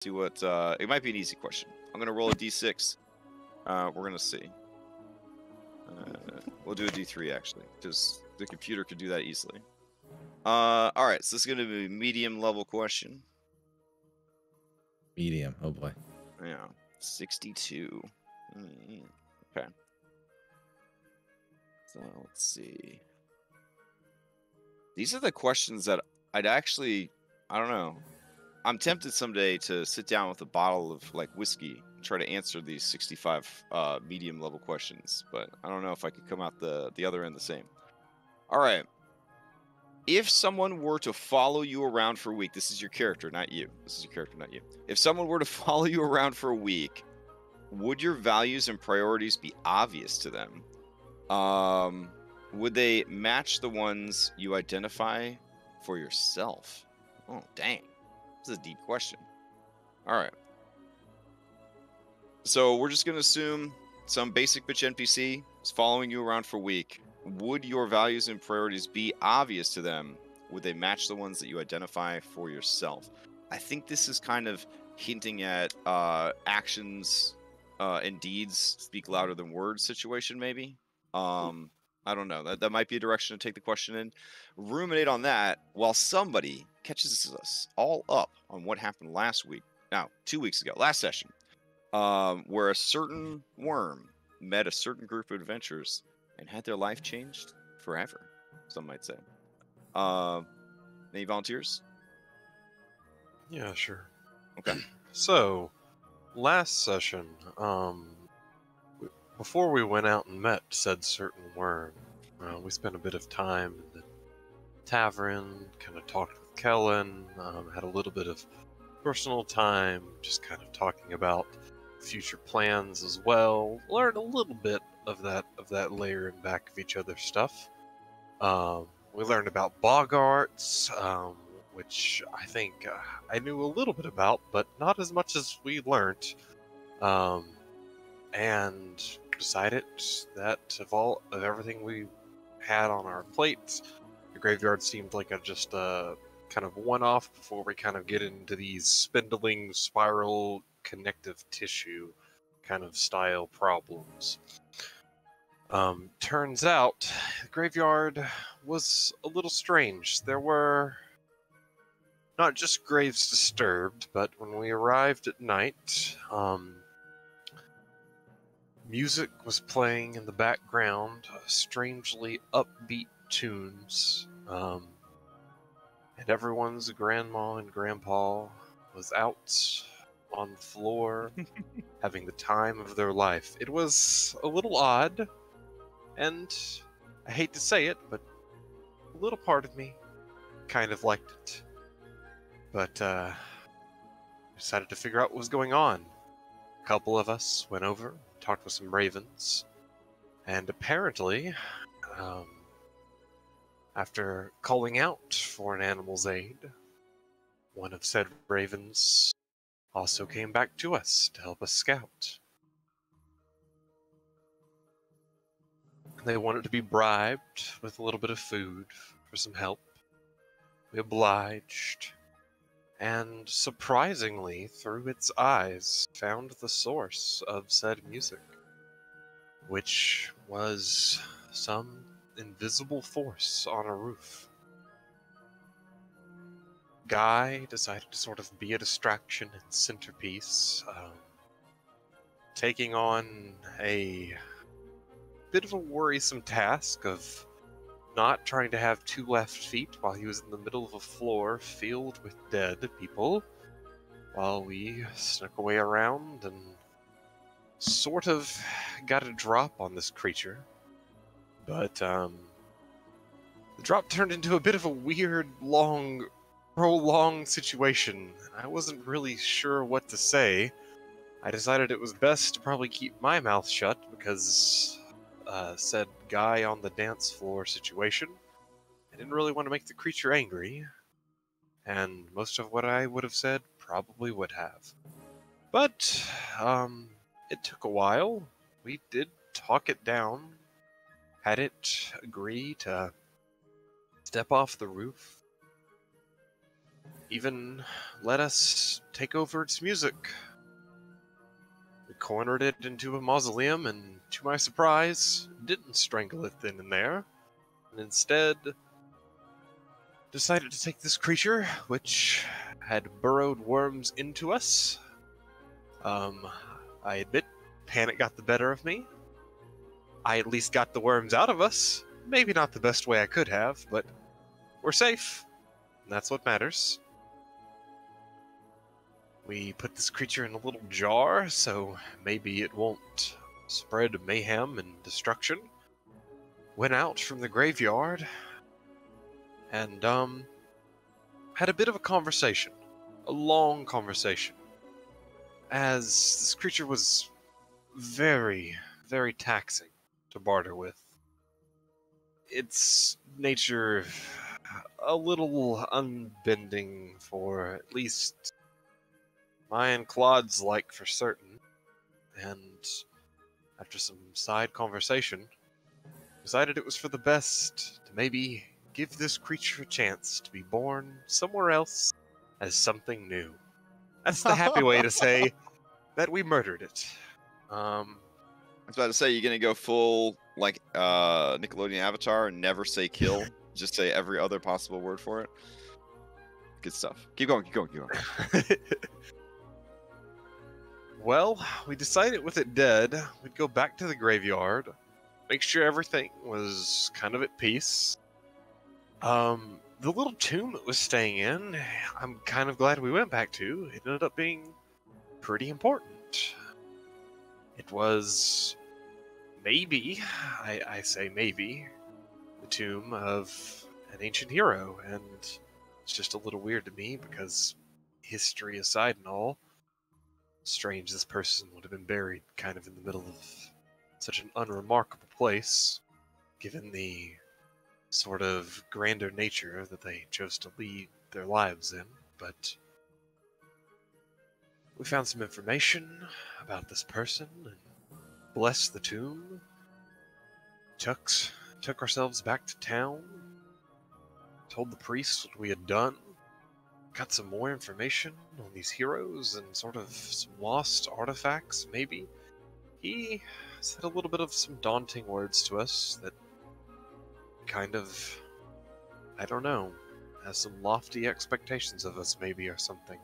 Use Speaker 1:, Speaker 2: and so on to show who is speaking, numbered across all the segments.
Speaker 1: See what, it might be an easy question. I'm gonna roll a d6. We're gonna see. We'll do a d3 actually, because the computer could do that easily. Alright, so this is gonna be a medium level question.
Speaker 2: Medium, oh boy.
Speaker 1: Yeah, 62. Okay. So let's see. These are the questions that I'd actually, I don't know. I'm tempted someday to sit down with a bottle of like whiskey and try to answer these 65 medium level questions, but I don't know if I could come out the other end the same. All right. If someone were to follow you around for a week, this is your character, not you. This is your character, not you. If someone were to follow you around for a week, would your values and priorities be obvious to them? Would they match the ones you identify for yourself? Oh, dang. This is a deep question. All right. So we're just going to assume some basic bitch NPC is following you around for a week. Would your values and priorities be obvious to them? Would they match the ones that you identify for yourself? I think this is kind of hinting at actions and deeds speak louder than words situation, maybe. I don't know. That might be a direction to take the question in. Ruminate on that while somebody catches us all up on what happened last week. Now, 2 weeks ago, last session, where a certain worm met a certain group of adventurers and had their life changed forever, some might say. Any volunteers?
Speaker 3: Yeah, sure.
Speaker 1: Okay.
Speaker 3: So, last session, before we went out and met said certain worm, we spent a bit of time in the tavern, kind of talked with Callahan, had a little bit of personal time, just kind of talking about future plans as well. Learned a little bit of that layer and back of each other's stuff. We learned about Boggarts, which I think I knew a little bit about, but not as much as we learned. And decided that of everything we had on our plates, the graveyard seemed like just a kind of one-off before we kind of get into these spindling, spiral, connective tissue kind of style problems. Turns out, the graveyard was a little strange. There were not just graves disturbed, but when we arrived at night, music was playing in the background, strangely upbeat tunes, and everyone's grandma and grandpa was out on the floor having the time of their life. It was a little odd, and I hate to say it, but a little part of me kind of liked it. But decided to figure out what was going on. A couple of us went over, talked with some ravens, and apparently, after calling out for an animal's aid, one of said ravens also came back to us to help us scout. They wanted to be bribed with a little bit of food for some help. We obliged, and surprisingly, through its eyes, found the source of said music, which was some invisible force on a roof. Guy decided to sort of be a distraction and centerpiece, taking on a bit of a worrisome task of not trying to have two left feet while he was in the middle of a floor filled with dead people, while we snuck away around and sort of got a drop on this creature. But the drop turned into a bit of a weird, long, prolonged situation. I wasn't really sure what to say. I decided it was best to probably keep my mouth shut because said guy on the dance floor situation. I didn't really want to make the creature angry, and most of what I would have said probably would have. But it took a while. We did talk it down, had it agree to step off the roof, even let us take over its music. We cornered it into a mausoleum, and to my surprise, didn't strangle it then and there, and instead decided to take this creature, which had burrowed worms into us. I admit, panic got the better of me. I at least got the worms out of us. Maybe not the best way I could have, but we're safe, and that's what matters. We put this creature in a little jar, so maybe it won't spread mayhem and destruction. Went out from the graveyard, and, had a bit of a conversation. A long conversation. As this creature was very, very taxing to barter with. Its nature a little unbending for at least my and Claude's like for certain, and after some side conversation, decided it was for the best to maybe give this creature a chance to be born somewhere else as something new. That's the happy way to say that we murdered it.
Speaker 1: I was about to say, you're gonna go full like Nickelodeon Avatar and never say kill, just say every other possible word for it. Good stuff. Keep going.
Speaker 3: Well, we decided with it dead, we'd go back to the graveyard, make sure everything was kind of at peace. The little tomb it was staying in, I'm kind of glad we went back to. It ended up being pretty important. It was maybe, I say maybe, the tomb of an ancient hero, and it's just a little weird to me because, history aside and all, strange this person would have been buried kind of in the middle of such an unremarkable place, given the sort of grander nature that they chose to lead their lives in. But we found some information about this person and blessed the tomb, took ourselves back to town, told the priest what we had done, got some more information on these heroes and sort of some lost artifacts, maybe. He said a little bit of some daunting words to us that kind of, I don't know, has some lofty expectations of us, maybe, or something.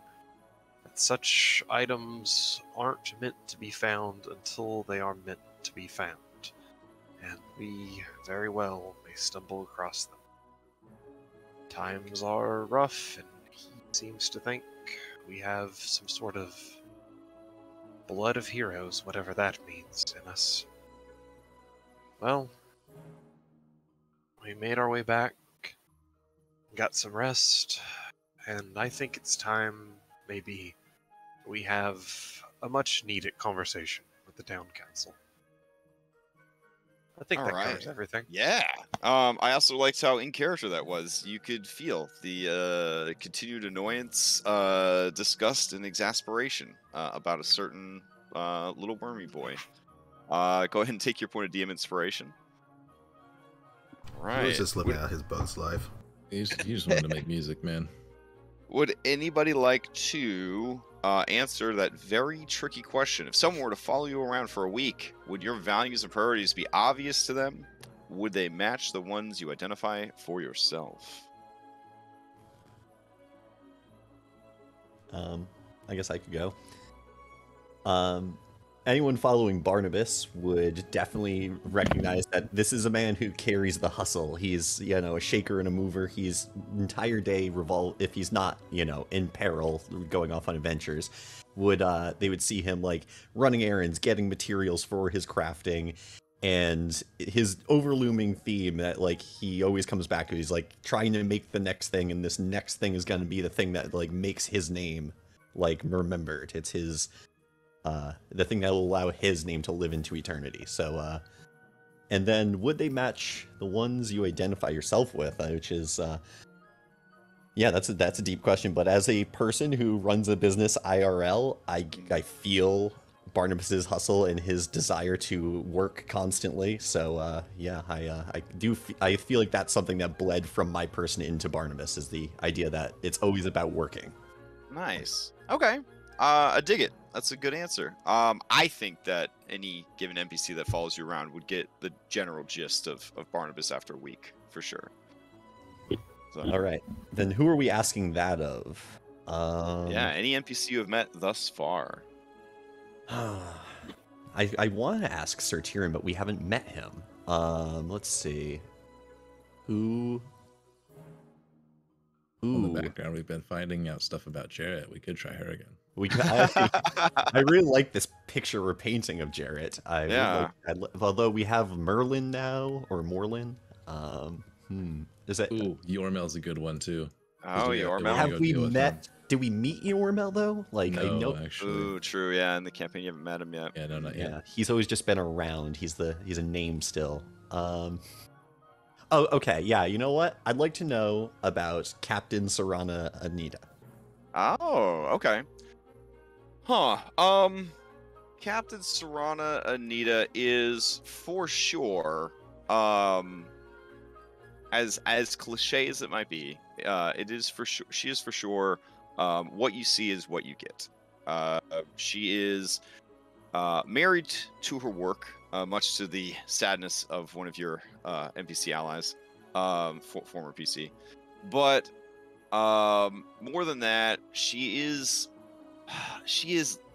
Speaker 3: That such items aren't meant to be found until they are meant to be found, and we very well may stumble across them. Times are rough, and he seems to think we have some sort of blood of heroes, whatever that means, in us. Well, we made our way back, got some rest, and I think it's time, maybe, we have a much-needed conversation with the town council. I think that covers everything.
Speaker 1: Yeah. I also liked how in character that was. You could feel the continued annoyance, disgust, and exasperation about a certain little wormy boy. Go ahead and take your point of DM inspiration. Right.
Speaker 2: He was just living out his bug's life.
Speaker 4: He just wanted to make music, man.
Speaker 1: Would anybody like to answer that very tricky question? If someone were to follow you around for a week, would your values and priorities be obvious to them? Would they match the ones you identify for yourself?
Speaker 5: I guess I could go. Anyone following Barnabas would definitely recognize that this is a man who carries the hustle. He's, a shaker and a mover. His entire day if he's not, in peril, going off on adventures, they would see him like running errands, getting materials for his crafting, and his overlooming theme that like he always comes back to. He's like trying to make the next thing, and this next thing is going to be the thing that like makes his name like remembered. It's his the thing that will allow his name to live into eternity. So, and then would they match the ones you identify yourself with? Which is, yeah, that's a deep question. But as a person who runs a business IRL, I feel Barnabas's hustle and his desire to work constantly. So yeah, I feel like that's something that bled from my person into Barnabas, is the idea that it's always about working.
Speaker 1: Nice. Okay. I dig it. That's a good answer. I think that any given NPC that follows you around would get the general gist of Barnabas after a week, for sure. So,
Speaker 5: All right, then who are we asking that of?
Speaker 1: yeah, any NPC you have met thus far.
Speaker 5: I want to ask Sir Tyrion, but we haven't met him. Let's see. Who?
Speaker 4: In the
Speaker 5: Ooh.
Speaker 4: background, we've been finding out stuff about Jarrett. We could try her again.
Speaker 5: I really like this picture we're painting of Jarrett.
Speaker 1: Yeah.
Speaker 5: Although we have Merlin now, or Morlin. Is that?
Speaker 4: Ooh, Yormel's a good one too.
Speaker 1: Oh, Yormel.
Speaker 5: Have we met? Did we meet Yormel though? Like,
Speaker 4: No,
Speaker 5: I know.
Speaker 4: actually.
Speaker 1: Ooh, true. Yeah, in the campaign you haven't met him yet.
Speaker 4: Yeah, no, not
Speaker 5: Yeah,
Speaker 4: yet.
Speaker 5: he's always just been around. He's a name still. Oh, okay. Yeah, you know what? I'd like to know about Captain Serana Anita.
Speaker 1: Oh, okay. Huh. Captain Serana Anita is for sure, as cliche as it might be, it is for sure. She is for sure. What you see is what you get. She is married to her work, much to the sadness of one of your NPC allies, former PC. But more than that, she is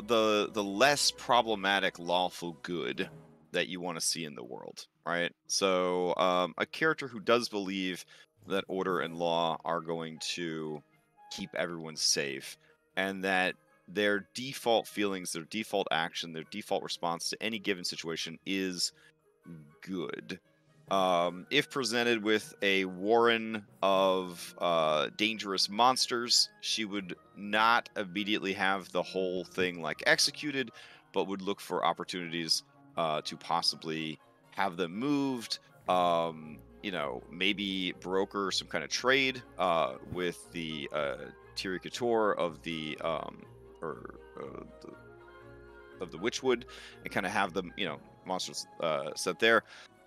Speaker 1: the less problematic lawful good that you want to see in the world, right? So a character who does believe that order and law are going to keep everyone safe, and that their default feelings, their default action, their default response to any given situation is good. If presented with a warren of dangerous monsters, she would not immediately have the whole thing like executed, but would look for opportunities to possibly have them moved. Maybe broker some kind of trade with the Tiricator of the of the Witchwood, and kind of have them, monsters set there.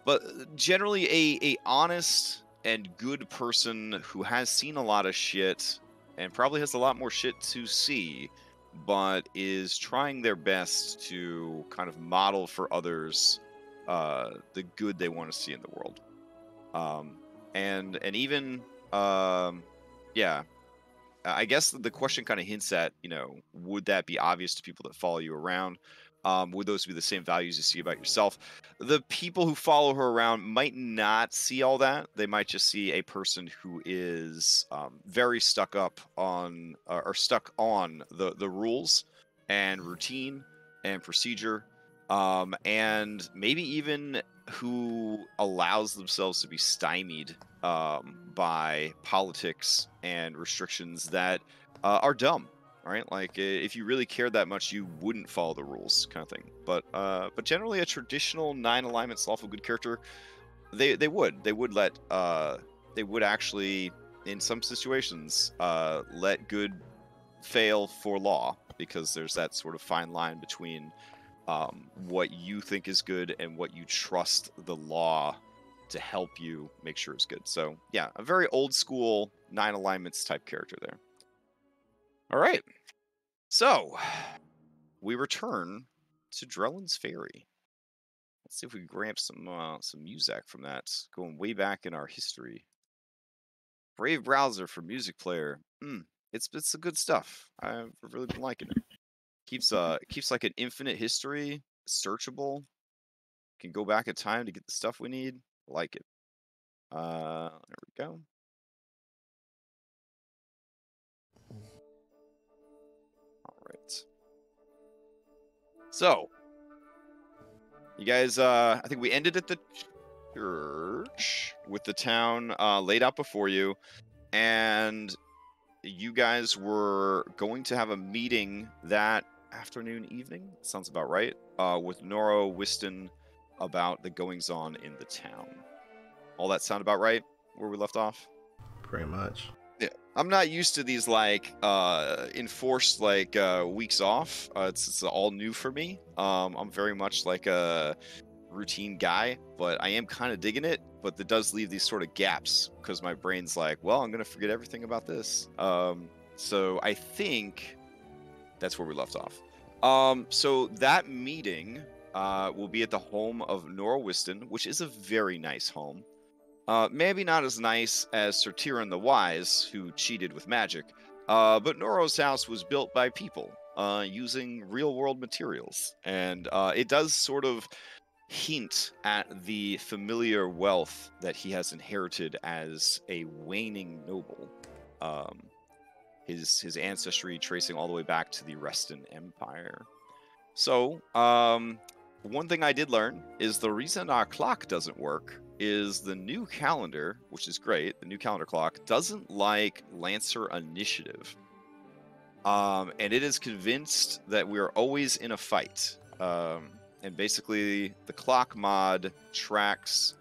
Speaker 1: But generally a honest and good person who has seen a lot of shit and probably has a lot more shit to see, but is trying their best to kind of model for others the good they want to see in the world. I guess the question kind of hints at, would that be obvious to people that follow you around? Would those be the same values you see about yourself? The people who follow her around might not see all that. They might just see a person who is very stuck on the rules and routine and procedure, and maybe even who allows themselves to be stymied by politics and restrictions that are dumb. Right, like if you really cared that much, you wouldn't follow the rules, kind of thing. But generally, a traditional 9 alignment lawful good character, they would actually, in some situations, let good fail for law, because there's that sort of fine line between what you think is good and what you trust the law to help you make sure it's good. So yeah, a very old school 9 alignments type character there. All right, so we return to Drellin's Ferry. Let's see if we can grab some music from that, going way back in our history. Brave browser for music player. It's the good stuff. I've really been liking it. Keeps like an infinite history, searchable. Can go back in time to get the stuff we need. Like it. There we go. Right. So, you guys, I think we ended at the church with the town laid out before you, and you guys were going to have a meeting that afternoon, evening, sounds about right, with Noro Whiston about the goings-on in the town. All that sound about right, where we left off?
Speaker 2: Pretty much.
Speaker 1: Yeah. I'm not used to these like enforced like weeks off. It's all new for me. I'm very much like a routine guy, but I am kind of digging it. But it does leave these sort of gaps because my brain's like, well, I'm gonna forget everything about this. So I think that's where we left off. So that meeting will be at the home of Nora Whiston, which is a very nice home. Maybe not as nice as Sir Tyrion the Wise, who cheated with magic, but Noro's house was built by people using real-world materials, and it does sort of hint at the familiar wealth that he has inherited as a waning noble. His ancestry tracing all the way back to the Reston Empire. So, one thing I did learn is the reason our clock doesn't work is the new calendar, which is great, the new calendar clock, doesn't like Lancer Initiative. And it is convinced that we are always in a fight. And basically, the clock mod tracks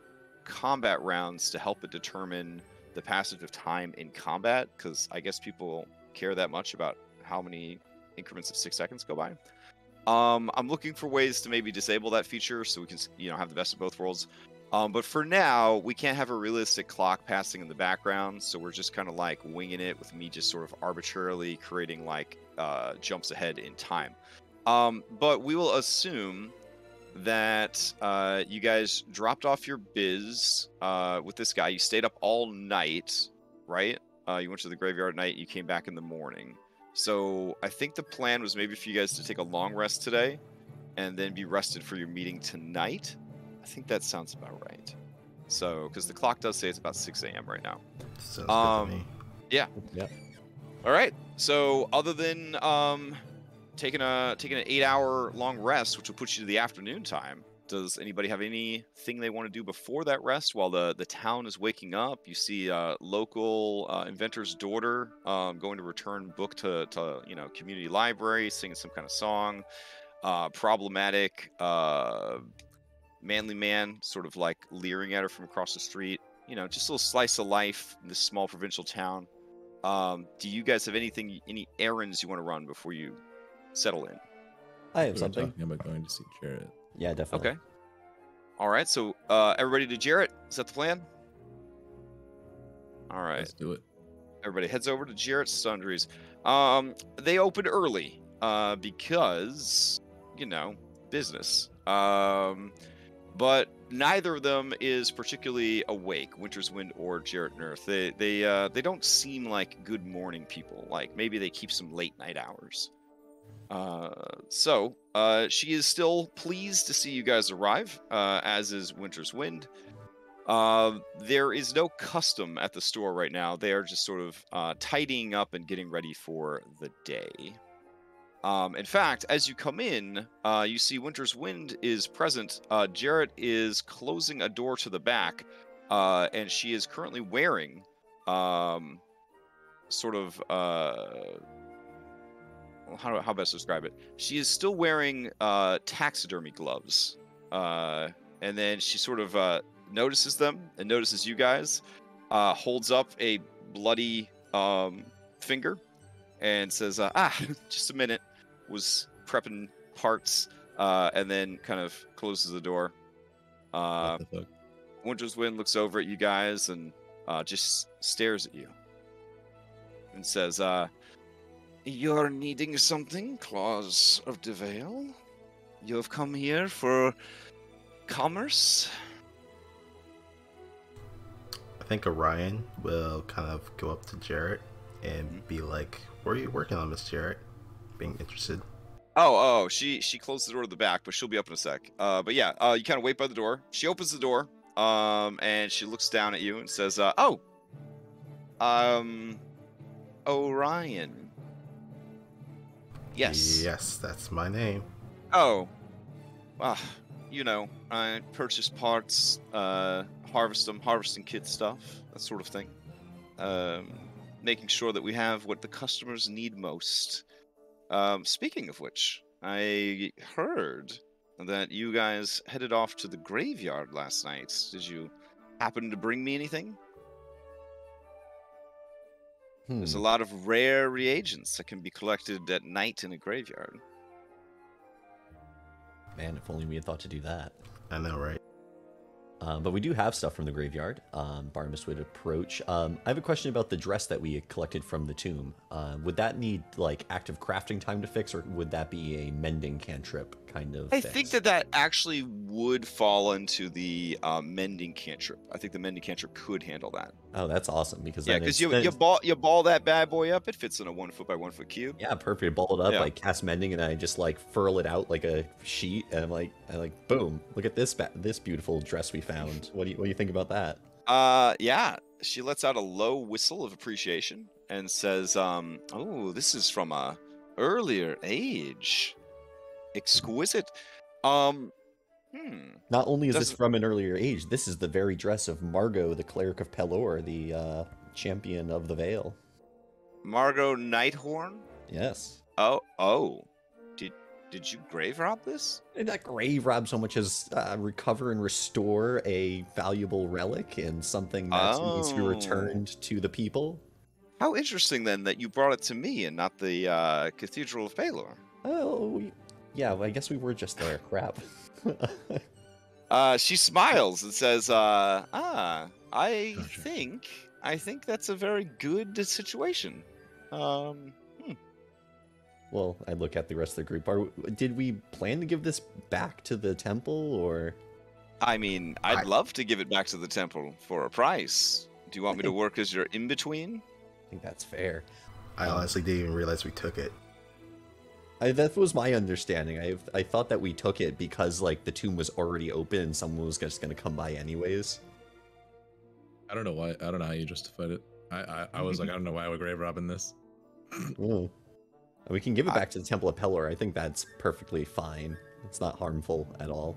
Speaker 1: combat rounds to help it determine the passage of time in combat, because I guess people care that much about how many increments of 6 seconds go by. I'm looking for ways to maybe disable that feature so we can, have the best of both worlds. But for now, we can't have a realistic clock passing in the background, so we're just kind of like winging it with me just sort of arbitrarily creating like jumps ahead in time. But we will assume that you guys dropped off your biz with this guy. You stayed up all night, right? You went to the graveyard at night. You came back in the morning. So I think the plan was maybe for you guys to take a long rest today and then be rested for your meeting tonight. I think that sounds about right. So, because the clock does say it's about 6 a.m. right now.
Speaker 2: Sounds good to me.
Speaker 1: Yeah.
Speaker 5: Yep.
Speaker 1: All right. So, other than taking an 8-hour long rest, which will put you to the afternoon time, does anybody have anything they want to do before that rest while the town is waking up? You see local inventor's daughter going to return book to community library, singing some kind of song. Problematic manly man sort of like leering at her from across the street. Just a little slice of life in this small provincial town. Do you guys have any errands you want to run before you settle in?
Speaker 5: I have
Speaker 4: We were
Speaker 5: something.
Speaker 4: talking about going to see Jarrett.
Speaker 5: Yeah, definitely.
Speaker 1: Okay. All right. So everybody to Jarrett. Is that the plan? All right.
Speaker 4: Let's do it.
Speaker 1: Everybody heads over to Jarrett's Sundries. They opened early because, business. But neither of them is particularly awake, Winter's Wind or Jarrett and Earth. They don't seem like good morning people. Like maybe they keep some late night hours. So she is still pleased to see you guys arrive, as is Winter's Wind. There is no custom at the store right now. They are just sort of tidying up and getting ready for the day. In fact, as you come in, you see Winter's Wind is present. Jarrett is closing a door to the back, and she is currently wearing sort of how best to describe it? She is still wearing taxidermy gloves, and then she sort of notices them and notices you guys, holds up a bloody finger, and says, just a minute, was prepping parts, and then kind of closes the door.
Speaker 4: What the fuck?
Speaker 1: Winter's Wind looks over at you guys and just stares at you and says, "You're needing something, Claws of the Vale? You have come here for commerce?"
Speaker 2: I think Orion will kind of go up to Jarrett and be like, "What are you working on, Miss Jarrett?" Being interested.
Speaker 1: Oh, she closed the door to the back, but she'll be up in a sec. But yeah, you kind of wait by the door. She opens the door, and she looks down at you and says, Orion. Yes.
Speaker 2: Yes, that's my name.
Speaker 1: Oh. I purchase parts, harvesting kit stuff, that sort of thing. Making sure that we have what the customers need most. Speaking of which, I heard that you guys headed off to the graveyard last night. Did you happen to bring me anything? There's a lot of rare reagents that can be collected at night in a graveyard.
Speaker 5: Man, if only we had thought to do that.
Speaker 2: I know, right?
Speaker 5: But we do have stuff from the graveyard. Barnabas would approach. I have a question about the dress that we collected from the tomb. Would that need like active crafting time to fix, or would that be a mending cantrip kind of
Speaker 1: I
Speaker 5: fix?
Speaker 1: think that actually would fall into the mending cantrip. I think the mending cantrip could handle that.
Speaker 5: Oh, that's awesome, because
Speaker 1: Yeah, because you ball that bad boy up, it fits in a 1 foot by 1 foot cube.
Speaker 5: Yeah, perfect. Ball it up,
Speaker 1: Yeah.
Speaker 5: I cast mending, and I just like furl it out like a sheet, and I like boom! Look at this this beautiful dress we found. What do you think about that?
Speaker 1: Yeah, she lets out a low whistle of appreciation and says, "Oh, this is from a earlier age, exquisite."
Speaker 5: Not only is this from an earlier age, this is the very dress of Margot, the cleric of Pelor, the champion of the Vale.
Speaker 1: Margot Nighthorn.
Speaker 5: Yes.
Speaker 1: Oh, did you grave rob this?
Speaker 5: Not grave rob so much as recover and restore a valuable relic and something that needs to be returned to the people.
Speaker 1: How interesting then that you brought it to me and not the Cathedral of Pelor.
Speaker 5: Oh, yeah. Well, I guess we were just there. Crap.
Speaker 1: She smiles and says, I think that's a very good situation.
Speaker 5: Well, I look at the rest of the group. Did we plan to give this back to the temple, or?
Speaker 1: I mean, I'd love to give it back to the temple for a price. Do you want me to work as your in-between?
Speaker 5: I think that's fair.
Speaker 2: I honestly didn't even realize we took it.
Speaker 5: That was my understanding. I thought that we took it because like the tomb was already open and someone was just going to come by anyways.
Speaker 4: I don't know why. I don't know how you justified it. I was like, I don't know why we're grave robbing this.
Speaker 5: We can give it back to the Temple of Pelor. I think that's perfectly fine. It's not harmful at all.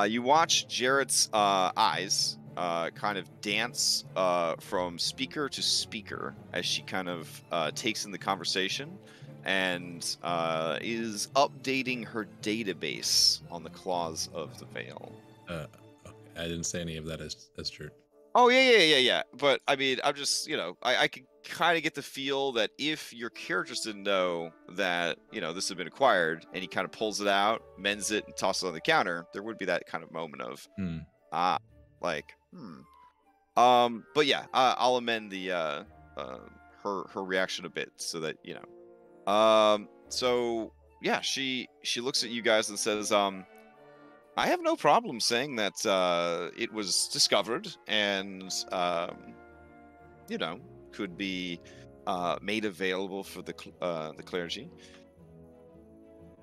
Speaker 1: You watch Jarrett's eyes kind of dance from speaker to speaker as she kind of takes in the conversation and is updating her database on the claws of the Vale.
Speaker 4: Okay. I didn't say any of that as true.
Speaker 1: Oh, yeah. But, I mean, I'm just, I could kind of get the feel that if your characters didn't know that, this had been acquired, and he kind of pulls it out, mends it, and tosses it on the counter, there would be that kind of moment of, But yeah, I'll amend the, her reaction a bit so that, So, yeah, she looks at you guys and says, I have no problem saying that it was discovered and, could be made available for the clergy.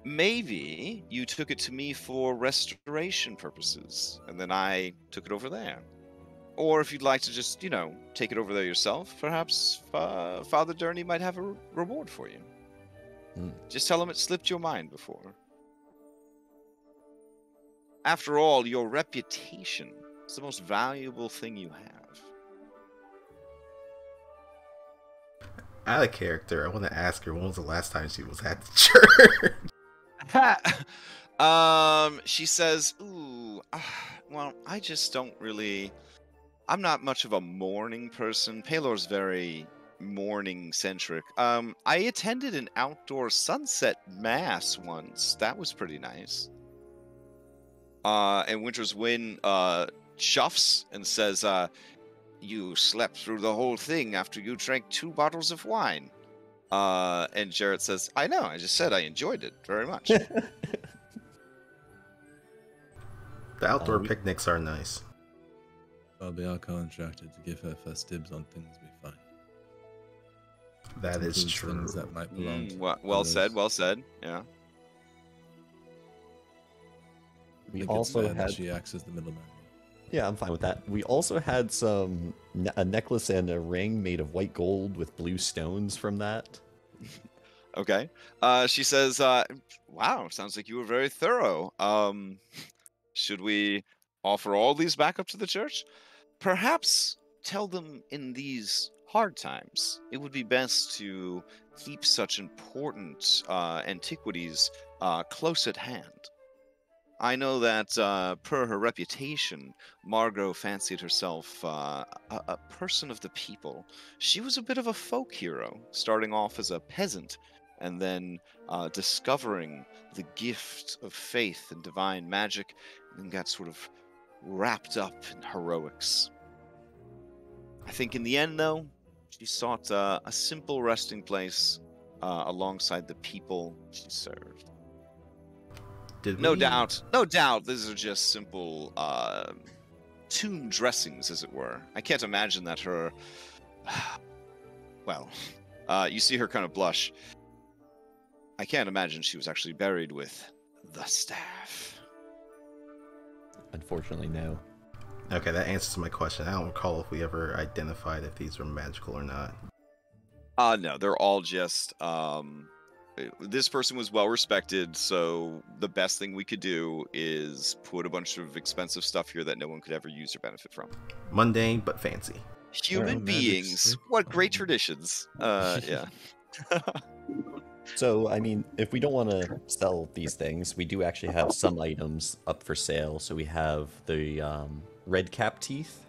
Speaker 1: Maybe you took it to me for restoration purposes, and then I took it over there. Or if you'd like to just, take it over there yourself, perhaps Father Durney might have a reward for you. Just tell him it slipped your mind before. After all, your reputation is the most valuable thing you have.
Speaker 2: Out of character, I want to ask her when was the last time she was at the church?
Speaker 1: She says, well, I just don't really... I'm not much of a morning person. Pelor's very morning-centric. I attended an outdoor sunset mass once. That was pretty nice. And Winter's Wind chuffs and says, you slept through the whole thing after you drank 2 bottles of wine. And Jarrett says, I know, I just said I enjoyed it very much.
Speaker 2: The outdoor picnics are nice.
Speaker 4: Well, we are contracted to give her first dibs on things we find.
Speaker 2: That is true.
Speaker 4: Things that might belong to
Speaker 1: well said, yeah.
Speaker 5: We also had...
Speaker 4: She acts as the middleman.
Speaker 5: Yeah, I'm fine with that. We also had a necklace and a ring made of white gold with blue stones from that.
Speaker 1: Okay. She says, wow, sounds like you were very thorough. Should we offer all these back up to the church? Perhaps tell them in these hard times, it would be best to keep such important antiquities close at hand. I know that per her reputation, Margot fancied herself a person of the people. She was a bit of a folk hero, starting off as a peasant, and then discovering the gift of faith and divine magic, and got sort of wrapped up in heroics. I think in the end, though, she sought a simple resting place alongside the people she served. No doubt, these are just simple tomb dressings, as it were. I can't imagine that her... Well, you see her kind of blush. I can't imagine she was actually buried with the staff.
Speaker 5: Unfortunately, no.
Speaker 2: Okay, that answers my question. I don't recall if we ever identified if these were magical or not.
Speaker 1: No, they're all just... this person was well respected, so the best thing we could do is put a bunch of expensive stuff here that no one could ever use or benefit from.
Speaker 2: Mundane, but fancy.
Speaker 1: Human beings. What great traditions. Yeah.
Speaker 5: So, I mean, if we don't want to sell these things, we do actually have some items up for sale. So we have the red cap teeth.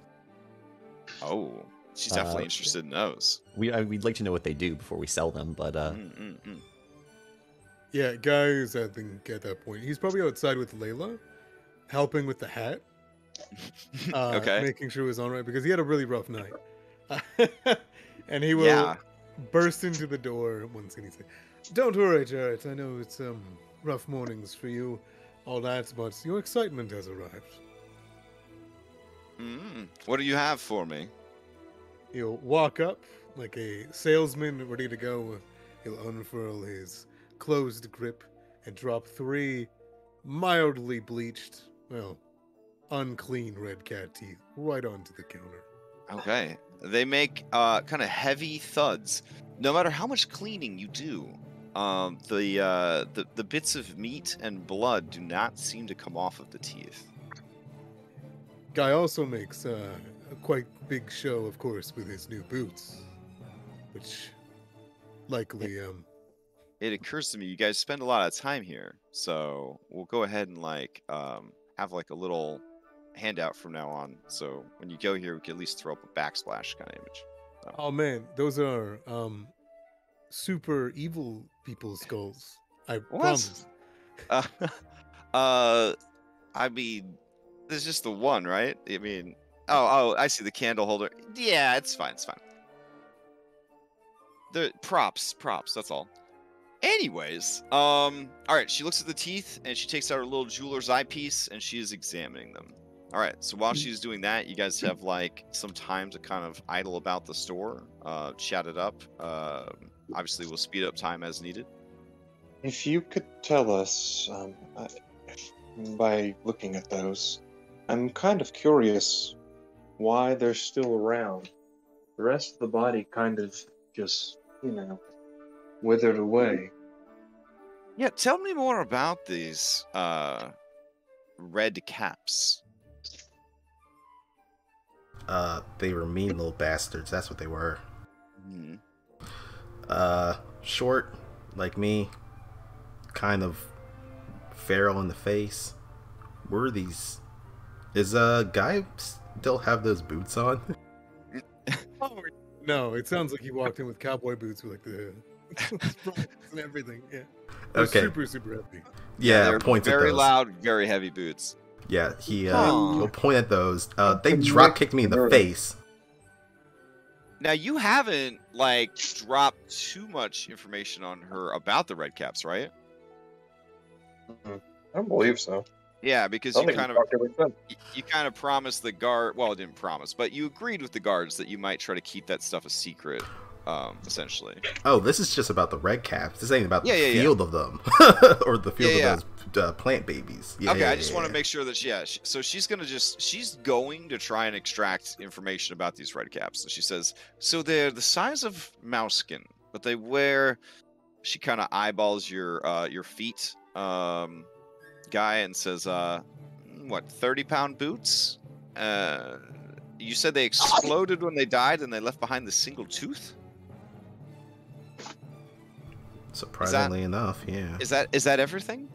Speaker 1: Oh, she's definitely interested in those.
Speaker 5: We'd like to know what they do before we sell them, but...
Speaker 6: Yeah, guys, I think at that point, he's probably outside with Layla, helping with the hat.
Speaker 1: Okay.
Speaker 6: Making sure it was on right, because he had a really rough night. And he will burst into the door once and he say, "Don't worry, Jarrett, I know it's rough mornings for you, all that, but your excitement has arrived."
Speaker 1: What do you have for me?
Speaker 6: He'll walk up like a salesman ready to go. He'll unfurl his closed grip and drop 3 mildly bleached, well, unclean red cat teeth right onto the counter.
Speaker 1: Okay. They make kind of heavy thuds. No matter how much cleaning you do, the bits of meat and blood do not seem to come off of the teeth.
Speaker 6: Guy also makes a quite big show, of course, with his new boots, which likely
Speaker 1: It occurs to me you guys spend a lot of time here, so we'll go ahead and have like a little handout from now on. So when you go here, we can at least throw up a backsplash kind of image. So.
Speaker 6: Oh man, those are super evil people's skulls. I promise.
Speaker 1: I mean, there's just the one, right? I mean, oh, I see the candle holder. Yeah, it's fine. The props. That's all. Anyways, all right. She looks at the teeth and she takes out her little jeweler's eyepiece and she is examining them. All right. So while she's doing that, you guys have like some time to kind of idle about the store, chat it up. Obviously, we'll speed up time as needed.
Speaker 7: If you could tell us, by looking at those, I'm kind of curious why they're still around. The rest of the body kind of just, withered away.
Speaker 1: Yeah, tell me more about these red caps.
Speaker 2: They were mean little bastards. That's what they were.
Speaker 1: Mm-hmm.
Speaker 2: Short, like me, kind of feral in the face. Were these... Is Guy still have those boots on?
Speaker 6: Oh, no, it sounds like he walked in with cowboy boots with like the and everything. Yeah. They're
Speaker 2: Okay.
Speaker 6: super, super heavy.
Speaker 2: Yeah,
Speaker 1: they're
Speaker 2: points at
Speaker 1: very
Speaker 2: those.
Speaker 1: loud, very heavy boots.
Speaker 2: Yeah, he'll point at those. They
Speaker 7: Nick
Speaker 2: drop kicked me in the
Speaker 7: Dirk.
Speaker 2: face.
Speaker 1: Now you haven't dropped too much information on her about the red caps, right?
Speaker 7: I don't believe so.
Speaker 1: Yeah, because
Speaker 7: I
Speaker 1: you
Speaker 7: don't
Speaker 1: kind
Speaker 7: think we talked everything.
Speaker 1: you kind of promised the guard. Well, didn't promise, but you agreed with the guards that you might try to keep that stuff a secret, essentially.
Speaker 2: Oh, this is just about the red caps. This ain't about the
Speaker 1: Yeah.
Speaker 2: field of them. Or the field
Speaker 1: Yeah,
Speaker 2: of those plant babies. Yeah,
Speaker 1: Okay,
Speaker 2: yeah,
Speaker 1: I just want to
Speaker 2: yeah.
Speaker 1: make sure that so she's going to try and extract information about these red caps. So she says, so they're the size of mouse skin, but they wear. She kind of eyeballs your feet, Guy, and says, what, 30-pound boots? You said they exploded when they died and they left behind the single tooth?
Speaker 2: Surprisingly enough, yeah.
Speaker 1: Is that everything?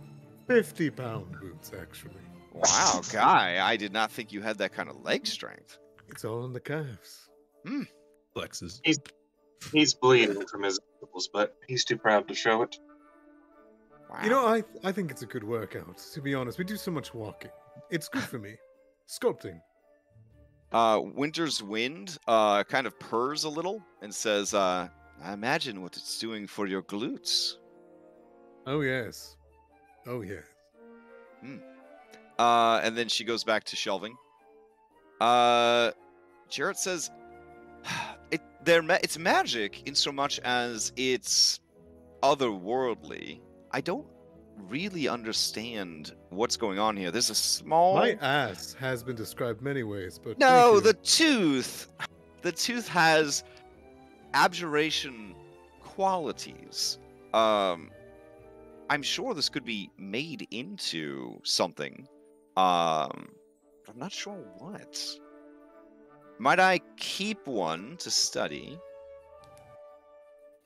Speaker 6: 50-pound boots, actually.
Speaker 1: Wow, guy, I did not think you had that kind of leg strength.
Speaker 6: It's all in the calves.
Speaker 4: Flexes.
Speaker 7: He's bleeding from his ankles, but he's too proud to show it.
Speaker 1: Wow.
Speaker 6: You know, I think it's a good workout, to be honest. We do so much walking. It's good for me. Sculpting.
Speaker 1: Winter's Wind kind of purrs a little and says, I imagine what it's doing for your glutes.
Speaker 6: Oh, yes. Oh, yes.
Speaker 1: And then she goes back to shelving. Jarrett says, it's magic in so much as it's otherworldly. I don't really understand what's going on here. There's a small...
Speaker 6: My ass has been described many ways, but...
Speaker 1: No,
Speaker 6: thank you.
Speaker 1: the tooth. The tooth has abjuration qualities. I'm sure this could be made into something. I'm not sure what. Might I keep one to study?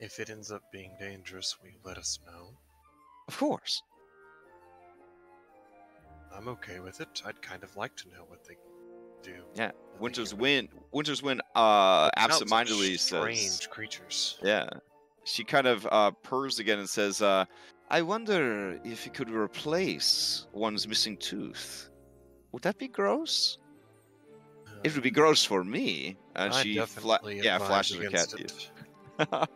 Speaker 3: If it ends up being dangerous, will you let us know?
Speaker 1: Of course.
Speaker 3: I'm okay with it. I'd kind of like to know what they do.
Speaker 1: Yeah.
Speaker 3: What they
Speaker 1: Winter's
Speaker 3: can-
Speaker 1: Wind. Winter's Wind.
Speaker 3: Sounds
Speaker 1: Absentmindedly
Speaker 3: strange
Speaker 1: says.
Speaker 3: creatures.
Speaker 1: Yeah. She kind of purrs again and says, I wonder if you could replace one's missing tooth. Would that be gross? It would be gross for me. And
Speaker 3: I
Speaker 1: she
Speaker 3: definitely advise
Speaker 1: flashes her cat
Speaker 3: against
Speaker 1: teeth.
Speaker 3: it.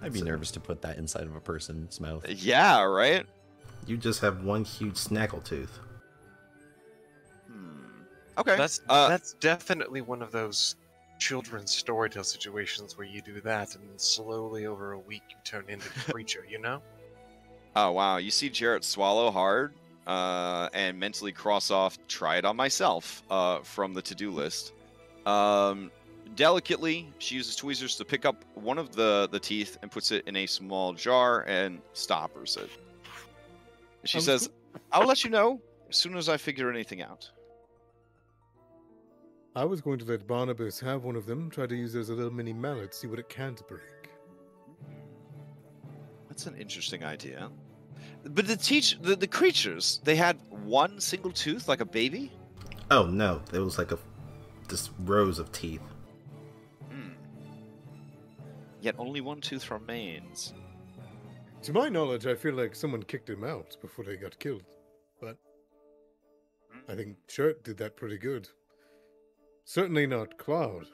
Speaker 5: I'd be nervous to put that inside of a person's mouth.
Speaker 1: Yeah, right?
Speaker 2: You just have one huge snaggletooth.
Speaker 1: Okay.
Speaker 3: That's definitely one of those children's storytale situations where you do that and slowly over a week you turn into a creature, you know?
Speaker 1: Oh, wow. You see Jarrett swallow hard and mentally cross off, try it on myself, from the to-do list. Delicately, she uses tweezers to pick up one of the teeth and puts it in a small jar and stoppers it. She says, I'll let you know as soon as I figure anything out.
Speaker 6: I was going to let Barnabas have one of them, try to use it as a little mini mallet, see what it can't break.
Speaker 1: That's an interesting idea. But the creatures, they had one single tooth like a baby?
Speaker 2: Oh no, it was like just rows of teeth.
Speaker 1: Yet only one tooth remains.
Speaker 6: To my knowledge, I feel like someone kicked him out before they got killed. But I think Shirt did that pretty good. Certainly not Cloud.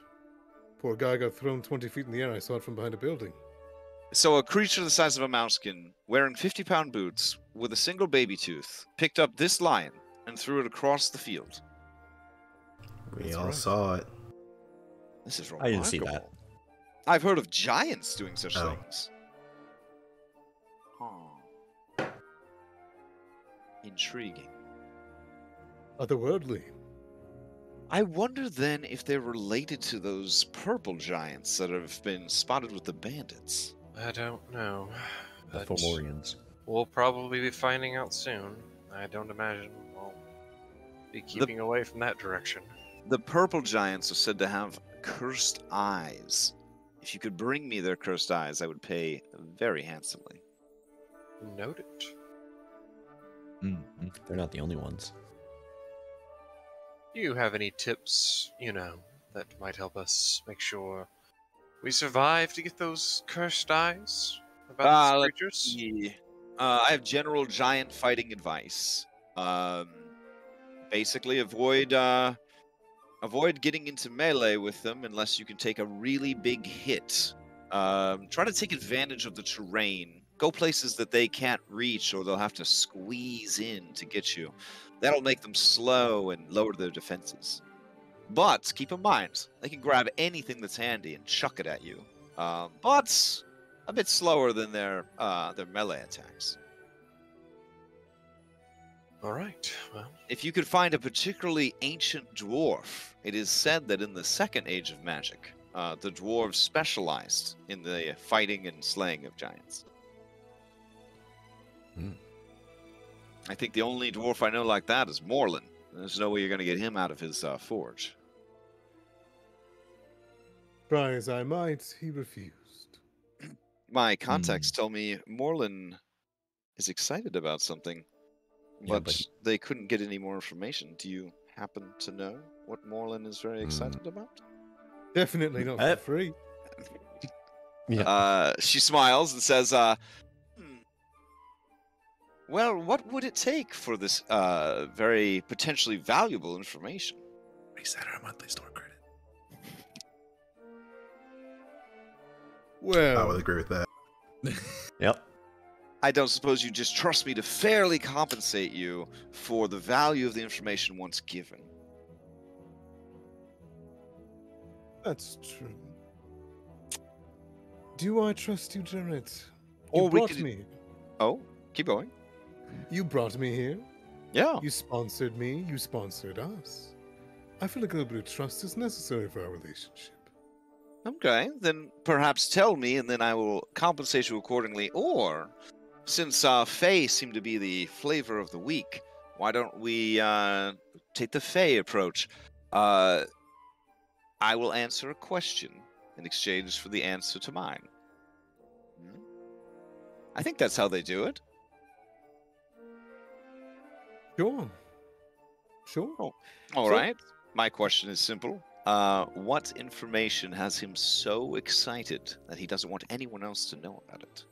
Speaker 6: Poor guy got thrown 20 feet in the air. I saw it from behind a building.
Speaker 1: So a creature the size of a mousekin, wearing 50-pound boots, with a single baby tooth, picked up this lion and threw it across the field.
Speaker 2: We
Speaker 6: That's
Speaker 2: all
Speaker 6: right.
Speaker 2: saw it.
Speaker 1: This is
Speaker 5: I
Speaker 1: remarkable.
Speaker 5: didn't see that.
Speaker 1: I've heard of giants doing such
Speaker 2: Oh.
Speaker 1: things. Intriguing.
Speaker 6: Otherworldly.
Speaker 1: I wonder then if they're related to those purple giants that have been spotted with the bandits.
Speaker 3: I don't know.
Speaker 5: The
Speaker 3: but
Speaker 5: Fomorians.
Speaker 3: We'll probably be finding out soon. I don't imagine we'll be keeping away from that direction.
Speaker 1: The purple giants are said to have cursed eyes. If you could bring me their cursed eyes, I would pay very handsomely.
Speaker 3: Noted.
Speaker 4: Mm-hmm.
Speaker 5: They're not the only ones.
Speaker 3: Do you have any tips, that might help us make sure we survive to get those cursed eyes about these creatures?
Speaker 1: I have general giant fighting advice. Basically, avoid getting into melee with them unless you can take a really big hit. Try to take advantage of the terrain. Go places that they can't reach, or they'll have to squeeze in to get you. That'll make them slow and lower their defenses. But keep in mind, they can grab anything that's handy and chuck it at you. But a bit slower than their melee attacks.
Speaker 3: All right. Well,
Speaker 1: If you could find a particularly ancient dwarf, it is said that in the Second Age of Magic, the dwarves specialized in the fighting and slaying of giants. I think the only dwarf I know like that is Morlin. There's no way you're going to get him out of his forge.
Speaker 6: Try as I might, he refused.
Speaker 1: My contacts tell me Morlin is excited about something.
Speaker 5: Yeah,
Speaker 1: but they couldn't get any more information. Do you happen to know what Morlin is very excited about?
Speaker 6: Definitely not for free.
Speaker 5: Yeah.
Speaker 1: She smiles and says, well, what would it take for this very potentially valuable information?
Speaker 4: Reset our monthly store credit.
Speaker 6: Well,
Speaker 2: I would agree with that.
Speaker 5: Yep.
Speaker 1: I don't suppose you just trust me to fairly compensate you for the value of the information once given.
Speaker 6: that's true. Do I trust you, Jared?
Speaker 1: Or
Speaker 6: You
Speaker 1: we
Speaker 6: brought
Speaker 1: could-
Speaker 6: me.
Speaker 1: Oh, keep going.
Speaker 6: You brought me here.
Speaker 1: Yeah.
Speaker 6: You sponsored me. You sponsored us. I feel like a little bit of trust is necessary for our relationship.
Speaker 1: Okay, then perhaps tell me, and then I will compensate you accordingly. Or, since Fae seem to be the flavor of the week, why don't we take the Fae approach? I will answer a question in exchange for the answer to mine. I think that's how they do it.
Speaker 6: Sure. Sure.
Speaker 1: All
Speaker 6: So-
Speaker 1: right. My question is simple. What information has him so excited that he doesn't want anyone else to know about it?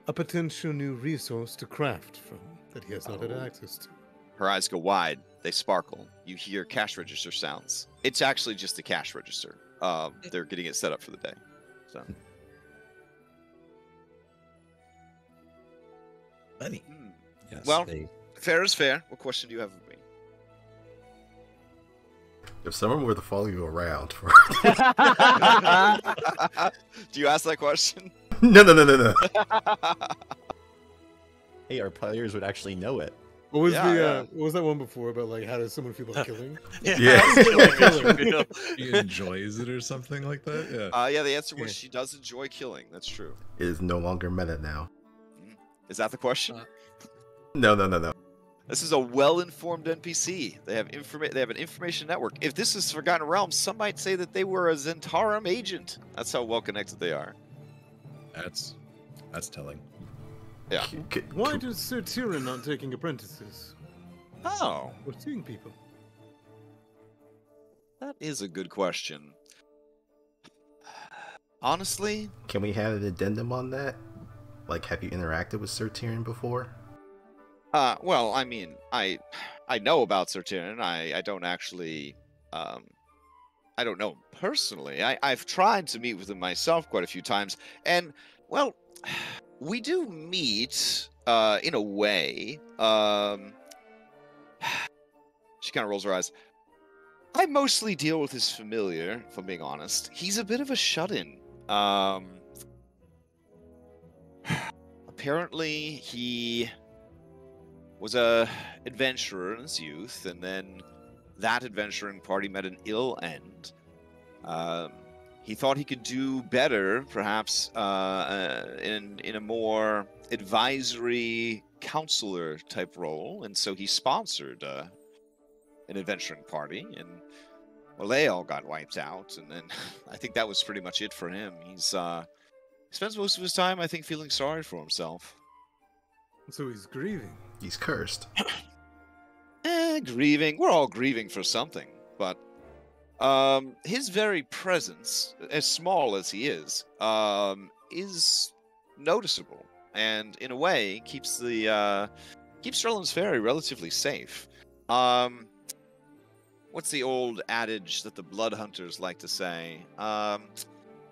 Speaker 6: A potential new resource to craft from that he has not had access to.
Speaker 1: Her eyes go wide. They sparkle. You hear cash register sounds. It's actually just a cash register. They're getting it set up for the day. So.
Speaker 4: Money.
Speaker 5: Yes.
Speaker 1: Well-
Speaker 5: they-
Speaker 1: Fair is fair. What question do you have of me?
Speaker 2: If someone were to follow you around for
Speaker 1: Do you ask that question?
Speaker 2: no.
Speaker 5: hey, our players would actually know it.
Speaker 6: What was
Speaker 1: Yeah, yeah.
Speaker 6: what was that one before about like how does someone feel about killing?
Speaker 2: Yeah.
Speaker 4: He enjoys it or something like that. Yeah.
Speaker 1: Yeah, the answer was
Speaker 6: Yeah.
Speaker 1: she does enjoy killing. That's true.
Speaker 2: It is no longer meta now.
Speaker 1: Is that the question?
Speaker 2: No.
Speaker 1: This is a well-informed NPC. They have They have an information network. If this is Forgotten Realms, some might say that they were a Zentarum agent. That's how well connected they are.
Speaker 4: That's telling.
Speaker 1: Yeah.
Speaker 6: Why does Sir Tyrion not taking apprentices?
Speaker 1: Oh,
Speaker 6: We're seeing people.
Speaker 1: that is a good question. Honestly,
Speaker 2: Can we have an addendum on that? Like, have you interacted with Sir Tyrion before?
Speaker 1: well, I mean, I know about Sir Tyrion. I don't actually, I don't know him personally. I've tried to meet with him myself quite a few times, and well, we do meet in a way. She kind of rolls her eyes. I mostly deal with his familiar, if I'm being honest. He's a bit of a shut-in. Apparently, he was a adventurer in his youth, and then that adventuring party met an ill end. He thought he could do better, perhaps, in a more advisory counselor type role, and so he sponsored an adventuring party, and well, they all got wiped out, and then I think that was pretty much it for him. He spends most of his time, I think, feeling sorry for himself.
Speaker 6: So he's grieving.
Speaker 2: He's cursed.
Speaker 1: Grieving. We're all grieving for something, but his very presence, as small as he is noticeable, and in a way keeps Drellin's Ferry relatively safe. What's the old adage that the blood hunters like to say?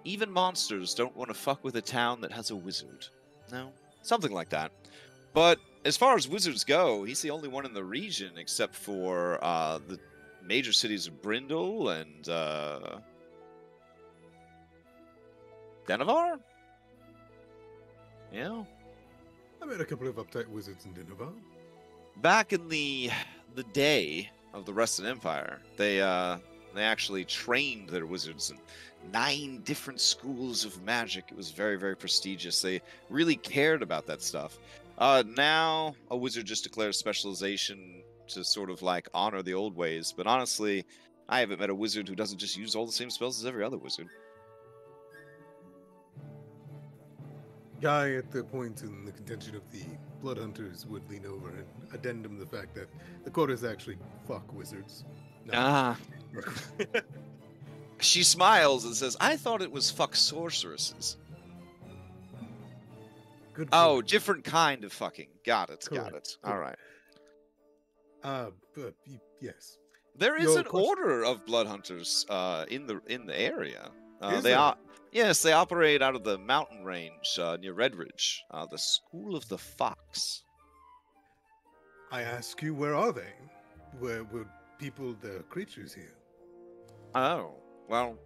Speaker 1: Even monsters don't want to fuck with a town that has a wizard. No? Something like that. But as far as wizards go, he's the only one in the region except for the major cities of Brindle and Denevar? Yeah.
Speaker 6: I met a couple of uptight wizards in Dinovar.
Speaker 1: Back in the day of the Reston Empire, they actually trained their wizards in 9 different schools of magic. It was very, very prestigious. They really cared about that stuff. Now a wizard just declares specialization to sort of like honor the old ways, but honestly, I haven't met a wizard who doesn't just use all the same spells as every other wizard.
Speaker 6: Guy at the point in the contention of the blood hunters would lean over and addendum the fact that the quotas actually fuck wizards. No.
Speaker 1: Ah. She smiles and says, I thought it was fuck sorceresses.
Speaker 6: Good
Speaker 1: Oh,
Speaker 6: point.
Speaker 1: different kind of fucking. Got it, got
Speaker 6: Correct,
Speaker 1: it. All right.
Speaker 6: Yes.
Speaker 1: There is
Speaker 6: Your
Speaker 1: an
Speaker 6: question-
Speaker 1: order of blood hunters in the area.
Speaker 6: Is
Speaker 1: They
Speaker 6: there?
Speaker 1: are yes, they operate out of the mountain range near Redridge. The School of the Fox.
Speaker 6: I ask you, where are they? Where were people, the creatures here?
Speaker 1: Oh, well,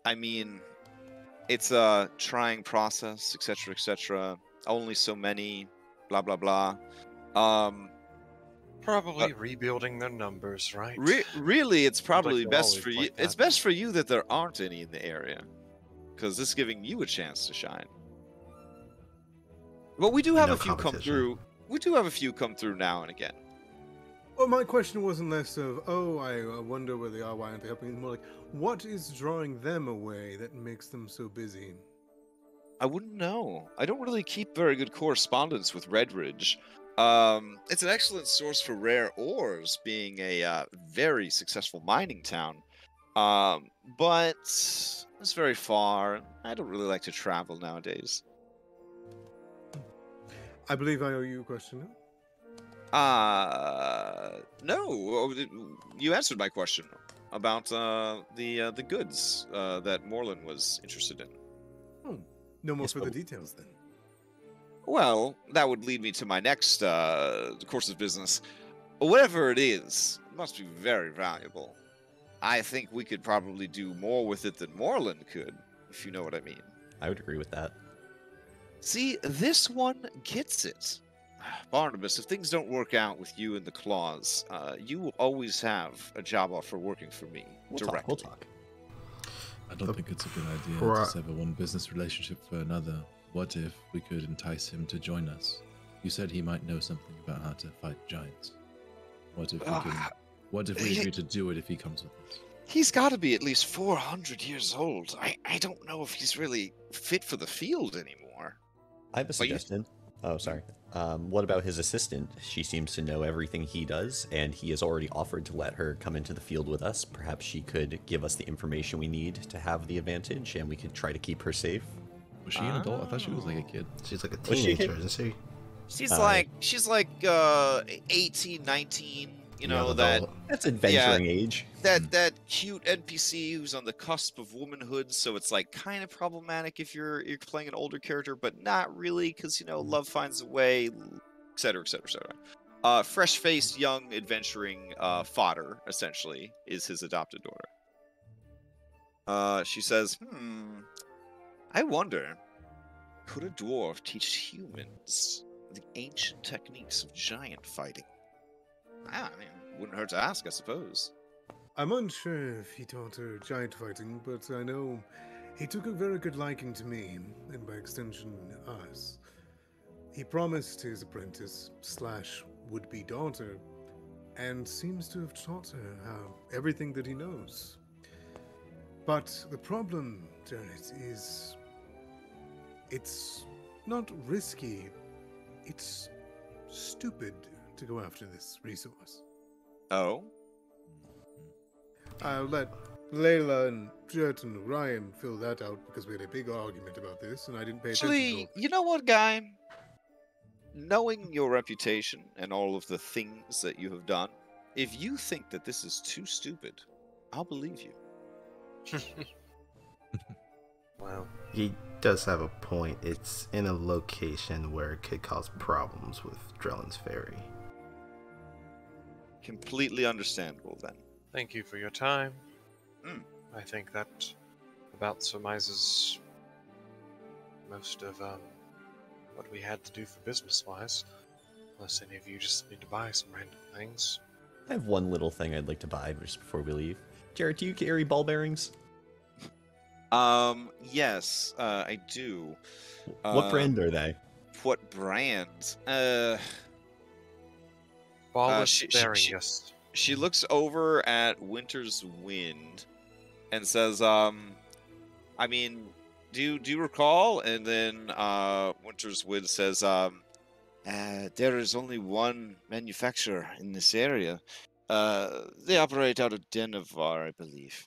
Speaker 1: I mean, it's a trying process, etc., etc. Only so many, blah blah blah.
Speaker 3: Probably rebuilding their numbers, right?
Speaker 1: Really, it's probably
Speaker 3: they're
Speaker 1: best
Speaker 3: always
Speaker 1: for you.
Speaker 3: like
Speaker 1: It's
Speaker 3: that.
Speaker 1: best for you that there aren't any in the area, because this is giving you a chance to shine. But we do have
Speaker 2: No
Speaker 1: a few come
Speaker 2: competition.
Speaker 1: through. We do have a few come through now and again.
Speaker 6: Well, my question wasn't less of, oh, I wonder where they are, why aren't they helping? More like, what is drawing them away that makes them so busy?
Speaker 1: I wouldn't know. I don't really keep very good correspondence with Redridge. It's an excellent source for rare ores, being a very successful mining town. But it's very far. I don't really like to travel nowadays.
Speaker 6: I believe I owe you a question now.
Speaker 1: No. You answered my question about the goods that Moreland was interested in.
Speaker 6: No more
Speaker 5: Yes,
Speaker 6: further
Speaker 5: but-
Speaker 6: details then.
Speaker 1: Well, that would lead me to my next course of business. Whatever it is, it must be very valuable. I think we could probably do more with it than Moreland could, if you know what I mean.
Speaker 5: I would agree with that.
Speaker 1: See, this one gets it. Barnabas, if things don't work out with you and the claws, you will always have a job offer working for me directly.
Speaker 5: We'll talk.
Speaker 4: I don't think it's a good idea
Speaker 2: Right.
Speaker 4: to sever one business relationship for another. What if we could entice him to join us? You said he might know something about how to fight giants. What if we can? What if we agree to do it if he comes with us?
Speaker 1: He's got to be at least 400 years old. I don't know if he's really fit for the field anymore.
Speaker 5: I have a
Speaker 1: But you-
Speaker 5: suggestion. Oh, sorry. What about his assistant? She seems to know everything he does, and he has already offered to let her come into the field with us. Perhaps she could give us the information we need to have the advantage, and we could try to keep her safe.
Speaker 4: Was she an adult? I thought she was like a kid.
Speaker 2: She's like a
Speaker 5: Was she a
Speaker 2: teenager,
Speaker 5: kid?
Speaker 2: isn't she?
Speaker 1: She's like 18, 19, you know,
Speaker 2: Young
Speaker 1: that
Speaker 2: adult.
Speaker 5: That's adventuring age.
Speaker 1: that cute NPC who's on the cusp of womanhood, so it's like kind of problematic if you're playing an older character, but not really, because you know love finds a way, etc., etc., etc. Fresh-faced, young, adventuring fodder essentially is his adopted daughter. She says, I wonder, could a dwarf teach humans the ancient techniques of giant fighting? I mean, wouldn't hurt to ask, I suppose.
Speaker 6: I'm unsure if he taught her giant fighting, but I know he took a very good liking to me, and by extension, us. He promised his apprentice / would-be daughter, and seems to have taught her everything that he knows. But the problem, Janet, is it's not risky. It's stupid to go after this resource.
Speaker 1: Oh?
Speaker 6: I'll let Layla and Jet and Ryan fill that out because we had a big argument about this and I didn't pay attention
Speaker 1: Actually,
Speaker 6: to
Speaker 1: you know what, guy? Knowing your reputation and all of the things that you have done, if you think that this is too stupid, I'll believe you.
Speaker 3: Wow.
Speaker 2: He does have a point. It's in a location where it could cause problems with Drellin's Ferry.
Speaker 1: Completely understandable, then.
Speaker 3: Thank you for your time.
Speaker 1: Mm.
Speaker 3: I think that about surmises most of what we had to do for business-wise. Unless any of you just need to buy some random things.
Speaker 5: I have one little thing I'd like to buy just before we leave. Jared, do you carry ball bearings?
Speaker 1: Yes, I do.
Speaker 5: What brand are they?
Speaker 1: What brand?
Speaker 3: Ballast
Speaker 1: she-
Speaker 3: bearing,
Speaker 1: she-
Speaker 3: yes.
Speaker 1: She looks over at Winter's Wind and says, I mean, do you recall? And then Winter's Wind says, There is only one manufacturer in this area. They operate out of Denver, I believe.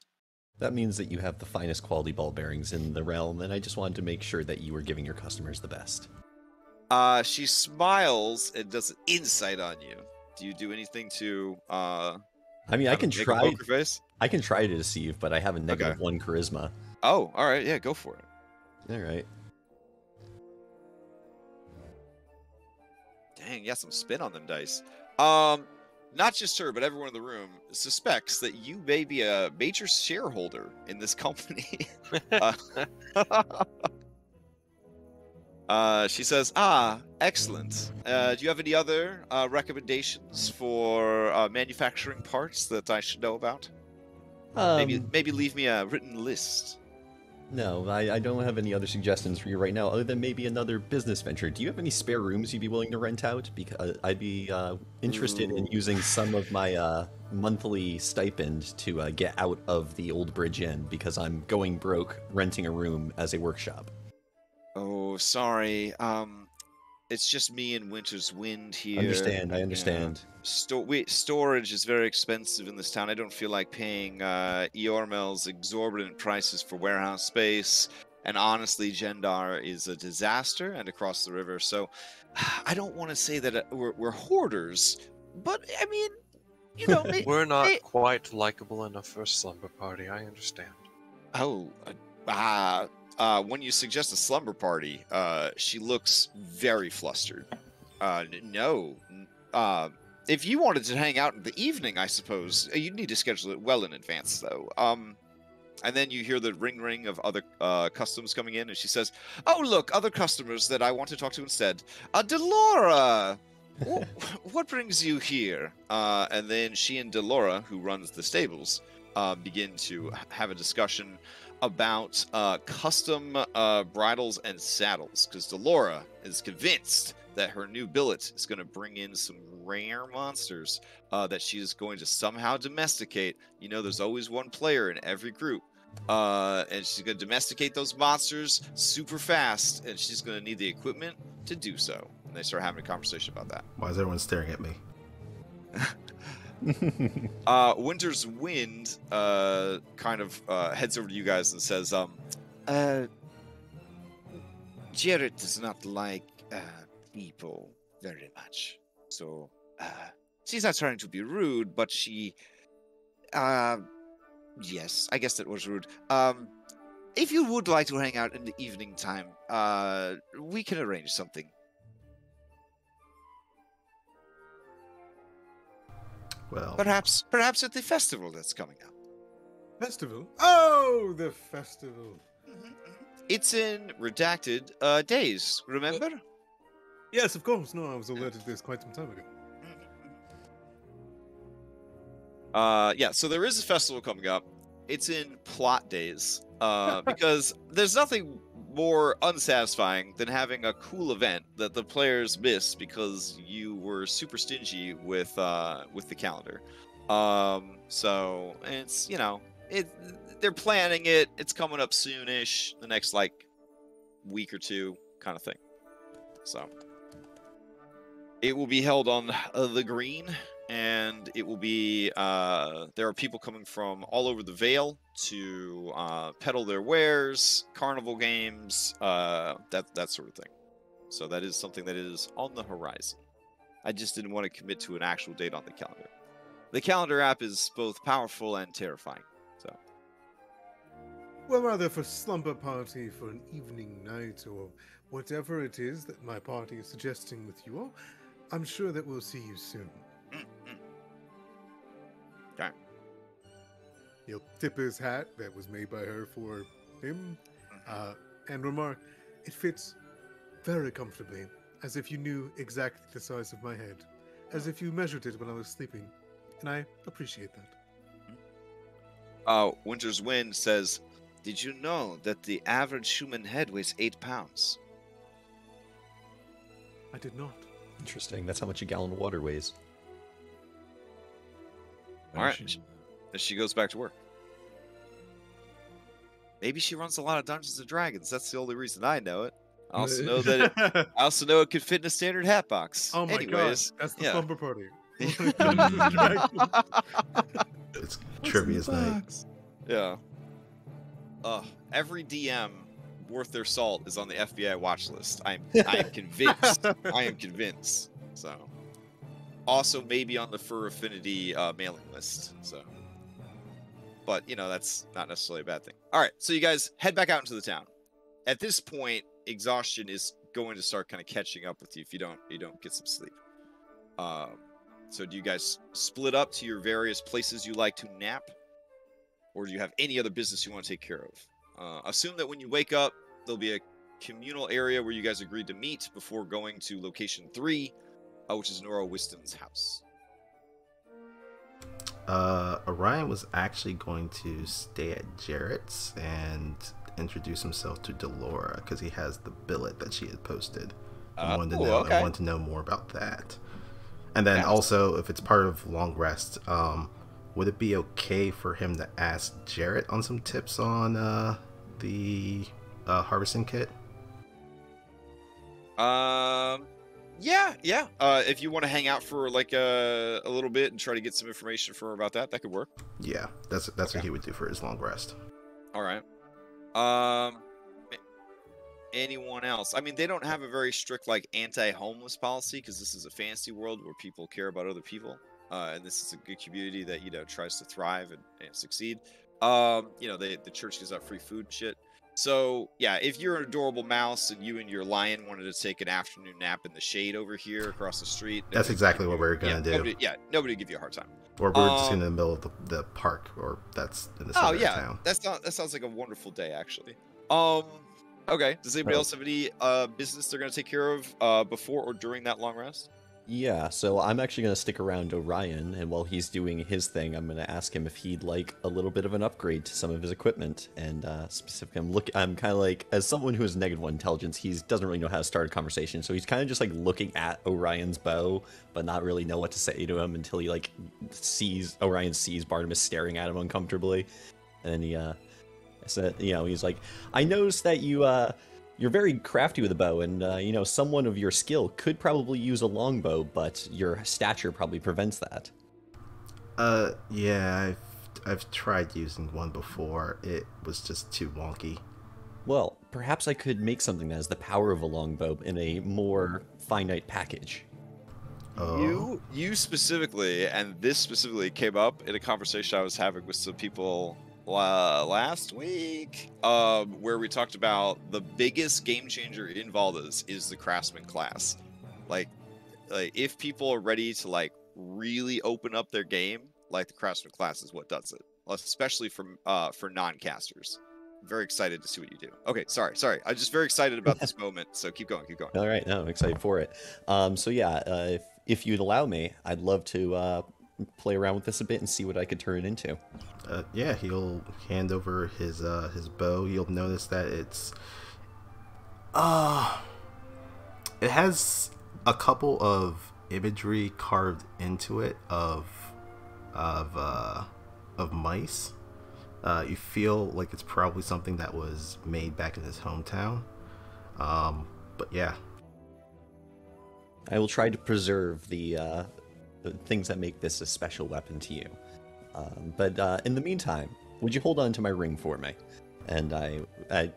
Speaker 5: That means that you have the finest quality ball bearings in the realm, and I just wanted to make sure that you were giving your customers the best.
Speaker 1: She smiles and does an insight on you. Do you do anything to
Speaker 5: I mean, I
Speaker 1: have a
Speaker 5: can
Speaker 1: make a
Speaker 5: try.
Speaker 1: poker face?
Speaker 5: I can try to deceive, but I have a negative
Speaker 1: Okay.
Speaker 5: 1 charisma.
Speaker 1: Oh, all right, yeah, go for it.
Speaker 5: All right.
Speaker 1: Dang, yeah, some spin on them dice. Not just her, but everyone in the room suspects that you may be a major shareholder in this company. She says, excellent. Do you have any other recommendations for manufacturing parts that I should know about? Maybe leave me a written list.
Speaker 5: No, I don't have any other suggestions for you right now, other than maybe another business venture. Do you have any spare rooms you'd be willing to rent out? Because I'd be interested in using some of my monthly stipend to get out of the old Bridge Inn, because I'm going broke renting a room as a workshop.
Speaker 1: Oh, sorry. It's just me and Winter's Wind here.
Speaker 5: I understand.
Speaker 1: Storage is very expensive in this town. I don't feel like paying Eormel's exorbitant prices for warehouse space. And honestly, Jendar is a disaster and across the river. So I don't want to say that we're hoarders, but I mean, you know,
Speaker 3: We're not quite likable enough for a slumber party. I understand.
Speaker 1: When you suggest a slumber party, she looks very flustered. No. If you wanted to hang out in the evening, I suppose, you'd need to schedule it well in advance, though. And then you hear the ring of other customs coming in, and she says, "Oh, look, other customers that I want to talk to instead. Delora! What brings you here?" And then she and Delora, who runs the stables, begin to have a discussion about custom bridles and saddles, because Delora is convinced that her new billet is going to bring in some rare monsters that she's going to somehow domesticate. You know, there's always one player in every group, and she's going to domesticate those monsters super fast, and she's going to need the equipment to do so. And they start having a conversation about that.
Speaker 2: Why is everyone staring at me?
Speaker 1: Winter's Wind kind of heads over to you guys and says, Jared does not like people very much. So, she's not trying to be rude, but she, yes, I guess that was rude. If you would like to hang out in the evening time, we can arrange something.
Speaker 2: Well,
Speaker 1: Perhaps at the festival that's coming up.
Speaker 6: Festival? Oh, the festival.
Speaker 1: It's in redacted days, remember?
Speaker 6: Yes, of course. No, I was alerted to this quite some time ago.
Speaker 1: Yeah, so there is a festival coming up. It's in plot days. Because there's nothing more unsatisfying than having a cool event that the players miss because you were super stingy with the calendar. So it's, you know, they're planning it. It's coming up soonish, the next like week or two, kind of thing. So it will be held on the green, and it will be there are people coming from all over the Vale to peddle their wares, carnival games, that sort of thing. So that is something that is on the horizon. I just didn't want to commit to an actual date on the calendar. The calendar app is both powerful and terrifying. So,
Speaker 6: Well, rather for slumber party for an evening night or whatever it is that my party is suggesting with you all, I'm sure that we'll see you soon.
Speaker 1: Okay.
Speaker 6: He'll tip his hat that was made by her for him, and remark, "It fits very comfortably, as if you knew exactly the size of my head, as if you measured it when I was sleeping, and I appreciate that."
Speaker 1: Winter's Wind says, "Did you know that the average human head weighs 8 pounds?"
Speaker 6: I did not.
Speaker 5: Interesting. That's how much a gallon of water weighs.
Speaker 1: All right. And she goes back to work. Maybe she runs a lot of Dungeons and Dragons. That's the only reason I know it. I also know that I also know it could fit in a standard hat box.
Speaker 6: Oh my
Speaker 1: Anyways,
Speaker 6: god, that's the
Speaker 1: yeah.
Speaker 6: slumber party.
Speaker 2: It's trivia's night.
Speaker 1: Yeah. Every DM worth their salt is on the FBI watch list. I am convinced. I am convinced. So, also maybe on the Fur Affinity mailing list. So, but you know that's not necessarily a bad thing. All right, so you guys head back out into the town. At this point, exhaustion is going to start kind of catching up with you if you don't get some sleep. So do you guys split up to your various places you like to nap, or do you have any other business you want to take care of? Assume that when you wake up, there'll be a communal area where you guys agreed to meet before going to location 3, which is Nora Wisdom's house.
Speaker 2: Orion was actually going to stay at Jarrett's and introduce himself to Delora because he has the billet that she had posted. I wanted to know more about that. And then also, if it's part of Long Rest, would it be okay for him to ask Jarrett on some tips on the harvesting kit?
Speaker 1: Yeah. If you want to hang out for like a little bit and try to get some information for her about that could work.
Speaker 2: Yeah, that's what he would do for his long rest.
Speaker 1: All right. Anyone else? I mean, they don't have a very strict like anti-homeless policy because this is a fantasy world where people care about other people, and this is a good community that tries to thrive and succeed. The church gives out free food and shit. So yeah, if you're an adorable mouse and you and your lion wanted to take an afternoon nap in the shade over here across the street,
Speaker 2: that's exactly what we're gonna do.
Speaker 1: Nobody would give you a hard time.
Speaker 2: Or we're just in the middle of the park, or that's in the center of town.
Speaker 1: That sounds like a wonderful day actually. Okay. Does anybody else have any business they're going to take care of before or during that long rest?
Speaker 5: Yeah, so I'm actually going to stick around Orion, and while he's doing his thing, I'm going to ask him if he'd like a little bit of an upgrade to some of his equipment. And specifically, I'm kind of like, as someone who has -1 intelligence, he doesn't really know how to start a conversation, so he's kind of just like looking at Orion's bow, but not really know what to say to him until he like Orion sees Barnabas staring at him uncomfortably, and he said, he's like, I noticed that you're very crafty with a bow, and someone of your skill could probably use a longbow, but your stature probably prevents that.
Speaker 2: Yeah, I've tried using one before. It was just too wonky.
Speaker 5: Well, perhaps I could make something that has the power of a longbow in a more finite package.
Speaker 1: You specifically, and this specifically came up in a conversation I was having with some people last week, where we talked about the biggest game changer in Valdas is the craftsman class. Like if people are ready to like really open up their game, like the craftsman class is what does it, especially for non-casters. I'm very excited to see what you do. Okay, sorry. I'm just very excited about this moment, so keep going.
Speaker 5: All right, no, I'm excited for it. So yeah, if you'd allow me, I'd love to play around with this a bit and see what I could turn it into.
Speaker 2: Yeah, he'll hand over his bow. You'll notice that it has a couple of imagery carved into it of mice. You feel like it's probably something that was made back in his hometown. But yeah,
Speaker 5: I will try to preserve the things that make this a special weapon to you. But in the meantime, would you hold on to my ring for me? And I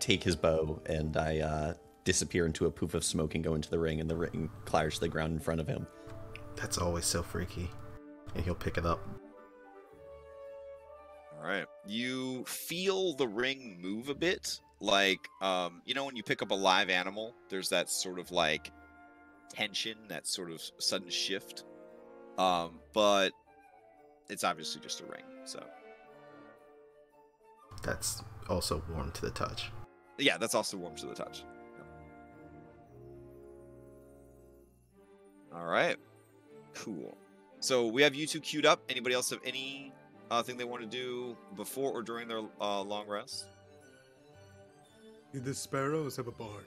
Speaker 5: take his bow and I disappear into a poof of smoke and go into the ring, and the ring clatters to the ground in front of him.
Speaker 2: That's always so freaky. And he'll pick it up.
Speaker 1: All right. You feel the ring move a bit, like when you pick up a live animal, there's that sort of like tension, that sort of sudden shift. But it's obviously just a ring, so
Speaker 2: that's also warm to the touch.
Speaker 1: Yeah, that's also warm to the touch. Yep. All right, cool. So we have you two queued up. Anybody else have any thing they want to do before or during their long rest?
Speaker 6: Did the sparrows have a bard?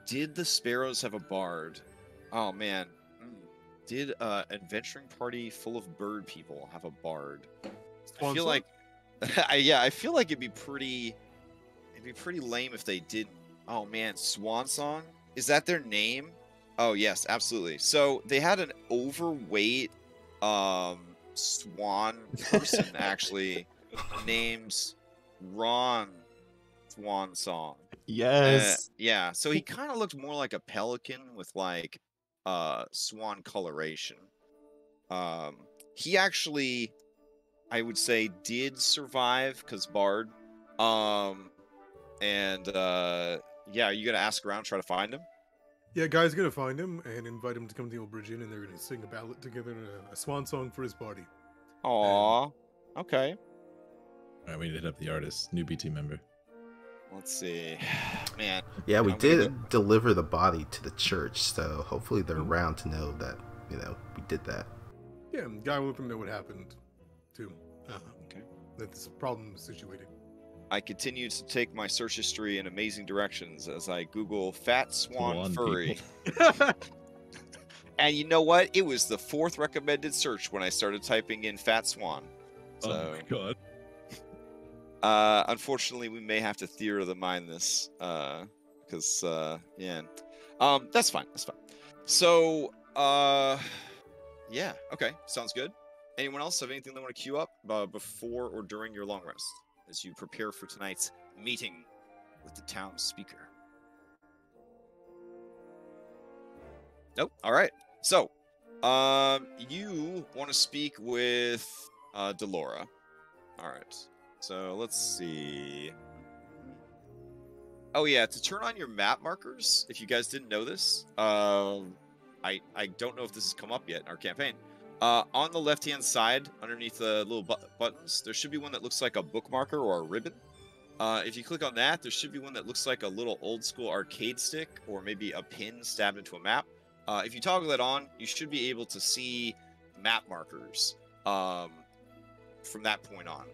Speaker 1: Did the sparrows have a bard? Oh man. Did an adventuring party full of bird people have a bard? I feel like, I feel like it'd be pretty lame if they didn't. Oh man, Swan Song? Is that their name? Oh yes, absolutely. So they had an overweight swan person actually named Ron Swan Song.
Speaker 5: Yes.
Speaker 1: Yeah, so he kind of looked more like a pelican with like swan coloration. He actually, I would say, did survive because Bard. And yeah, are you gonna ask around, try to find him?
Speaker 6: Yeah, guy's gonna find him and invite him to come to the old bridge inn, and they're gonna sing a ballad together, and a swan song for his party.
Speaker 1: Aw, okay.
Speaker 4: All right, we need to hit up the artist, new BT member.
Speaker 1: Let's see, man.
Speaker 2: Yeah, we
Speaker 1: I'm gonna
Speaker 2: did deliver the body to the church, so hopefully they're around to know that, you know, we did that.
Speaker 6: Yeah, guy will let them know what happened, too.
Speaker 1: Okay.
Speaker 6: That this problem is situated.
Speaker 1: I continue to take my search history in amazing directions as I Google Fat Swan Furry. And you know what? It was the 4th recommended search when I started typing in Fat Swan. So,
Speaker 4: Oh my god.
Speaker 1: unfortunately, we may have to theater of the mind this, because yeah, that's fine. That's fine. So, yeah, okay, sounds good. Anyone else have anything they want to queue up before or during your long rest as you prepare for tonight's meeting with the town speaker? Nope. All right. So, you want to speak with Delora. All right. So let's see. Oh yeah, to turn on your map markers, if you guys didn't know this, I don't know if this has come up yet in our campaign. On the left-hand side, underneath the little buttons, there should be one that looks like a bookmarker or a ribbon. If you click on that, there should be one that looks like a little old-school arcade stick or maybe a pin stabbed into a map. If you toggle that on, you should be able to see map markers from that point on.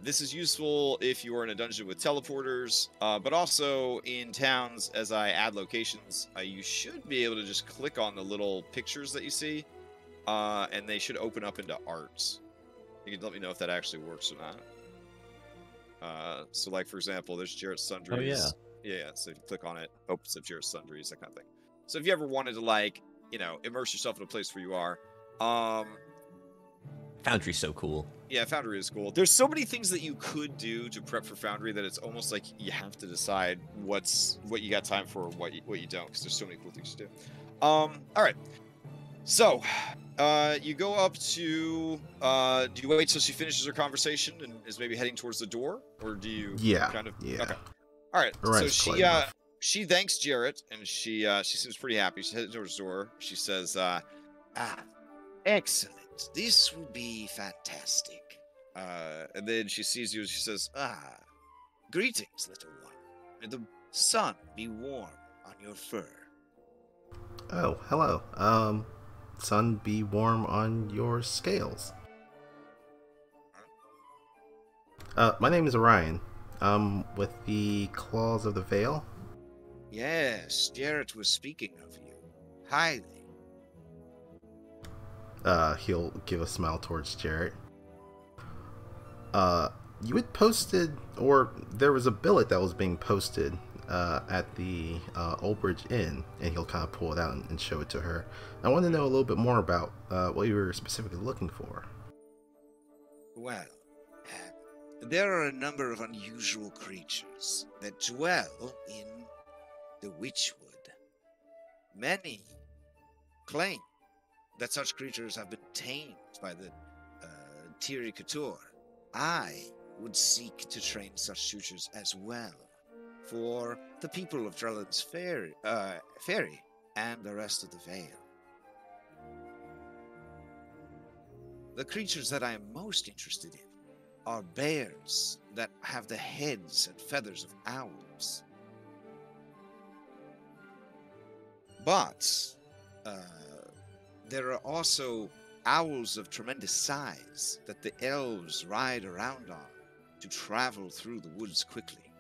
Speaker 1: This is useful if you are in a dungeon with teleporters, but also in towns as I add locations, you should be able to just click on the little pictures that you see, and they should open up into art. You can let me know if that actually works or not. So like, for example, there's Jarrett's Sundries.
Speaker 5: Oh,
Speaker 1: yeah. So if you click on it, opens up Jarrett's Sundries, that kind of thing. So if you ever wanted to, like, you know, immerse yourself in a place where you are,
Speaker 5: Foundry's so cool.
Speaker 1: yeah, Foundry is cool. There's so many things that you could do to prep for Foundry that it's almost like you have to decide what you got time for and what you don't, because there's so many cool things to do. All right. So, you go up to. Do you wait till she finishes her conversation and is maybe heading towards the door, or do you?
Speaker 2: Yeah.
Speaker 1: Kind of.
Speaker 2: Yeah.
Speaker 1: Okay. All right.
Speaker 2: Right,
Speaker 1: So she thanks Jarrett, and she seems pretty happy. She's headed towards the door. She says, excellent. This will be fantastic. And then she sees you and she says, greetings, little one. May the sun be warm on your fur.
Speaker 2: Oh, hello. Sun be warm on your scales. My name is Orion. With the Claws of the Veil.
Speaker 1: Yes, Jarrett was speaking of you. Highly.
Speaker 2: He'll give a smile towards Jarrett. You had posted, or there was a billet that was being posted at the Old Bridge Inn, and he'll kind of pull it out and show it to her. I want to know a little bit more about what you were specifically looking for.
Speaker 1: Well, there are a number of unusual creatures that dwell in the Witchwood. Many claim that such creatures have been tamed by the Tiri Couture. I would seek to train such creatures as well for the people of Drellin's Ferry and the rest of the Vale. The creatures that I am most interested in are bears that have the heads and feathers of owls. But there are also owls of tremendous size that the elves ride around on to travel through the woods quickly.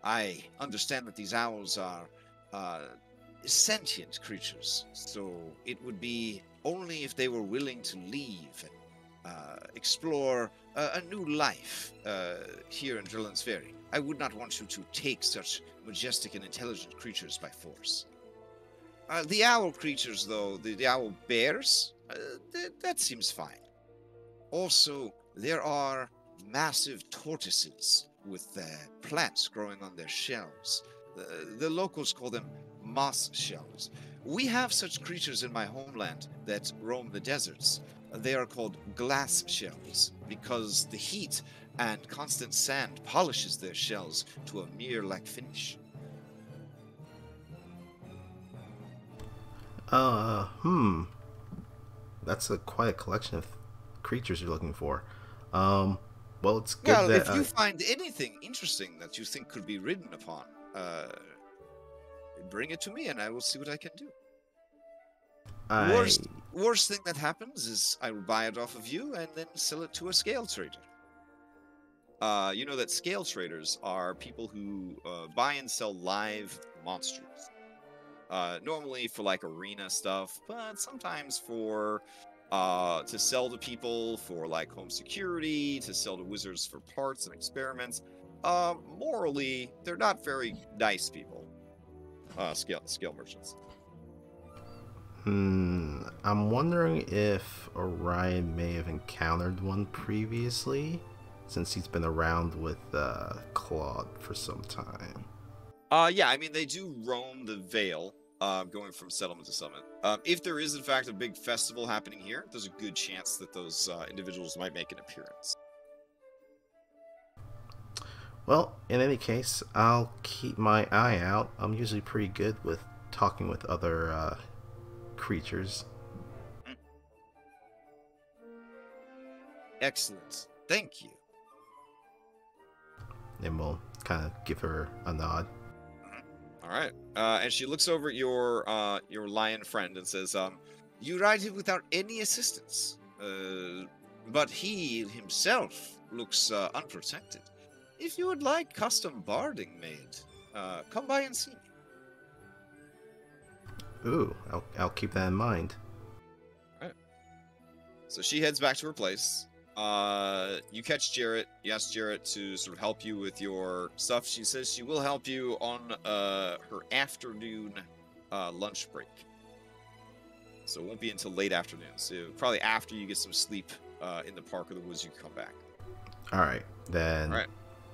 Speaker 1: I understand that these owls are sentient creatures, so it would be only if they were willing to leave and explore a new life here in Drellin's Ferry. I would not want you to take such majestic and intelligent creatures by force. The owl creatures, though, the owl bears, that seems fine. Also, there are massive tortoises with plants growing on their shells. The locals call them moss shells. We have such creatures in my homeland that roam the deserts. They are called glass shells because the heat and constant sand polishes their shells to a mirror-like finish.
Speaker 2: That's quite a collection of creatures you're looking for. Well, it's good
Speaker 1: Well,
Speaker 2: that...
Speaker 1: if you find anything interesting that you think could be ridden upon, bring it to me and I will see what I can do. Worst thing that happens is I will buy it off of you and then sell it to a scale trader. You know that scale traders are people who buy and sell live monsters. Normally for like arena stuff, but sometimes for to sell to people for like home security, to sell to wizards for parts and experiments. Morally, they're not very nice people. Scale merchants.
Speaker 2: I'm wondering if Orion may have encountered one previously, since he's been around with Claude for some time.
Speaker 1: Yeah, I mean, they do roam the Vale, going from settlement to settlement. If there is, in fact, a big festival happening here, there's a good chance that those individuals might make an appearance.
Speaker 2: Well, in any case, I'll keep my eye out. I'm usually pretty good with talking with other creatures.
Speaker 1: Excellent. Thank you.
Speaker 2: And we'll kind of give her a nod.
Speaker 1: All right. And she looks over at your lion friend and says, "You ride him without any assistance, but he himself looks unprotected. If you would like custom barding made, come by and see me."
Speaker 2: Ooh, I'll keep that in mind.
Speaker 1: All right. So she heads back to her place. You catch Jarrett. You ask Jarrett to sort of help you with your stuff. She says she will help you on her afternoon lunch break. So it won't be until late afternoon. So probably after you get some sleep in the park or the woods, you can come back.
Speaker 2: All right, then.
Speaker 1: All right.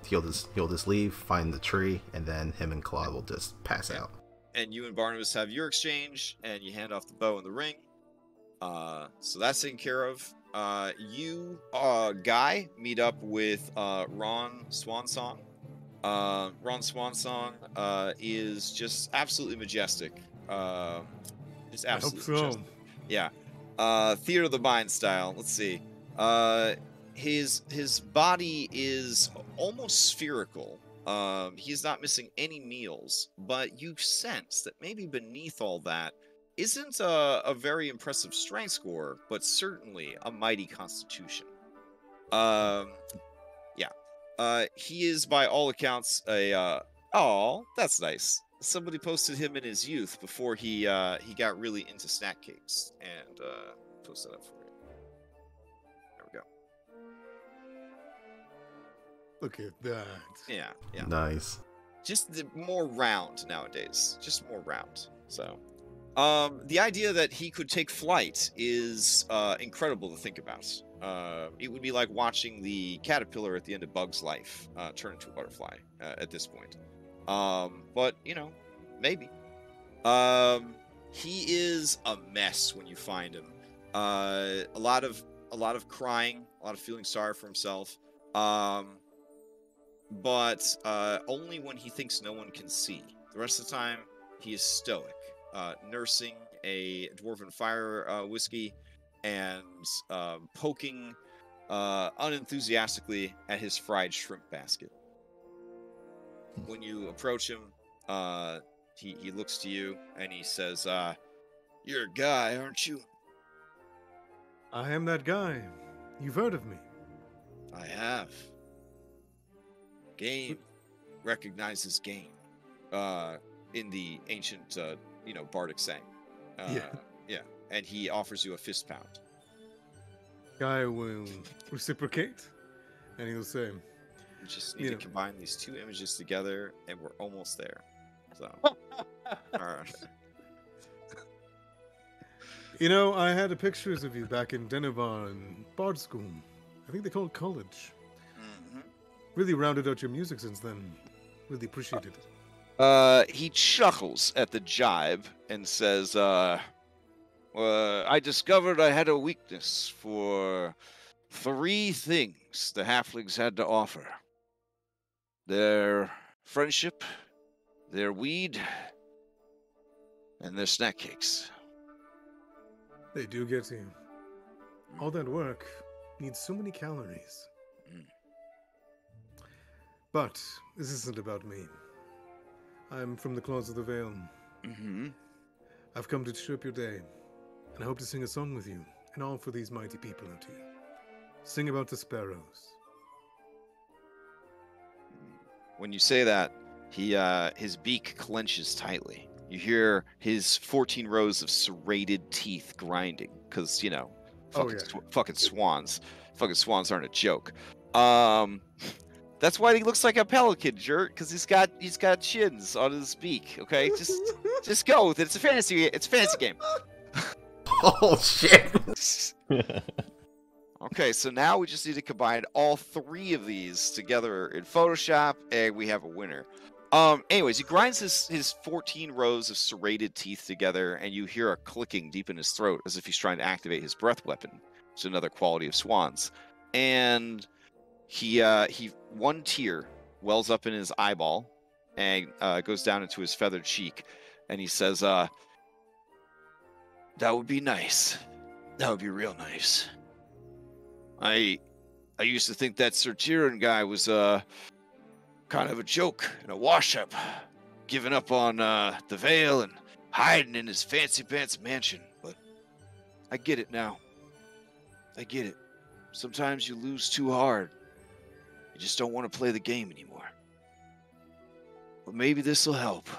Speaker 2: He'll just leave, find the tree, and then him and Claude will just pass out.
Speaker 1: And you and Barnabas have your exchange, and you hand off the bow and the ring. So that's taken care of. You, Guy, meet up with Ron Swansong. Ron Swansong is just absolutely majestic. Just absolutely majestic. Yeah. Theater of the Mind style. Let's see. His body is almost spherical. He's not missing any meals, but you sense that maybe beneath all that isn't a very impressive strength score, but certainly a mighty constitution. He is by all accounts oh, that's nice. Somebody posted him in his youth before he got really into snack cakes, and post that up for you. There we go.
Speaker 6: Look at that.
Speaker 1: Yeah.
Speaker 2: Nice.
Speaker 1: Just more round nowadays. Just more round. So, the idea that he could take flight is incredible to think about. It would be like watching the caterpillar at the end of Bug's life turn into a butterfly at this point. But you know, maybe. He is a mess when you find him. A lot of crying, a lot of feeling sorry for himself. But only when he thinks no one can see. The rest of the time, he is stoic, nursing a dwarven fire whiskey and poking unenthusiastically at his fried shrimp basket. When you approach him, he looks to you and he says, "You're a guy, aren't you?"
Speaker 6: I am that guy. You've heard of me.
Speaker 1: I have. Game recognizes game. In the ancient, bardic saying. Yeah. And he offers you a fist pound.
Speaker 6: Guy will reciprocate, and he'll say,
Speaker 1: We just need to combine these two images together, and we're almost there. So, all right.
Speaker 6: You know, I had pictures of you back in Denevar and Bard School. I think they call it college.
Speaker 1: Mm-hmm.
Speaker 6: Really rounded out your music since then. Really appreciated it.
Speaker 1: He chuckles at the jibe and says, I discovered I had a weakness for 3 things the halflings had to offer. Their friendship, their weed, and their snack cakes.
Speaker 6: They do get you. All that work needs so many calories.
Speaker 1: Mm.
Speaker 6: But this isn't about me. I'm from the Claws of the Vale.
Speaker 1: Mm-hmm.
Speaker 6: I've come to cheer up your day, and I hope to sing a song with you, and all for these mighty people out here. Sing about the sparrows.
Speaker 1: When you say that, his beak clenches tightly. You hear his 14 rows of serrated teeth grinding, because, fucking swans. Fucking swans aren't a joke. That's why he looks like a pelican, jerk, because he's got chins on his beak, okay? Just go with it. It's a fantasy game.
Speaker 2: Oh, shit.
Speaker 1: Okay, so now we just need to combine all 3 of these together in Photoshop, and we have a winner. Anyways, he grinds his 14 rows of serrated teeth together, and you hear a clicking deep in his throat as if he's trying to activate his breath weapon, which is another quality of swans. And he one tear wells up in his eyeball and goes down into his feathered cheek, and he says, "That would be nice. That would be real nice. I used to think that Sir Tyrion guy was kind of a joke and a wash-up, giving up on the Vale and hiding in his fancy pants mansion. But I get it now. I get it. Sometimes you lose too hard. You just don't want to play the game anymore. But maybe this will help."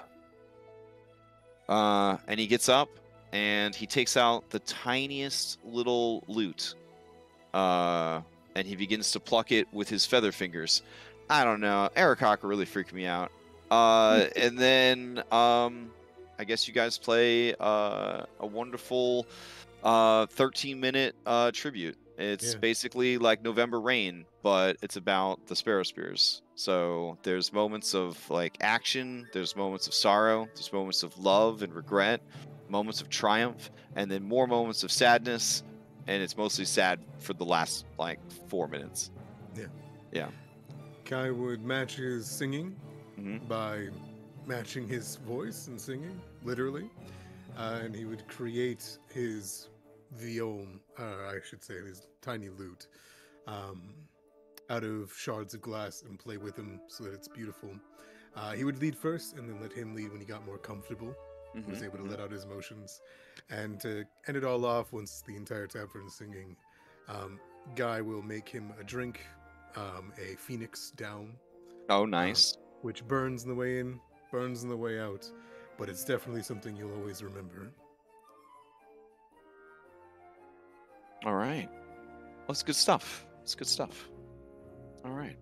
Speaker 1: And he gets up and he takes out the tiniest little lute. And he begins to pluck it with his feather fingers. I don't know. Ericock really freaked me out. And then I guess you guys play a wonderful 13-minute tribute. It's basically like November Rain, but it's about the Sparrow Spears. So there's moments of like action, there's moments of sorrow, there's moments of love and regret, moments of triumph, and then more moments of sadness. And it's mostly sad for the last like 4 minutes. Yeah.
Speaker 6: Kai would match his singing by matching his voice and singing, literally. And he would create his viol, I should say his tiny lute, out of shards of glass and play with him so that it's beautiful. He would lead first and then let him lead when he got more comfortable. He was able to let out his emotions. And to end it all off, once the entire tavern is singing, Guy will make him a drink, a phoenix down.
Speaker 1: Oh, nice.
Speaker 6: Which burns on the way in, burns on the way out, but it's definitely something you'll always remember.
Speaker 1: All right. Well, that's good stuff. It's good stuff. All right.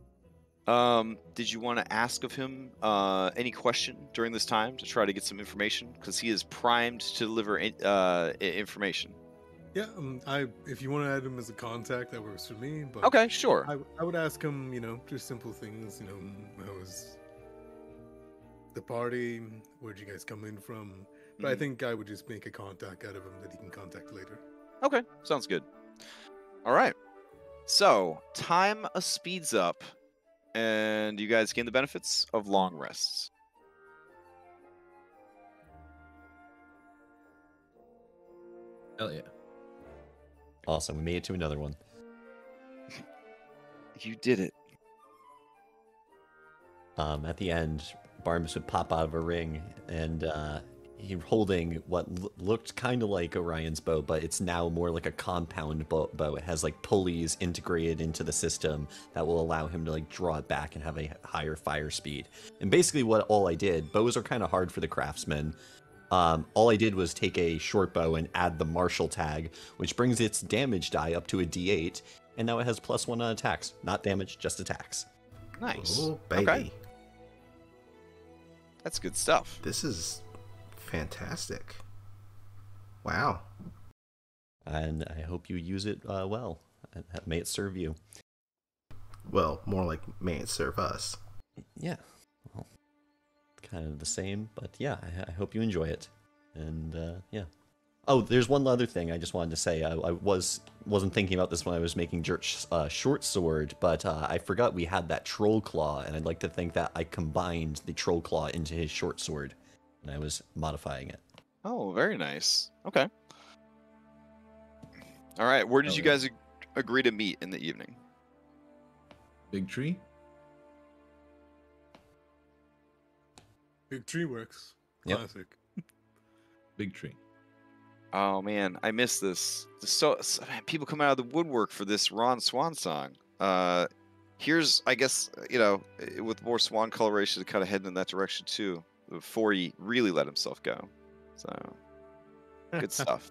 Speaker 1: Did you want to ask of him any question during this time to try to get some information? Because he is primed to deliver information.
Speaker 6: Yeah, if you want to add him as a contact, that works for me. But
Speaker 1: okay, sure.
Speaker 6: I would ask him, just simple things. How was the party? Where'd you guys come in from? But I think I would just make a contact out of him that he can contact later.
Speaker 1: Okay, sounds good. All right. So time speeds up, and you guys gain the benefits of long rests.
Speaker 4: Hell yeah.
Speaker 5: Awesome. We made it to another one.
Speaker 1: You did it.
Speaker 5: At the end, Barnabas would pop out of a ring, and he's holding what looked kind of like Orion's bow, but it's now more like a compound bow. It has like pulleys integrated into the system that will allow him to like draw it back and have a higher fire speed. And basically what all I did, bows are kind of hard for the craftsman. All I did was take a short bow and add the martial tag, which brings its damage die up to a d8, and now it has +1 on attacks. Not damage, just attacks.
Speaker 1: Nice.
Speaker 2: Oh, baby.
Speaker 1: Okay. That's good stuff.
Speaker 2: This is fantastic. Wow.
Speaker 5: And I hope you use it well. And may it serve you.
Speaker 2: Well, more like may it serve us.
Speaker 5: Yeah. Well, kind of the same, but yeah, I hope you enjoy it. And yeah. Oh, there's one other thing I just wanted to say. I wasn't thinking about this when I was making Jerk's short sword, but I forgot we had that troll claw, and I'd like to think that I combined the troll claw into his short sword, and I was modifying it.
Speaker 1: Oh, very nice. Okay. All right. Where did you guys agree to meet in the evening?
Speaker 4: Big tree?
Speaker 6: Big tree works.
Speaker 5: Yep.
Speaker 6: Classic.
Speaker 4: Big tree.
Speaker 1: Oh man, I missed this. So man, people come out of the woodwork for this Ron Swan song. Here's, I guess, with more Swan coloration, kind of heading in that direction too, before he really let himself go. So good stuff.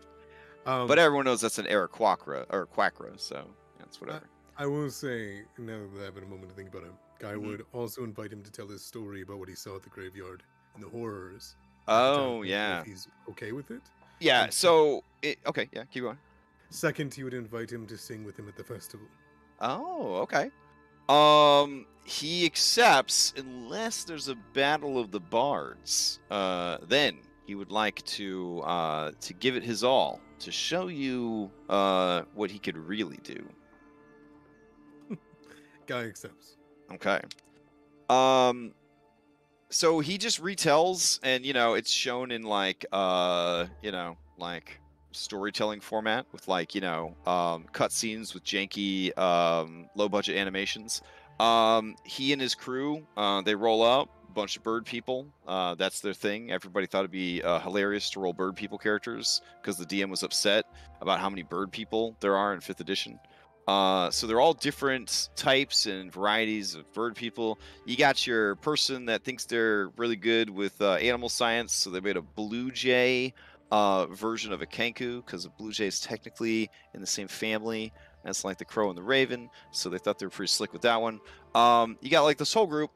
Speaker 1: But everyone knows that's an Eric Quackra, so it's whatever.
Speaker 6: I will say, now that I have a moment to think about it, I would also invite him to tell his story about what he saw at the graveyard and the horrors.
Speaker 1: Oh yeah.
Speaker 6: If he's okay with it.
Speaker 1: Yeah. So okay. Yeah. Keep going.
Speaker 6: Second, he would invite him to sing with him at the festival.
Speaker 1: Oh, okay. He accepts unless there's a battle of the bards. Then he would like to give it his all to show you what he could really do.
Speaker 6: Guy accepts.
Speaker 1: Okay. So he just retells, and it's shown in like storytelling format with cut scenes with janky low budget animations. He and his crew, they roll up a bunch of bird people. That's their thing. Everybody thought it'd be hilarious to roll bird people characters because the DM was upset about how many bird people there are in 5th edition. So they're all different types and varieties of bird people. You got your person that thinks they're really good with animal science, so they made a blue jay version of a kenku, because a blue jay is technically in the same family as like the crow and the raven, so they thought they were pretty slick with that one. You got like this whole group.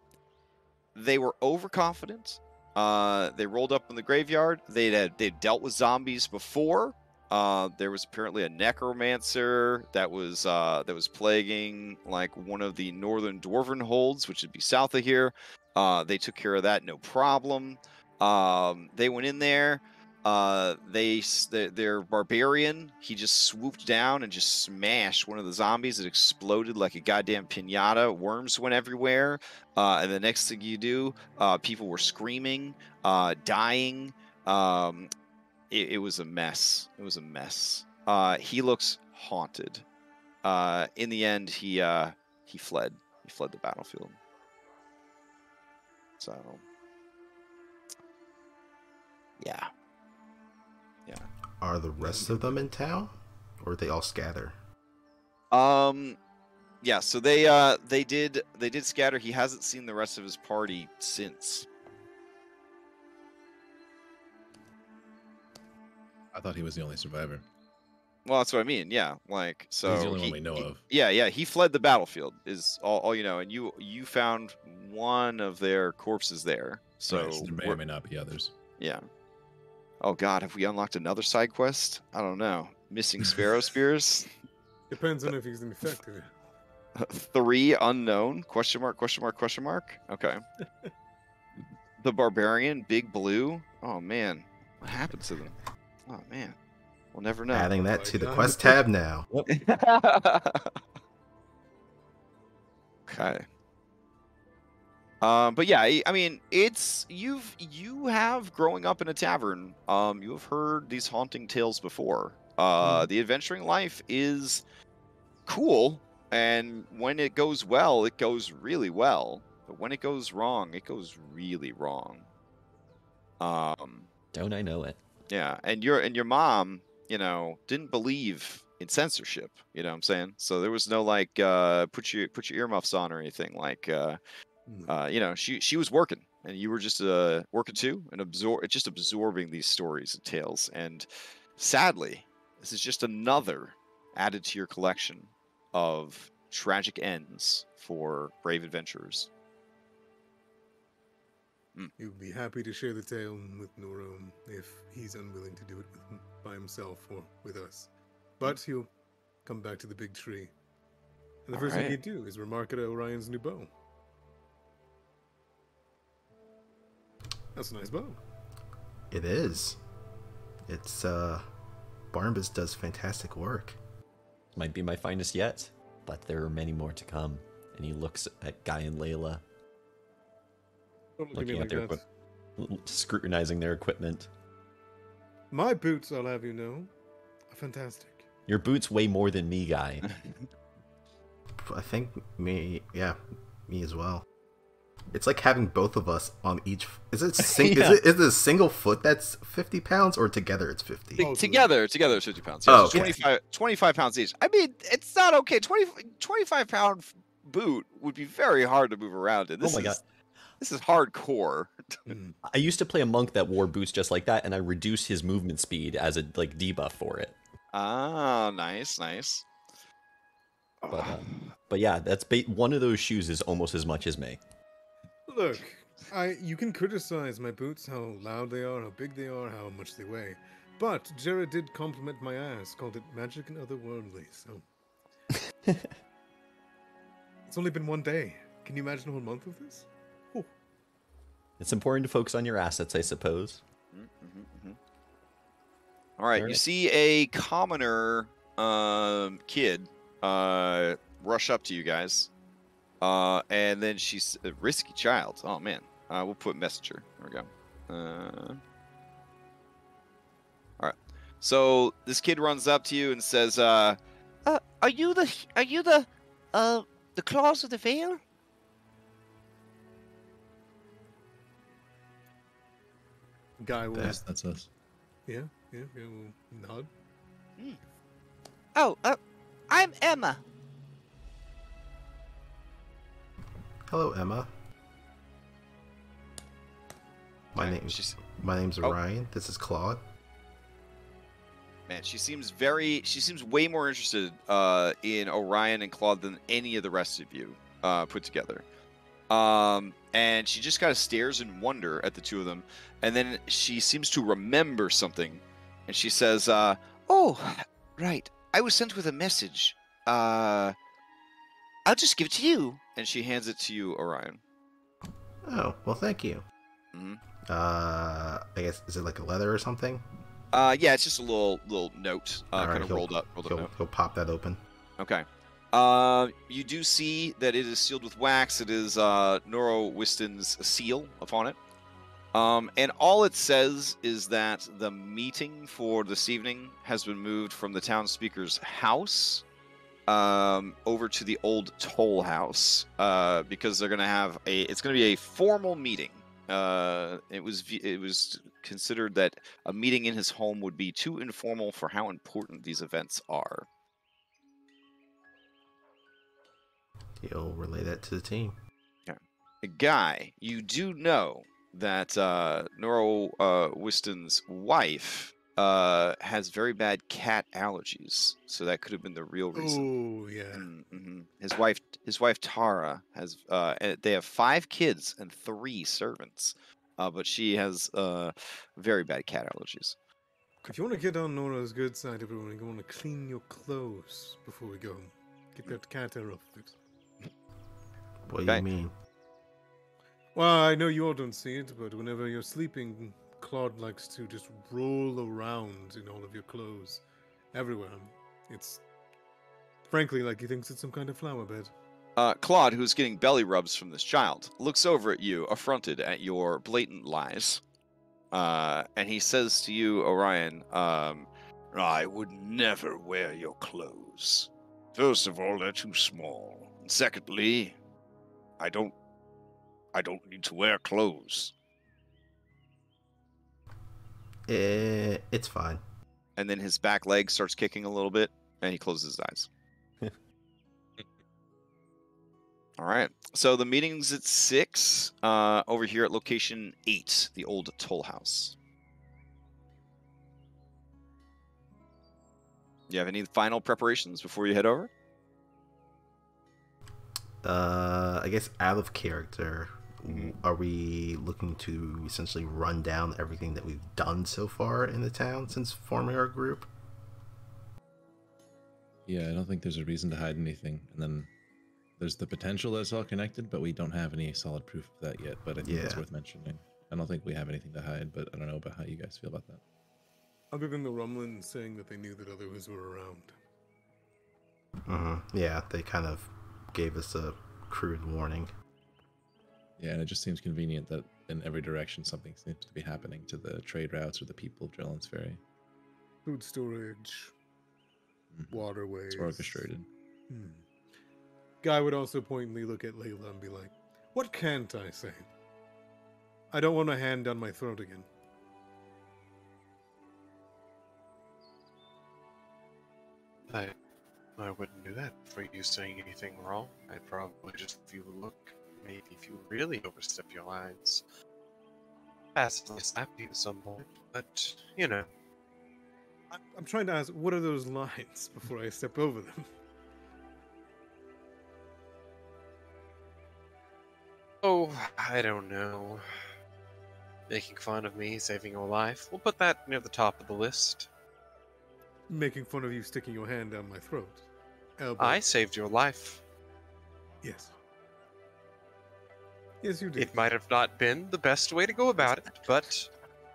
Speaker 1: They were overconfident. They rolled up in the graveyard. They'd dealt with zombies before. There was apparently a necromancer that was plaguing like one of the northern dwarven holds, which would be south of here. They took care of that, no problem. They went in there. Their barbarian, he just swooped down and just smashed one of the zombies. It exploded like a goddamn piñata. Worms went everywhere. And the next thing you do, people were screaming, dying. It was a mess. It was a mess. He looks haunted. In the end, he fled. He fled the battlefield. So, yeah. Yeah.
Speaker 2: Are the rest of them in town, or they all scatter?
Speaker 1: Yeah. So they did scatter. He hasn't seen the rest of his party since.
Speaker 4: I thought he was the only survivor.
Speaker 1: Well, that's what I mean. Yeah, like so.
Speaker 4: He's the only one we know of.
Speaker 1: Yeah. He fled the battlefield. Is all you know, and you found one of their corpses there. So
Speaker 4: right, there may or may not be others.
Speaker 1: Yeah. Oh God, have we unlocked another side quest? I don't know. Missing sparrow spears.
Speaker 6: Depends on if he's infected.
Speaker 1: 3 unknown? Question mark? Okay. The barbarian, big blue. Oh man, what happened to them? Oh man, we'll never know.
Speaker 2: Adding that to the quest tab now.
Speaker 1: Okay. But yeah, I mean, you have growing up in a tavern. You have heard these haunting tales before. The adventuring life is cool, and when it goes well, it goes really well. But when it goes wrong, it goes really wrong.
Speaker 5: Don't I know it?
Speaker 1: Yeah, and your mom, didn't believe in censorship. You know what I'm saying? So there was no like put your earmuffs on or anything. Like You know, she was working, and you were just working too, and just absorbing these stories and tales. And sadly, this is just another added to your collection of tragic ends for brave adventurers.
Speaker 6: You'd be happy to share the tale with Noro if he's unwilling to do it by himself or with us. But he'll come back to the big tree. And the first thing he'd do is remark at Orion's new bow. That's a nice bow.
Speaker 2: It is. It's, Barnabas does fantastic work.
Speaker 5: Might be my finest yet, but there are many more to come. And he looks at Guy and Layla, looking at their scrutinizing their equipment.
Speaker 6: My boots, I'll have you know, are fantastic.
Speaker 5: Your boots weigh more than me, Guy.
Speaker 2: I think me as well. It's like having both of us on each. Is it is it a single foot that's 50 pounds, or together it's 50?
Speaker 1: Together it's 50 pounds.
Speaker 2: Oh,
Speaker 1: so
Speaker 2: okay.
Speaker 1: 25 pounds each. I mean, it's not okay. 25-pound boot would be very hard to move around in.
Speaker 5: Oh my god.
Speaker 1: This is hardcore.
Speaker 5: I used to play a monk that wore boots just like that, and I reduced his movement speed as a debuff for it.
Speaker 1: Ah, nice.
Speaker 5: But yeah, that's one of those shoes is almost as much as me.
Speaker 6: Look, you can criticize my boots, how loud they are, how big they are, how much they weigh. But Jared did compliment my ass, called it magic and otherworldly, so... It's only been one day. Can you imagine a whole month of this? Ooh.
Speaker 5: It's important to focus on your assets, I suppose.
Speaker 1: All right, you see a commoner kid rush up to you guys. And then she's a risky child. Oh, man. We'll put messenger. There we go. All right. So this kid runs up to you and says, "Are you the claws of the veil?"
Speaker 6: Guy will...
Speaker 4: Yes, that's us.
Speaker 6: Yeah, we'll nod.
Speaker 8: Oh, I'm Emma.
Speaker 2: Hello, Emma. My name's Orion. This is Claude.
Speaker 1: Man, she seems way more interested in Orion and Claude than any of the rest of you put together. And she just kind of stares in wonder at the two of them, and then she seems to remember something, and she says, "Oh, right. I was sent with a message. I'll just give it to you." And she hands it to you, Orion.
Speaker 2: Oh, well, thank you.
Speaker 1: Mm-hmm.
Speaker 2: I guess, is it like a letter or something?
Speaker 1: Yeah, it's just a little note, kind of rolled up.
Speaker 2: He'll pop that open.
Speaker 1: Okay. You do see that it is sealed with wax. It is Noro Wiston's seal upon it. And all it says is that the meeting for this evening has been moved from the town speaker's house over to the old toll house because they're going to have it's going to be a formal meeting. It was considered that a meeting in his home would be too informal for how important these events are.
Speaker 2: He'll relay that to the team.
Speaker 1: Okay. Guy, you do know that Noro Wiston's wife has very bad cat allergies, so that could have been the real reason.
Speaker 6: Oh yeah.
Speaker 1: Mm-hmm. His wife Tara has. They have 5 kids and 3 servants, but she has very bad cat allergies.
Speaker 6: If you want to get on Nora's good side, everyone, you want to clean your clothes before we go. Get that cat hair off it.
Speaker 2: What do you mean?
Speaker 6: Well, I know you all don't see it, but whenever you're sleeping, Claude likes to just roll around in all of your clothes. Everywhere. It's frankly like he thinks it's some kind of flower bed.
Speaker 1: Claude, who's getting belly rubs from this child, looks over at you, affronted at your blatant lies. And he says to you, Orion, "I would never wear your clothes. First of all, they're too small. And secondly, I don't need to wear clothes."
Speaker 2: It's fine.
Speaker 1: And then his back leg starts kicking a little bit, and he closes his eyes. All right. So the meeting's at 6 over here at location 8, the old toll house. You have any final preparations before you head over?
Speaker 2: I guess out of character, are we looking to essentially run down everything that we've done so far in the town since forming our group?
Speaker 4: Yeah, I don't think there's a reason to hide anything. And then there's the potential that it's all connected, but we don't have any solid proof of that yet. But I think it's worth mentioning. I don't think we have anything to hide, but I don't know about how you guys feel about that.
Speaker 6: Other than the rumblings saying that they knew that others were around.
Speaker 2: Yeah, they kind of gave us a crude warning.
Speaker 4: Yeah, and it just seems convenient that in every direction something seems to be happening to the trade routes or the people of Drellin's Ferry.
Speaker 6: Food storage, waterways.
Speaker 4: It's orchestrated.
Speaker 6: Guy would also pointedly look at Layla and be like, "What can't I say? I don't want a hand down my throat again."
Speaker 3: I wouldn't do that for you saying anything wrong. I'd probably just, if you look, maybe if you really overstep your lines, passively slap you at some point. But, you know.
Speaker 6: I'm trying to ask, what are those lines before I step over them?
Speaker 3: Oh, I don't know. Making fun of me, saving your life. We'll put that near the top of the list.
Speaker 6: Making fun of you sticking your hand down my throat. Elbow.
Speaker 3: I saved your life.
Speaker 6: Yes. Yes, you did.
Speaker 3: It might have not been the best way to go about it, but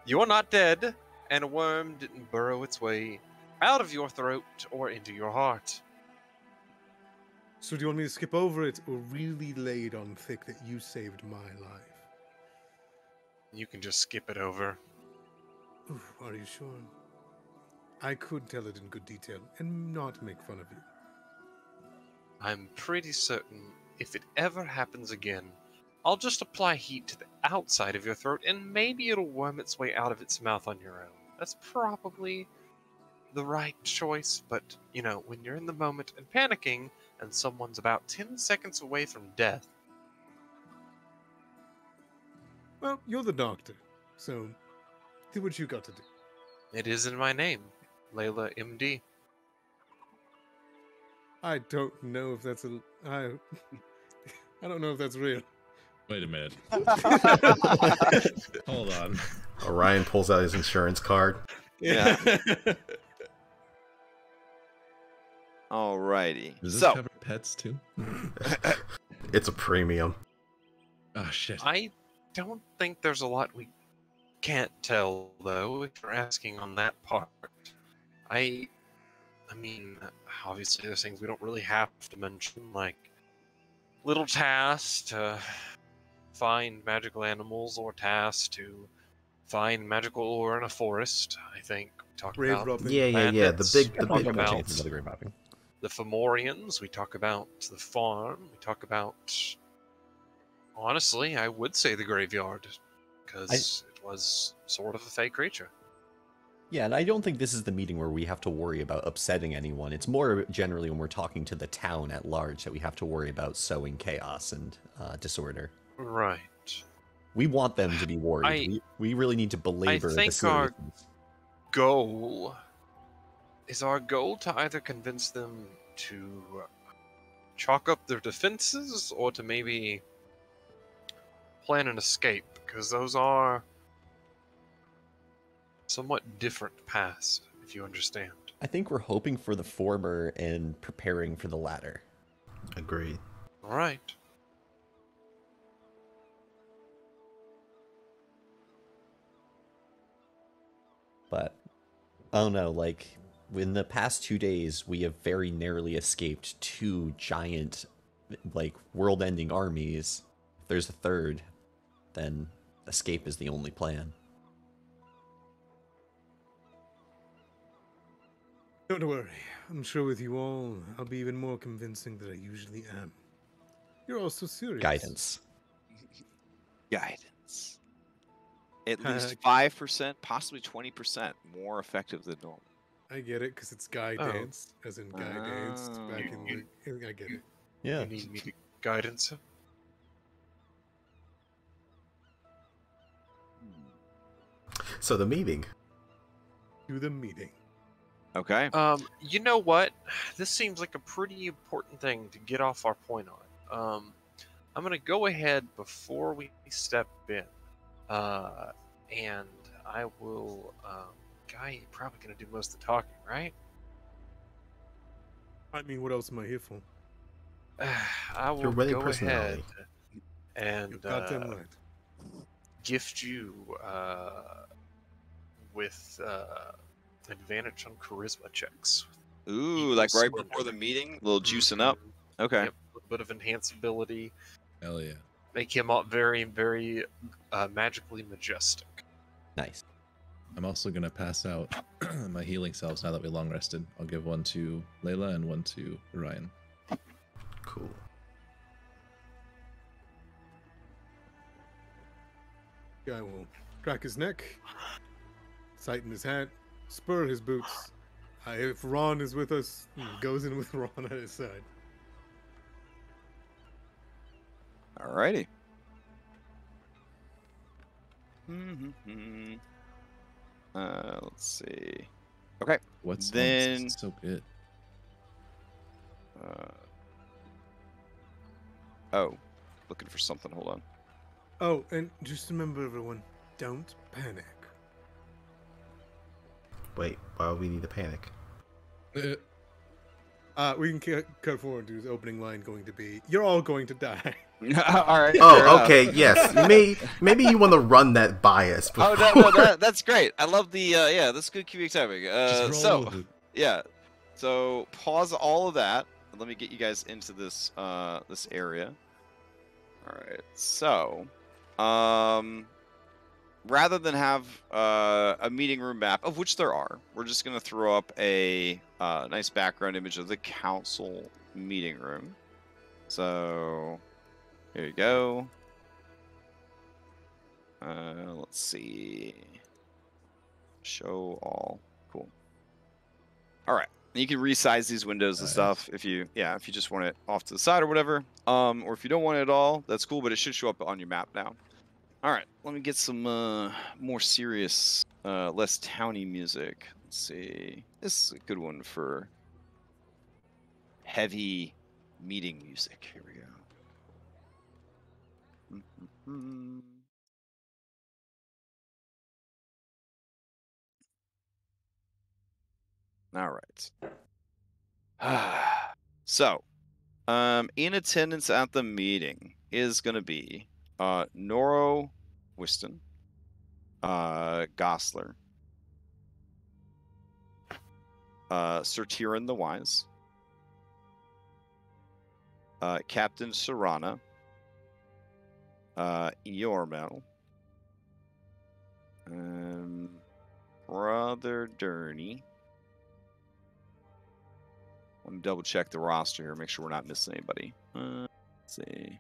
Speaker 3: you're not dead, and a worm didn't burrow its way out of your throat or into your heart.
Speaker 6: So do you want me to skip over it or really lay it on thick that you saved my life?
Speaker 3: You can just skip it over.
Speaker 6: Oof, are you sure? I could tell it in good detail and not make fun of you.
Speaker 3: I'm pretty certain if it ever happens again, I'll just apply heat to the outside of your throat and maybe it'll worm its way out of its mouth on your own. That's probably the right choice, but, you know, when you're in the moment and panicking and someone's about 10 seconds away from death.
Speaker 6: Well, you're the doctor, so do what you got to do.
Speaker 3: It is in my name, Layla MD.
Speaker 6: I don't know if that's I don't know if that's real.
Speaker 4: Wait a minute. Hold on.
Speaker 2: Orion pulls out his insurance card.
Speaker 1: Yeah. Alrighty.
Speaker 4: Does this
Speaker 1: So,
Speaker 4: cover pets too?
Speaker 2: It's a premium.
Speaker 4: Oh shit.
Speaker 3: I don't think there's a lot we can't tell, though, if you're asking on that part. I mean, obviously there's things we don't really have to mention, like little tasks to find magical animals or tasks to find magical ore in a forest. I think we talked
Speaker 6: Grave
Speaker 3: about
Speaker 6: robbing.
Speaker 2: Yeah.
Speaker 3: bandits,
Speaker 2: The
Speaker 3: we talk
Speaker 2: big
Speaker 3: about
Speaker 5: grabbing.
Speaker 3: the Fomorians, we talk about the farm, we talk about, honestly, I would say the graveyard, because it was sort of a fake creature.
Speaker 5: Yeah, and I don't think this is the meeting where we have to worry about upsetting anyone. It's more generally when we're talking to the town at large that we have to worry about sowing chaos and disorder.
Speaker 3: Right.
Speaker 5: We want them to be worried. We really need to belabor
Speaker 3: I
Speaker 5: the
Speaker 3: think our
Speaker 5: seriousness.
Speaker 3: goal is our goal to either convince them to chalk up their defenses or to maybe plan an escape, because those are somewhat different paths, if you understand.
Speaker 5: I think we're hoping for the former and preparing for the latter.
Speaker 2: Agreed.
Speaker 3: All right.
Speaker 5: But, I don't know, like, in the past 2 days, we have very narrowly escaped 2 giant, like, world-ending armies. If there's a third, then escape is the only plan.
Speaker 6: Don't worry. I'm sure with you all, I'll be even more convincing than I usually am. You're all so serious.
Speaker 5: Guidance.
Speaker 1: guidance. At least 5%, possibly 20% more effective than normal.
Speaker 6: I get it, because it's guy dance, as in guy danced back in the... I get it.
Speaker 5: Yeah.
Speaker 3: You need me to guidance.
Speaker 2: So the meeting.
Speaker 6: To the meeting.
Speaker 1: Okay.
Speaker 3: You know what? This seems like a pretty important thing to get off our point on. I'm gonna go ahead before we step in, and I will. Guy, you're probably gonna do most of the talking, right?
Speaker 6: I mean, what else am I here for?
Speaker 3: I will
Speaker 2: Your wedding
Speaker 3: go ahead
Speaker 2: personality.
Speaker 3: and
Speaker 6: You're goddamn right.
Speaker 3: gift you with advantage on charisma checks.
Speaker 1: Ooh,
Speaker 3: Equal
Speaker 1: like right
Speaker 3: splendor.
Speaker 1: before the meeting, a little juicing up. Okay.
Speaker 3: Yep, a little bit of enhanceability.
Speaker 4: Hell yeah.
Speaker 3: Make him up very, very magically majestic.
Speaker 5: Nice.
Speaker 4: I'm also gonna pass out my healing salves now that we long rested. I'll give one to Layla and one to Ryan.
Speaker 2: Cool.
Speaker 6: Guy will crack his neck, tighten his hat, spur his boots. If Ron is with us, he goes in with Ron at his side.
Speaker 1: Alrighty. Mm-hmm. Let's see. Okay.
Speaker 4: What's
Speaker 1: then?
Speaker 4: so good?
Speaker 1: Oh, looking for something. Hold on.
Speaker 6: Oh, and just remember, everyone, don't panic.
Speaker 2: Wait, why would we need to panic?
Speaker 6: We can cut forward to his opening line going to be, "You're all going to die."
Speaker 1: All right.
Speaker 2: Oh, okay, yes. Maybe you want to run that bias.
Speaker 1: Oh
Speaker 2: Before.
Speaker 1: no, that's great. I love the yeah. That's good QB timing.
Speaker 4: Just roll with it.
Speaker 1: Yeah. So pause all of that. And let me get you guys into this this area. All right. So, rather than have a meeting room map, of which there are, we're just gonna throw up a nice background image of the council meeting room. So here you go. Let's see. Show all. Cool. All right. You can resize these windows and
Speaker 4: Nice.
Speaker 1: stuff if you just want it off to the side or whatever. Or if you don't want it at all, that's cool, but it should show up on your map now. All right. Let me get some more serious, less towny music. Let's see. This is a good one for heavy meeting music. Here we go. Mm-hmm. All right. So, in attendance at the meeting is going to be Noro Whiston, Gosler, Sir Tyrion the Wise, Captain Serana, Yormel, Brother Durney. Let me double check the roster here, make sure we're not missing anybody. Let's see.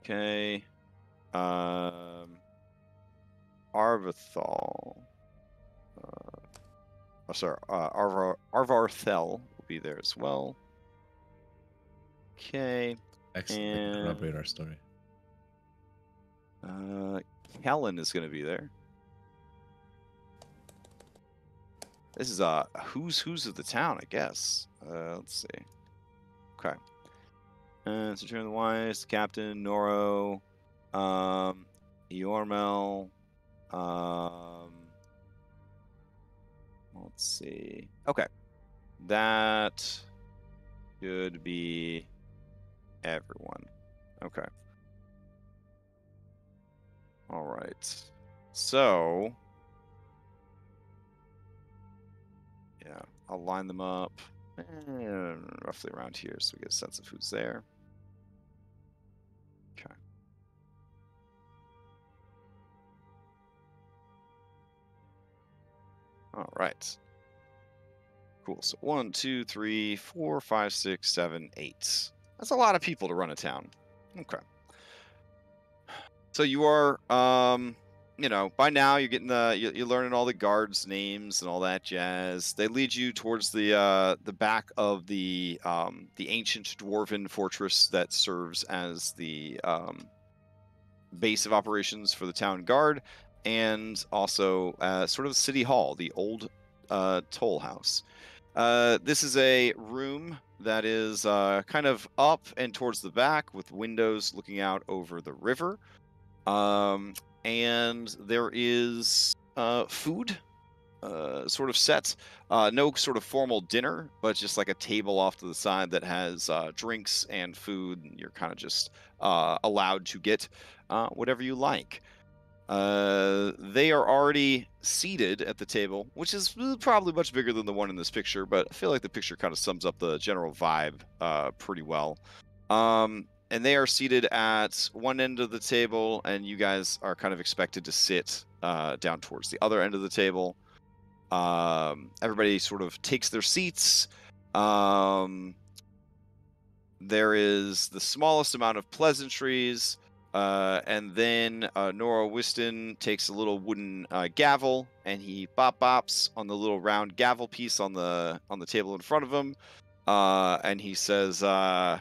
Speaker 1: Okay. Arvathal. Arvarthel will be there as well. Okay.
Speaker 4: Excellent. They can corroborate our story.
Speaker 1: Callahan is going to be there. This is who's of the town, I guess. Let's see. Okay. So Turn the Wise, the Captain, Noro, Yormel. Let's see. Okay. That should be everyone. Okay. All right. So, yeah, I'll line them up roughly around here so we get a sense of who's there. Okay. All right. Cool. So 1, 2, 3, 4, 5, 6, 7, 8. That's a lot of people to run a town. Okay. So you are you know, by now you're getting you're learning all the guards' names and all that jazz. They lead you towards the back of the ancient dwarven fortress that serves as the base of operations for the town guard, and also sort of city hall, the old toll house. This is a room that is kind of up and towards the back with windows looking out over the river. And there is food sort of set. No sort of formal dinner, but just like a table off to the side that has drinks and food. And you're kind of just allowed to get whatever you like. They are already seated at the table, which is probably much bigger than the one in this picture, but I feel like the picture kind of sums up the general vibe pretty well. And they are seated at one end of the table, and you guys are kind of expected to sit down towards the other end of the table. Everybody sort of takes their seats. There is the smallest amount of pleasantries. And then Nora Whiston takes a little wooden gavel, and he bops on the little round gavel piece on the table in front of him, and he says, "The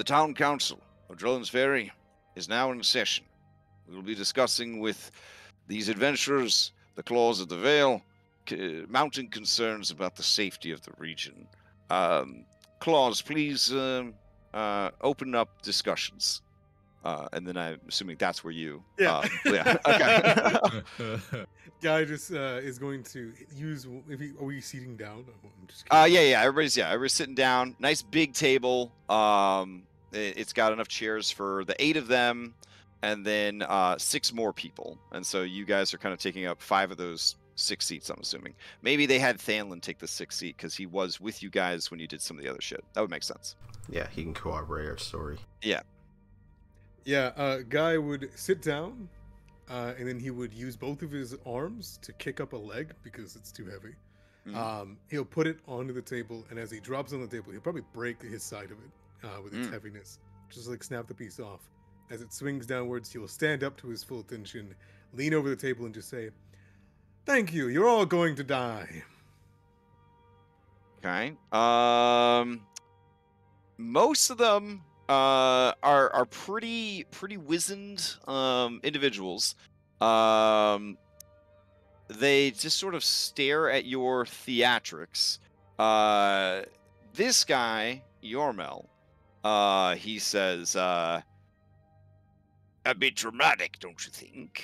Speaker 1: town council of Drellin's Ferry is now in session. We will be discussing with these adventurers the claws of the Vale, mounting concerns about the safety of the region. Claws, please open up discussions." And then I'm assuming that's where you...
Speaker 6: Yeah.
Speaker 1: Yeah, okay.
Speaker 6: Guy just is going to use... are we seating down? I'm just
Speaker 1: yeah. Everybody's sitting down. Nice big table. It's got enough chairs for the 8 of them, and then 6 more people. And so you guys are kind of taking up 5 of those 6 seats, I'm assuming. Maybe they had Thanlin take the 6th seat because he was with you guys when you did some of the other shit. That would make sense.
Speaker 2: Yeah, he can corroborate our story.
Speaker 1: Yeah.
Speaker 6: Yeah, Guy would sit down, and then he would use both of his arms to kick up a leg because it's too heavy.
Speaker 1: Mm-hmm.
Speaker 6: He'll put it onto the table, and as he drops on the table, he'll probably break his side of it with its heaviness. Just like snap the piece off. As it swings downwards, he'll stand up to his full tension, lean over the table, and just say, "Thank you, you're all going to die."
Speaker 1: Okay. Most of them are pretty wizened individuals. They just sort of stare at your theatrics. This guy, Yormel, he says, "A bit dramatic, don't you think?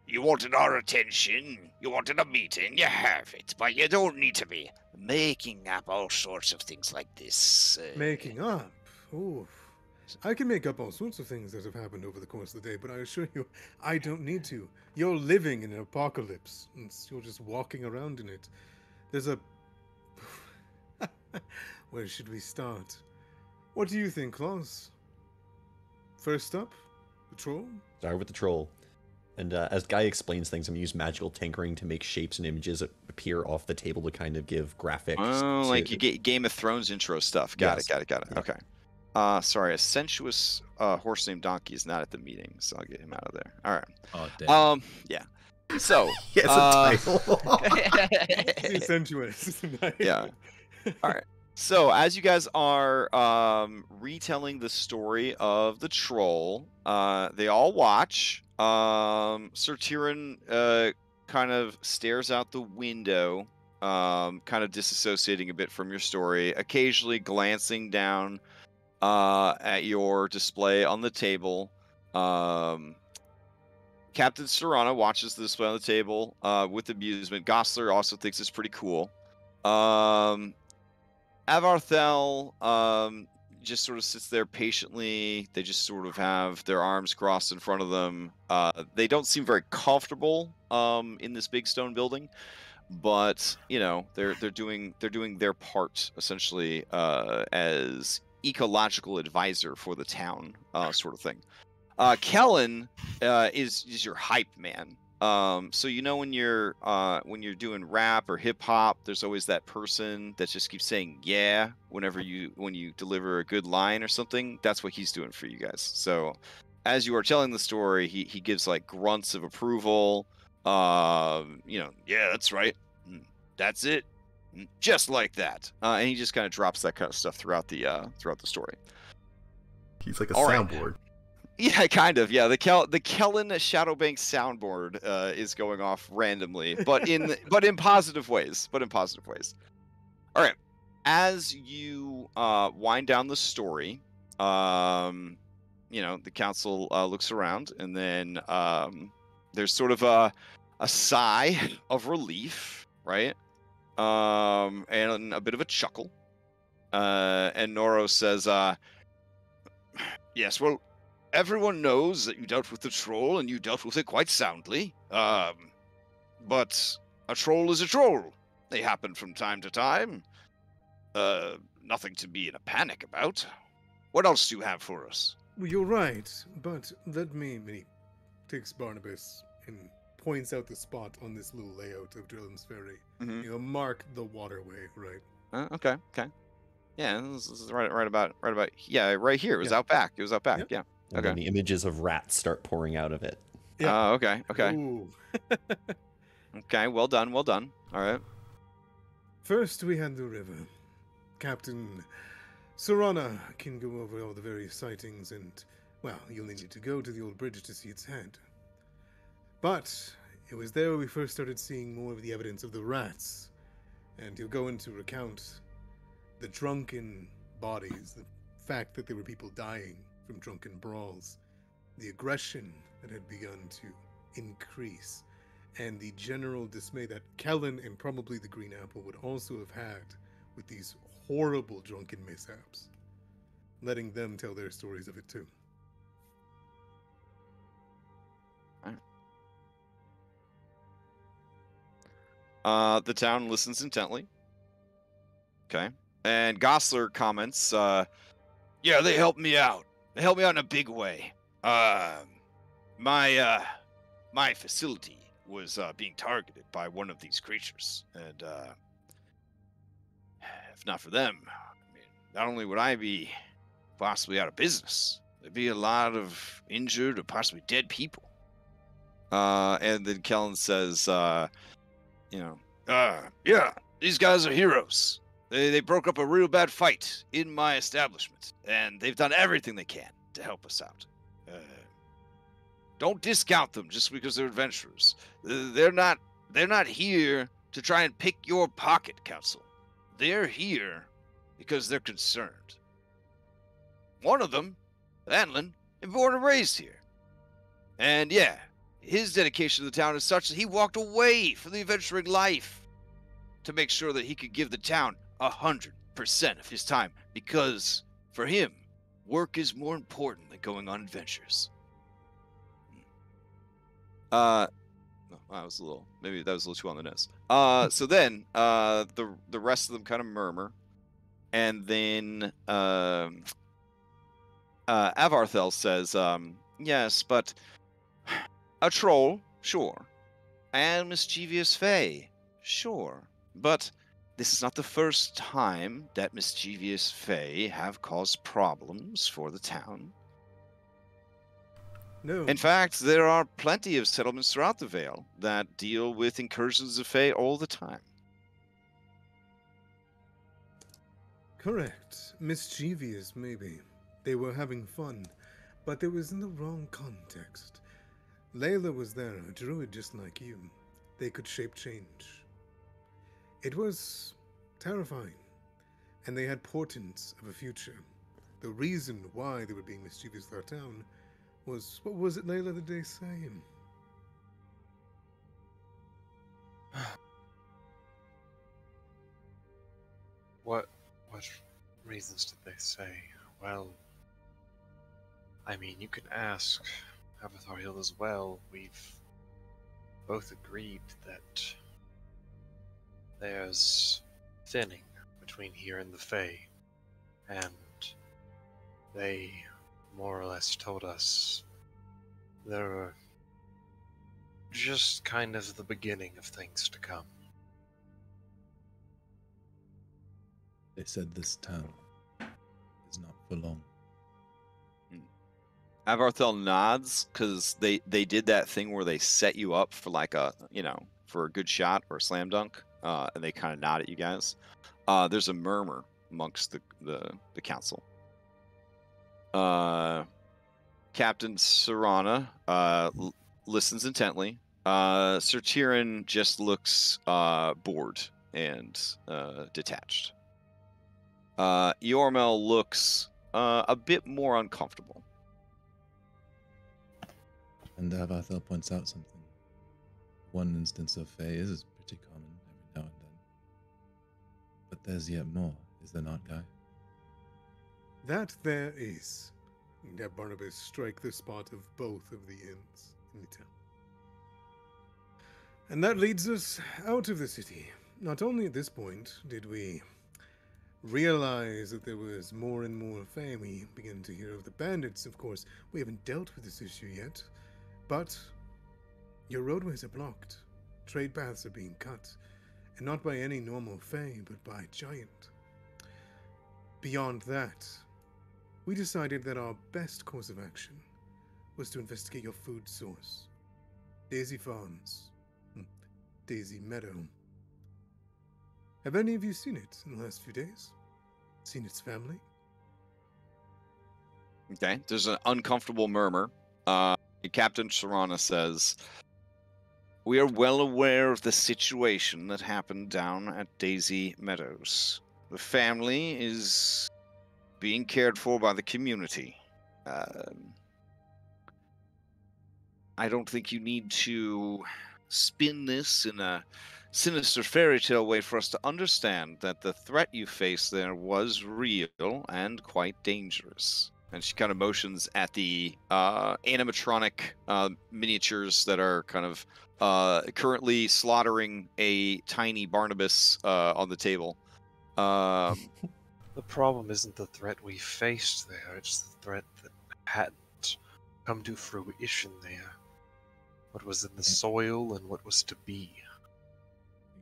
Speaker 1: You wanted our attention, you wanted a meeting, you have it, but you don't need to be making up all sorts of things like this."
Speaker 6: Making up? Ooh. I can make up all sorts of things that have happened over the course of the day, but I assure you, I don't need to. You're living in an apocalypse, and you're just walking around in it. There's a... Where should we start? What do you think, Klaus? First up, the troll?
Speaker 5: Start with the troll. And as Guy explains things, I'm going to use magical tinkering to make shapes and images appear off the table to kind of give graphics.
Speaker 1: Oh, like you get Game of Thrones intro stuff. Got it.
Speaker 5: Yeah.
Speaker 1: Okay. Sorry, a sensuous horse named Donkey is not at the meeting, so I'll get him out of there. All right.
Speaker 4: Oh, damn.
Speaker 1: Yeah. So,
Speaker 2: He has a title.
Speaker 6: He's sensuous.
Speaker 1: Yeah. All right. So, as you guys are retelling the story of the troll, they all watch. Sir Tyrion kind of stares out the window, kind of disassociating a bit from your story, occasionally glancing down at your display on the table. Captain Serrana watches the display on the table with amusement. Gosler also thinks it's pretty cool. Avarthel just sort of sits there patiently. They just sort of have their arms crossed in front of them. They don't seem very comfortable in this big stone building, but you know they're doing their part essentially as ecological advisor for the town, sort of thing. Kellen is your hype man. So you know when you're doing rap or hip hop, there's always that person that just keeps saying yeah when you deliver a good line or something. That's what he's doing for you guys. So as you are telling the story, he gives like grunts of approval. Yeah, that's right. That's it. Just like that. And he just kind of drops that kind of stuff throughout the story.
Speaker 2: He's like a
Speaker 1: All right.
Speaker 2: soundboard.
Speaker 1: Yeah, kind of. Yeah, the Kellen Shadowbank soundboard is going off randomly, but in positive ways. All right. As you wind down the story, the council looks around, and then there's sort of a sigh of relief, right? And a bit of a chuckle. And Noro says, "Yes, well, everyone knows that you dealt with the troll, and you dealt with it quite soundly. But a troll is a troll. They happen from time to time. Nothing to be in a panic about. What else do you have for us?"
Speaker 6: Well, you're right, but let me... He takes Barnabas and points out the spot on this little layout of Drellin's Ferry.
Speaker 1: Mm-hmm.
Speaker 6: Mark the waterway, right?
Speaker 1: Okay. Yeah, this is right about yeah, right here. It was out back.
Speaker 6: Yep.
Speaker 1: Yeah.
Speaker 5: And then the images of rats start pouring out of it.
Speaker 6: Yeah.
Speaker 1: Okay.
Speaker 6: Ooh.
Speaker 1: Okay, well done. All right.
Speaker 6: First, we had the river. Captain Serana can go over all the various sightings, and, well, you'll need to go to the old bridge to see its head. But it was there we first started seeing more of the evidence of the rats, and he'll go into recount the drunken bodies, the fact that there were people dying from drunken brawls, the aggression that had begun to increase, and the general dismay that Kellen and probably the Green Apple would also have had with these horrible drunken mishaps, letting them tell their stories of it too.
Speaker 1: The town listens intently. Okay. And Gosler comments, yeah, they helped me out. They helped me out in a big way. My facility was being targeted by one of these creatures, and if not for them, I mean, not only would I be possibly out of business, there'd be a lot of injured or possibly dead people. And then Kellen says, yeah, these guys are heroes. They broke up a real bad fight in my establishment, and they've done everything they can to help us out. Don't discount them just because they're adventurers. They're not here to try and pick your pocket, Council. They're here because they're concerned. One of them, Anlin, is born and raised here. And yeah, his dedication to the town is such that he walked away from the adventuring life to make sure that he could give the town 100% of his time, because for him, work is more important than going on adventures. No, that was a little too on the nose. So then, the rest of them kind of murmur, and then Avarthel says, yes, but a troll, sure, and mischievous fae, sure, but this is not the first time that mischievous fae have caused problems for the town.
Speaker 6: No.
Speaker 1: In fact, there are plenty of settlements throughout the Vale that deal with incursions of fae all the time.
Speaker 6: Correct. Mischievous, maybe. They were having fun, but it was in the wrong context. Layla was there, a druid just like you. They could shape change. It was terrifying, and they had portents of a future. The reason why they were being mischievous with our town was, what was it, Layla, did they say?
Speaker 3: What reasons did they say? Well, I mean, you can ask Avatar Hill as well. We've both agreed that there's thinning between here and the Fae, and they more or less told us there were just kind of the beginning of things to come.
Speaker 4: They said this town is not for long.
Speaker 1: Avarthel nods because they did that thing where they set you up for like a for a good shot or a slam dunk, and they kind of nod at you guys. There's a murmur amongst the council. Captain Serana listens intently. Sir Tyrion just looks bored and detached. Yormel looks a bit more uncomfortable.
Speaker 4: And Avathel points out something. One instance of Fae is pretty common every now and then. But there's yet more, is there not, Guy?
Speaker 6: That there is. That Barnabas strike the spot of both of the inns in the town. And that leads us out of the city. Not only at this point did we realize that there was more and more Fae, we began to hear of the bandits. Of course, we haven't dealt with this issue yet, but your roadways are blocked. Trade paths are being cut, and not by any normal Fae, but by giant. Beyond that, we decided that our best course of action was to investigate your food source. Daisy Farms. Daisy Meadow. Have any of you seen it in the last few days? Seen its family?
Speaker 1: Okay, there's an uncomfortable murmur. Captain Serana says, "We are well aware of the situation that happened down at Daisy Meadows. The family is being cared for by the community. I don't think you need to spin this in a sinister fairy tale way for us to understand that the threat you faced there was real and quite dangerous." And she kind of motions at the animatronic miniatures that are kind of currently slaughtering a tiny Barnabas on the table.
Speaker 3: The problem isn't the threat we faced there, it's the threat that hadn't come to fruition there. What was in the soil and what was to be.
Speaker 4: You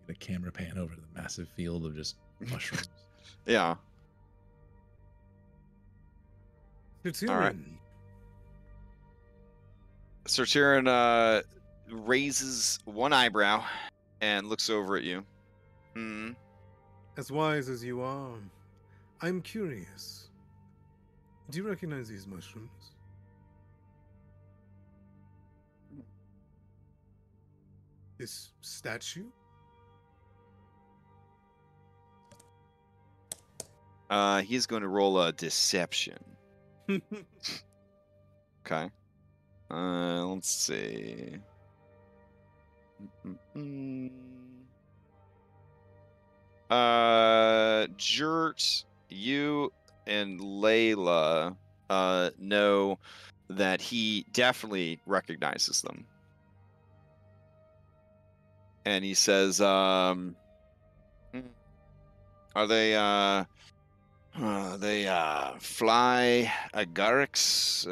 Speaker 4: get a camera pan over the massive field of just mushrooms.
Speaker 1: Yeah.
Speaker 6: All
Speaker 1: right. Sir Tyrion raises one eyebrow and looks over at you.
Speaker 6: As wise as you are, I'm curious. Do you recognize these mushrooms? This statue?
Speaker 1: He's going to roll a deception. Okay. Let's see. Jert, you and Layla know that he definitely recognizes them. And he says, are they fly agarics,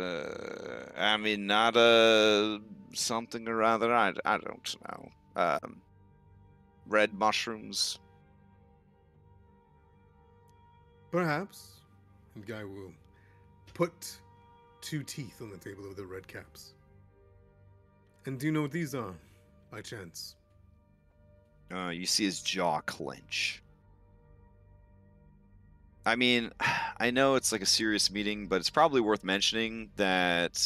Speaker 1: aminata, something or other? I don't know. Red mushrooms?
Speaker 6: Perhaps. The guy will put 2 teeth on the table of the red caps. And do you know what these are, by chance?
Speaker 1: You see his jaw clench. I mean, I know it's like a serious meeting, but it's probably worth mentioning that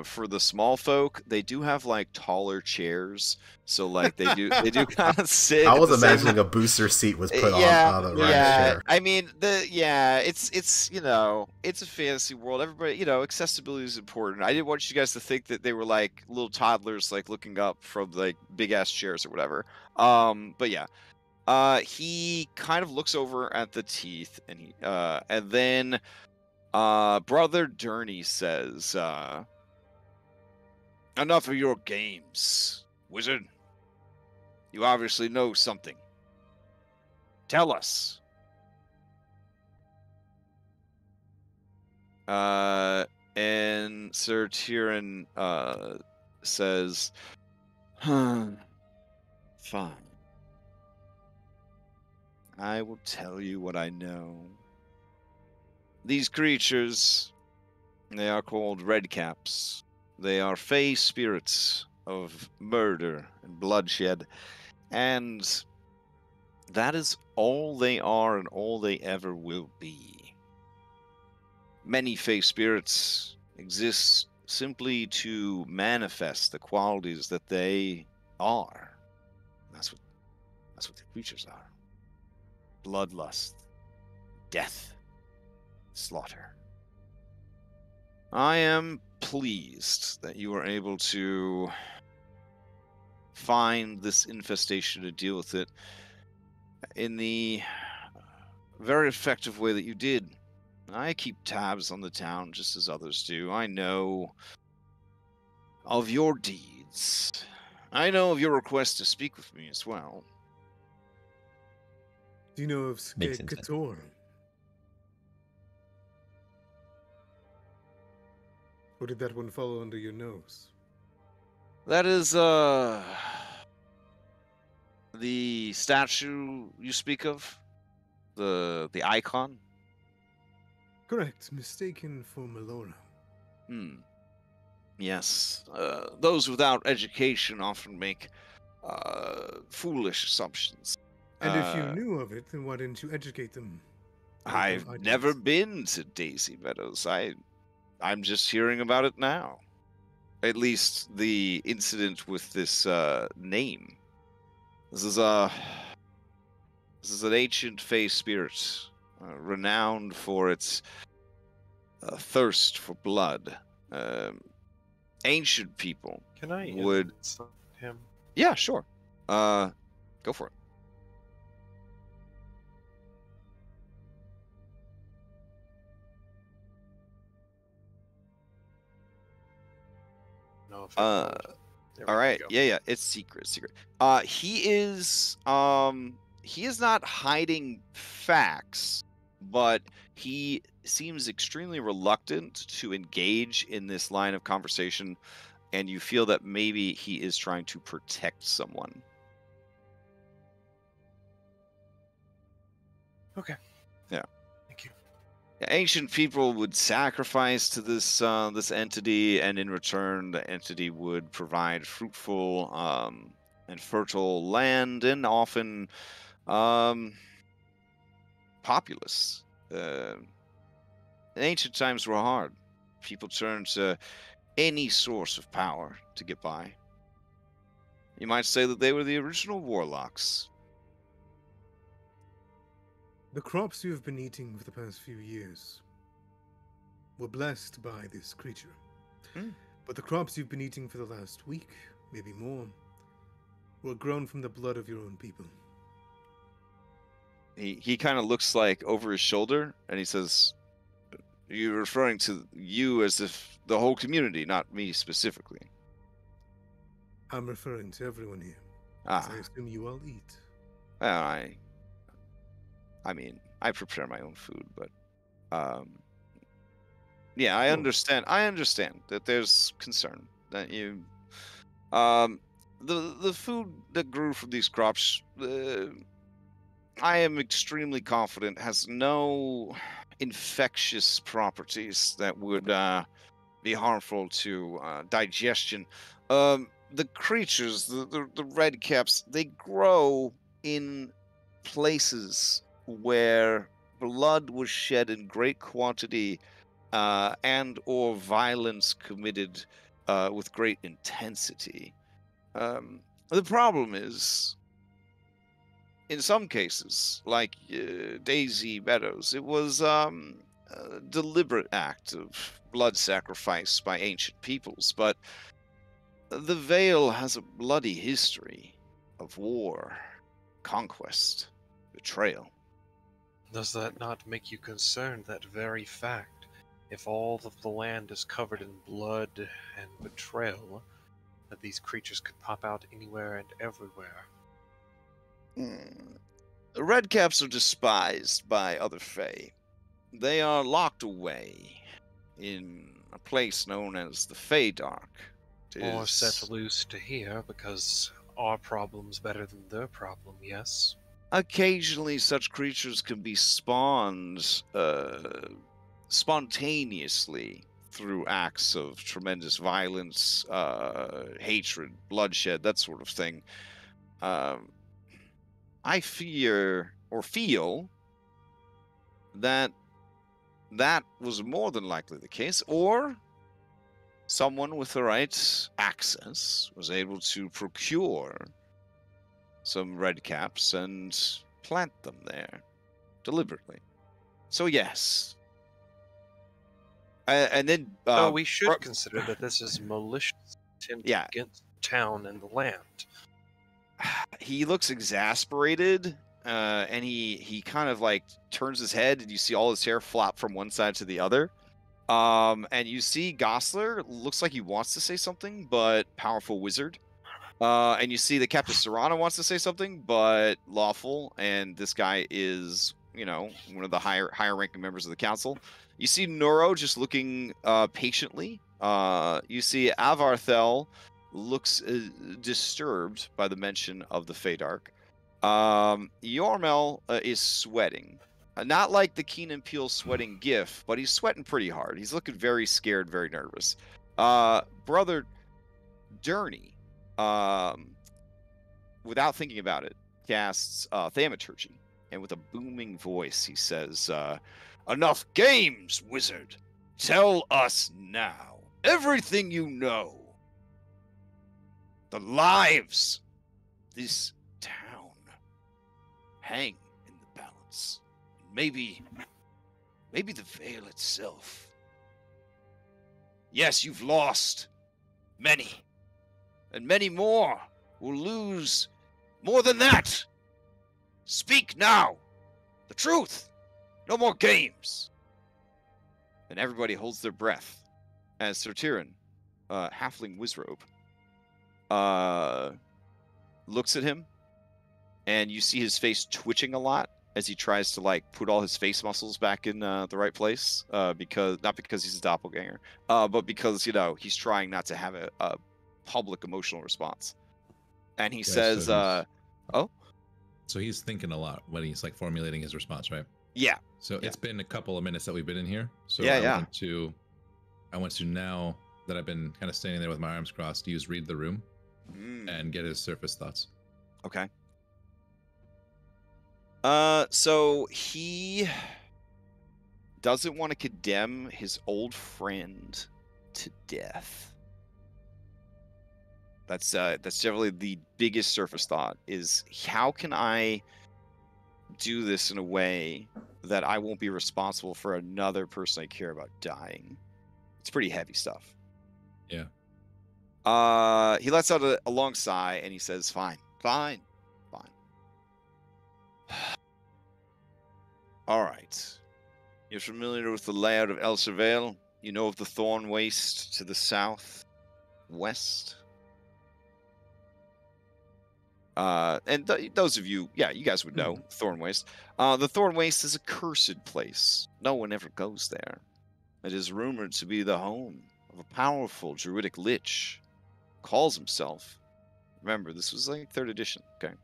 Speaker 1: for the small folk, they do have like taller chairs, so like they do kind of sit.
Speaker 2: I was imagining a booster seat was put on the right chair.
Speaker 1: I mean, it's it's a fantasy world. Everybody, accessibility is important. I didn't want you guys to think that they were like little toddlers, like looking up from like big ass chairs or whatever. But yeah. He kind of looks over at the teeth, and then Brother Durney says, "Enough of your games, wizard. You obviously know something. Tell us." And Sir Tyrion says, Fine. I will tell you what I know. These creatures, they are called redcaps. They are fey spirits of murder and bloodshed, and that is all they are and all they ever will be. Many fey spirits exist simply to manifest the qualities that they are. That's what the creatures are. Bloodlust, death, slaughter. I am pleased that you are able to find this infestation and deal with it in the very effective way that you did. I keep tabs on the town just as others do. I know of your deeds. I know of your request to speak with me as well.
Speaker 6: Do you know of
Speaker 5: Makes sense.
Speaker 6: Skator? Or did that one fall under your nose?
Speaker 1: That is, the statue you speak of? The icon?
Speaker 6: Correct. Mistaken for Melora.
Speaker 1: Yes. Those without education often make, foolish assumptions.
Speaker 6: And if you knew of it, then why didn't you educate them?
Speaker 1: I've never been to Daisy Meadows. I'm just hearing about it now. At least the incident with this name. This is an ancient fey spirit, renowned for its thirst for blood. Ancient people
Speaker 3: Can I
Speaker 1: would
Speaker 3: insult him?
Speaker 1: Yeah, sure. Go for it.
Speaker 3: No, if
Speaker 1: All right. Yeah, it's secret. He is not hiding facts, but he seems extremely reluctant to engage in this line of conversation, and you feel that maybe he is trying to protect someone.
Speaker 3: Okay.
Speaker 1: Yeah.
Speaker 3: Thank you.
Speaker 1: Ancient people would sacrifice to this entity, and in return, the entity would provide fruitful and fertile land, and often populous. Ancient times were hard. People turned to any source of power to get by. You might say that they were the original warlocks.
Speaker 6: The crops you have been eating for the past few years were blessed by this creature. But the crops you've been eating for the last week, maybe more, were grown from the blood of your own people.
Speaker 1: He kind of looks like over his shoulder, and he says, "You're referring to you as if the whole community, not me specifically."
Speaker 6: I'm referring to everyone here. As I assume you all eat.
Speaker 1: Well, I mean, I prepare my own food, but yeah, I understand. I understand that there's concern that you the food that grew from these crops, I am extremely confident has no infectious properties that would be harmful to digestion. The creatures, the red caps, they grow in places where blood was shed in great quantity and or violence committed with great intensity. The problem is, in some cases, like Daisy Meadows, it was a deliberate act of blood sacrifice by ancient peoples, but the Vale has a bloody history of war, conquest, betrayal.
Speaker 3: Does that not make you concerned, that very fact? If all of the land is covered in blood and betrayal, that these creatures could pop out anywhere and everywhere.
Speaker 1: The Redcaps are despised by other Fae. They are locked away in a place known as the Fey Dark,
Speaker 3: Or set loose to here because our problem's better than their problem, yes?
Speaker 1: Occasionally, such creatures can be spawned spontaneously through acts of tremendous violence, hatred, bloodshed, that sort of thing. I fear or feel that that was more than likely the case, or someone with the right access was able to procure some red caps and plant them there deliberately. So yes. And then
Speaker 3: so we should consider that this is malicious intent against the town and the land.
Speaker 1: He looks exasperated, and he kind of like turns his head, and you see all his hair flop from one side to the other. And you see Gosler looks like he wants to say something, but powerful wizard. And you see the Captain Serrano wants to say something, but lawful. And this guy is, you know, one of the higher ranking members of the council. You see Neuro just looking patiently. You see Avarthel looks disturbed by the mention of the Feydark. Yormel is sweating. Not like the Keenan Peele sweating gif, but he's sweating pretty hard. He's looking very scared, very nervous. Brother Durney, without thinking about it, casts Thaumaturgy, and with a booming voice, he says, "Enough games, wizard! Tell us now everything you know. The lives of this town hang in the balance. Maybe the veil itself. Yes, you've lost many, and many more will lose more than that. Speak now. The truth. No more games." And everybody holds their breath as Sir Tyrion, halfling wizrobe, looks at him, and you see his face twitching a lot as he tries to like put all his face muscles back in the right place, because not because he's a doppelganger, but because, you know, he's trying not to have a public emotional response. And he says, "Oh."
Speaker 4: So he's thinking a lot when he's like formulating his response, right?
Speaker 1: Yeah.
Speaker 4: So it's been a couple of minutes that we've been in here. So
Speaker 1: I
Speaker 4: want to now that I've been kind of standing there with my arms crossed, use read the room and get his surface thoughts.
Speaker 1: Okay. So he doesn't want to condemn his old friend to death. That's definitely the biggest surface thought, is how can I do this in a way that I won't be responsible for another person I care about dying. It's pretty heavy stuff.
Speaker 4: Yeah.
Speaker 1: He lets out a long sigh and he says, fine. All right. You're familiar with the layout of Elsir Vale? You know of the Thorn Waste to the south, west? And those of you, you guys would know Thorn Waste. The Thorn Waste is a cursed place. No one ever goes there. It is rumored to be the home of a powerful druidic lich. Calls himself, remember, this was like 3rd edition, okay?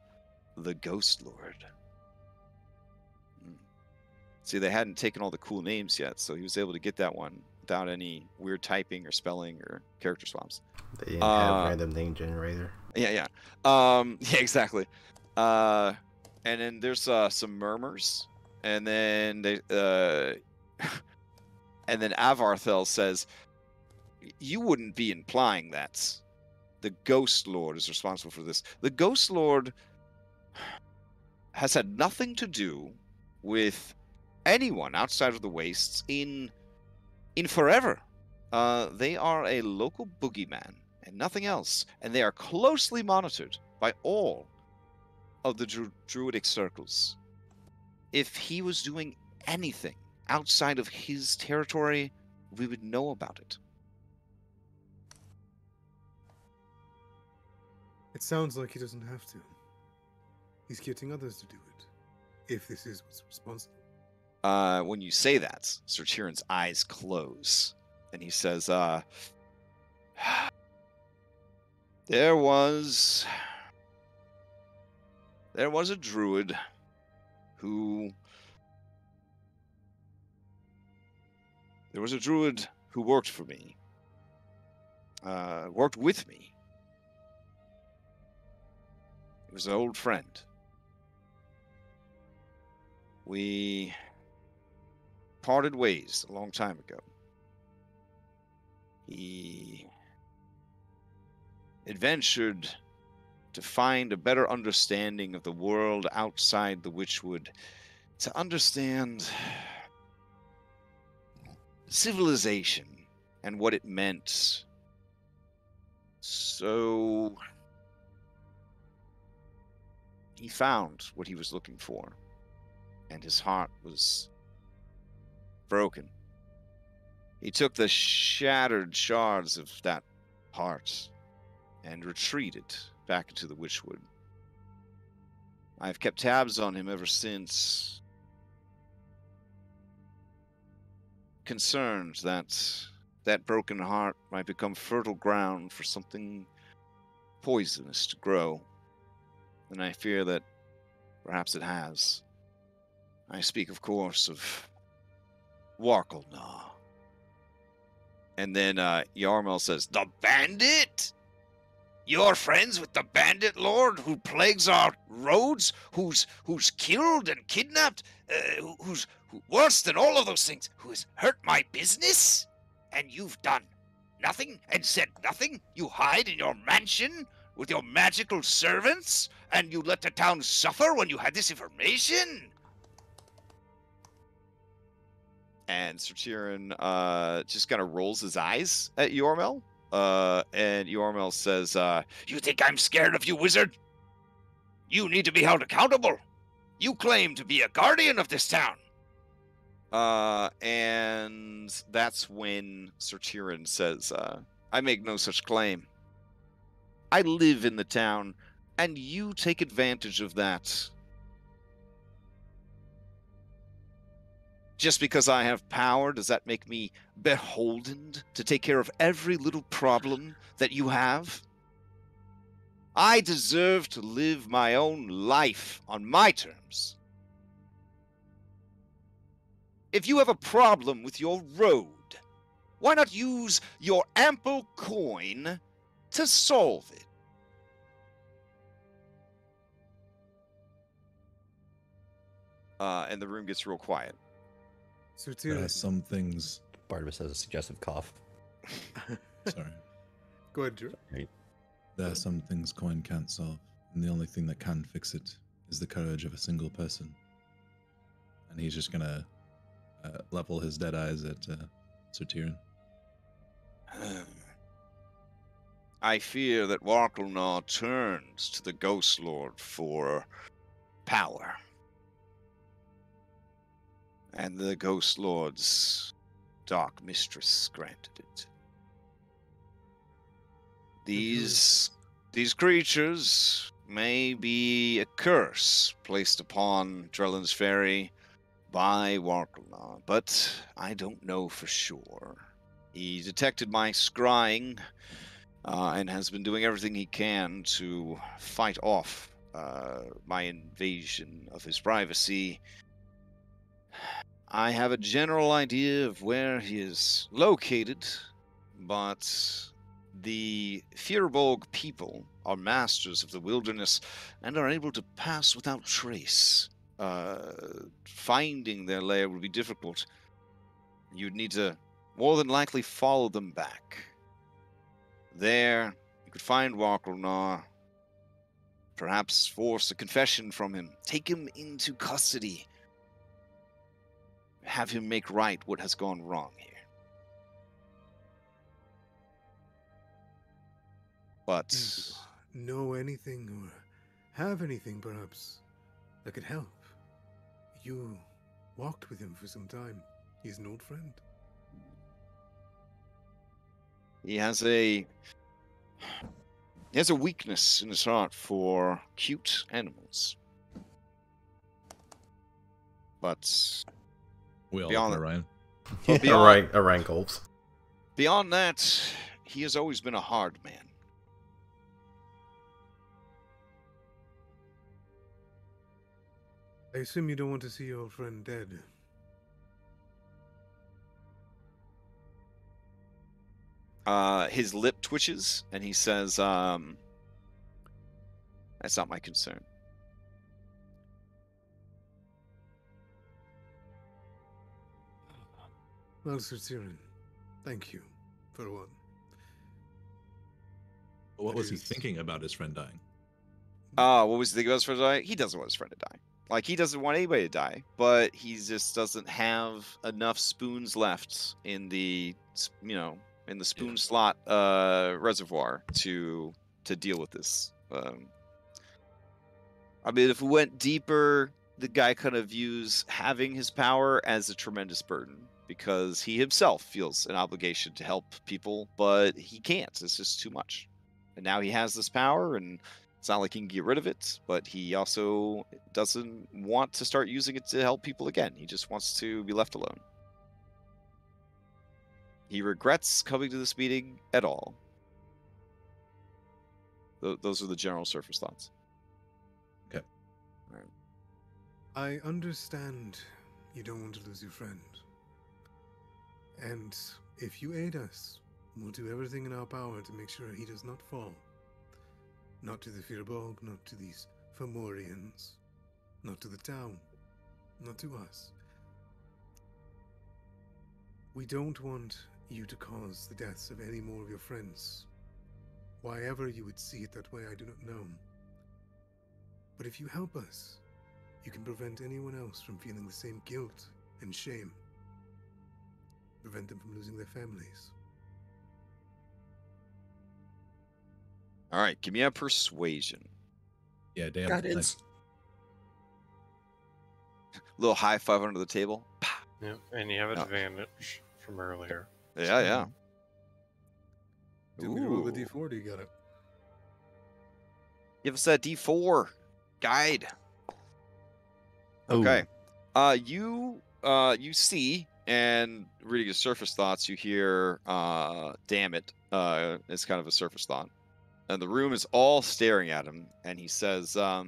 Speaker 1: The Ghost Lord. See, they hadn't taken all the cool names yet, so he was able to get that one without any weird typing or spelling or character swaps.
Speaker 2: They didn't have random name generator.
Speaker 1: Yeah, exactly. And then there's some murmurs, and then they and then Avarthel says, "You wouldn't be implying that the Ghost Lord is responsible for this. The Ghost Lord has had nothing to do with anyone outside of the Wastes in forever. They are a local boogeyman and nothing else, and they are closely monitored by all of the druidic circles. If he was doing anything outside of his territory, we would know about it."
Speaker 6: It sounds like he doesn't have to. He's getting others to do it, if this is what's responsible.
Speaker 1: When you say that, Sir Tyrion's eyes close, and he says, There was a druid who worked for me, worked with me. He was an old friend. We parted ways a long time ago. He adventured to find a better understanding of the world outside the Witchwood, to understand civilization and what it meant. So he found what he was looking for, and his heart was broken. He took the shattered shards of that heart and retreated back into the Witchwood. I've kept tabs on him ever since, concerned that that broken heart might become fertile ground for something poisonous to grow. And I fear that perhaps it has. I speak, of course, of Warkelnaw. And then Yarmel says, "The bandit? You're friends with the bandit lord who plagues our roads, who's killed and kidnapped, who's worse than all of those things, who has hurt my business? And you've done nothing and said nothing? You hide in your mansion with your magical servants, and you let the town suffer when you had this information?" And Sir Tyrion just kind of rolls his eyes at Yormel. And Yormel says, "You think I'm scared of you, wizard? You need to be held accountable. You claim to be a guardian of this town." And that's when Sir Tyrion says, "I make no such claim. I live in the town, and you take advantage of that. Just because I have power, does that make me beholden to take care of every little problem that you have? I deserve to live my own life on my terms. If you have a problem with your road, why not use your ample coin to solve it?" And the room gets real quiet.
Speaker 6: Sir
Speaker 4: There
Speaker 6: Tyrion.
Speaker 4: are some things.
Speaker 5: Barnabas has a suggestive cough.
Speaker 4: Sorry.
Speaker 6: Go ahead, Drew.
Speaker 4: There are some things coin can't solve, and the only thing that can fix it is the courage of a single person. And he's just gonna level his dead eyes at Sir Tyrion.
Speaker 1: I fear that Warkelnaw turns to the Ghost Lord for power. And the Ghost Lord's dark mistress granted it. These creatures may be a curse placed upon Drellin's Ferry by Warkelnaw, but I don't know for sure. He detected my scrying and has been doing everything he can to fight off my invasion of his privacy. I have a general idea of where he is located, but the Firbolg people are masters of the wilderness and are able to pass without trace. Finding their lair would be difficult. You'd need to more than likely follow them back. There, you could find Warkelnaw, perhaps force a confession from him, take him into custody, have him make right what has gone wrong here. But
Speaker 6: Know anything or have anything, perhaps, that could help? You walked with him for some time. He's an old friend.
Speaker 1: he has a weakness in his heart for cute animals. But
Speaker 4: We all
Speaker 1: Beyond
Speaker 4: are,
Speaker 1: it.
Speaker 4: Ryan.
Speaker 1: Well, beyond-
Speaker 2: Orang gulps.
Speaker 1: beyond that, he has always been a hard man.
Speaker 6: I assume you don't want to see your friend dead.
Speaker 1: His lip twitches, and he says, "That's not my concern."
Speaker 6: Well, Sir Tyrion, thank you, for one.
Speaker 4: What was he thinking about his friend dying?
Speaker 1: What was he thinking about his friend dying? He doesn't want his friend to die. Like, he doesn't want anybody to die, but he just doesn't have enough spoons left in the, in the spoon slot reservoir to deal with this. I mean, if we went deeper, the guy kind of views having his power as a tremendous burden because he himself feels an obligation to help people, but he can't. It's just too much. And now he has this power, and it's not like he can get rid of it, but he also doesn't want to start using it to help people again. He just wants to be left alone. He regrets coming to this meeting at all. Those are the general surface thoughts.
Speaker 4: Okay.
Speaker 1: All right.
Speaker 6: I understand you don't want to lose your friend. And if you aid us, we'll do everything in our power to make sure he does not fall. Not to the Firbolg, not to these Fomorians, not to the town, not to us. We don't want you to cause the deaths of any more of your friends. Why ever you would see it that way, I do not know. But if you help us, you can prevent anyone else from feeling the same guilt and shame. Prevent them from losing their families.
Speaker 1: All right, give me a persuasion.
Speaker 4: Yeah, damn.
Speaker 5: Got it.
Speaker 4: Nice.
Speaker 1: Little high five under the table.
Speaker 3: Yeah, and you have advantage from earlier.
Speaker 1: Yeah, yeah.
Speaker 6: Do we roll the
Speaker 1: Ooh.
Speaker 6: D4? Do you got it?
Speaker 1: Give us that D4 guide.
Speaker 5: Oh.
Speaker 1: Okay. You see, and reading his surface thoughts, you hear damn it. It's kind of a surface thought. And the room is all staring at him, and he says, I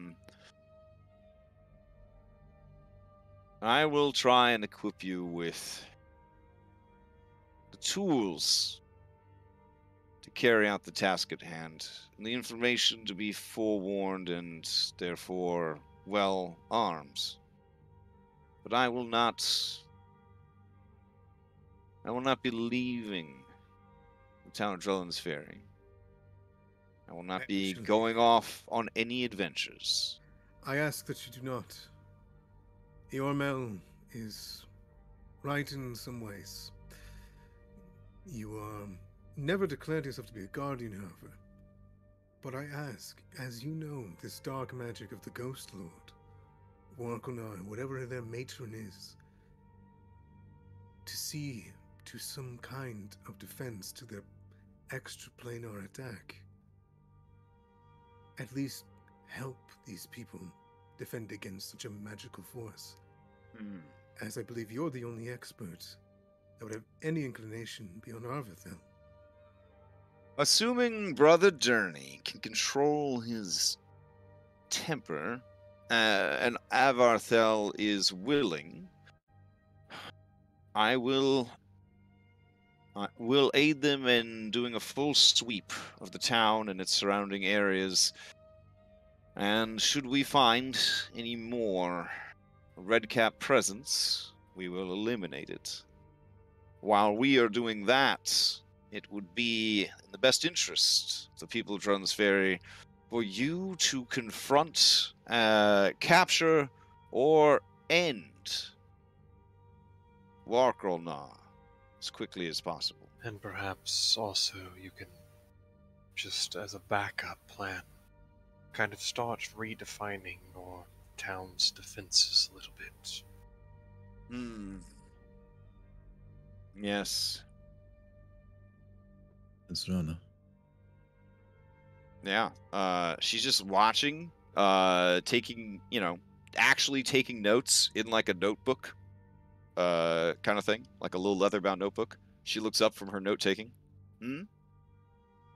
Speaker 1: will try and equip you with the tools to carry out the task at hand, and the information to be forewarned and therefore well armed. But I will not be leaving the town of Drellin's Ferry. I will not be going off on any adventures.
Speaker 6: I ask that you do not. Your Mel is right in some ways. You never declared yourself to be a guardian, however. But I ask, as you know, this dark magic of the Ghost Lord, Warkonar, whatever their matron is, to see to some kind of defense to their extraplanar attack. At least help these people defend against such a magical force. As I believe you're the only expert that would have any inclination beyond Arvithel.
Speaker 1: Assuming Brother Journey can control his temper, and Avarthel is willing, I will aid them in doing a full sweep of the town and its surrounding areas. And should we find any more redcap presence, we will eliminate it. While we are doing that, it would be in the best interest of the people of Drellin's Ferry for you to confront, capture, or end Warkrolna as quickly as possible.
Speaker 3: And perhaps also you can, just as a backup plan, kind of start redefining your town's defenses a little bit.
Speaker 1: Yes.
Speaker 4: It's Rona.
Speaker 1: Yeah. She's just watching, taking, actually taking notes in like a notebook, kind of thing, like a little leather-bound notebook. She looks up from her note-taking.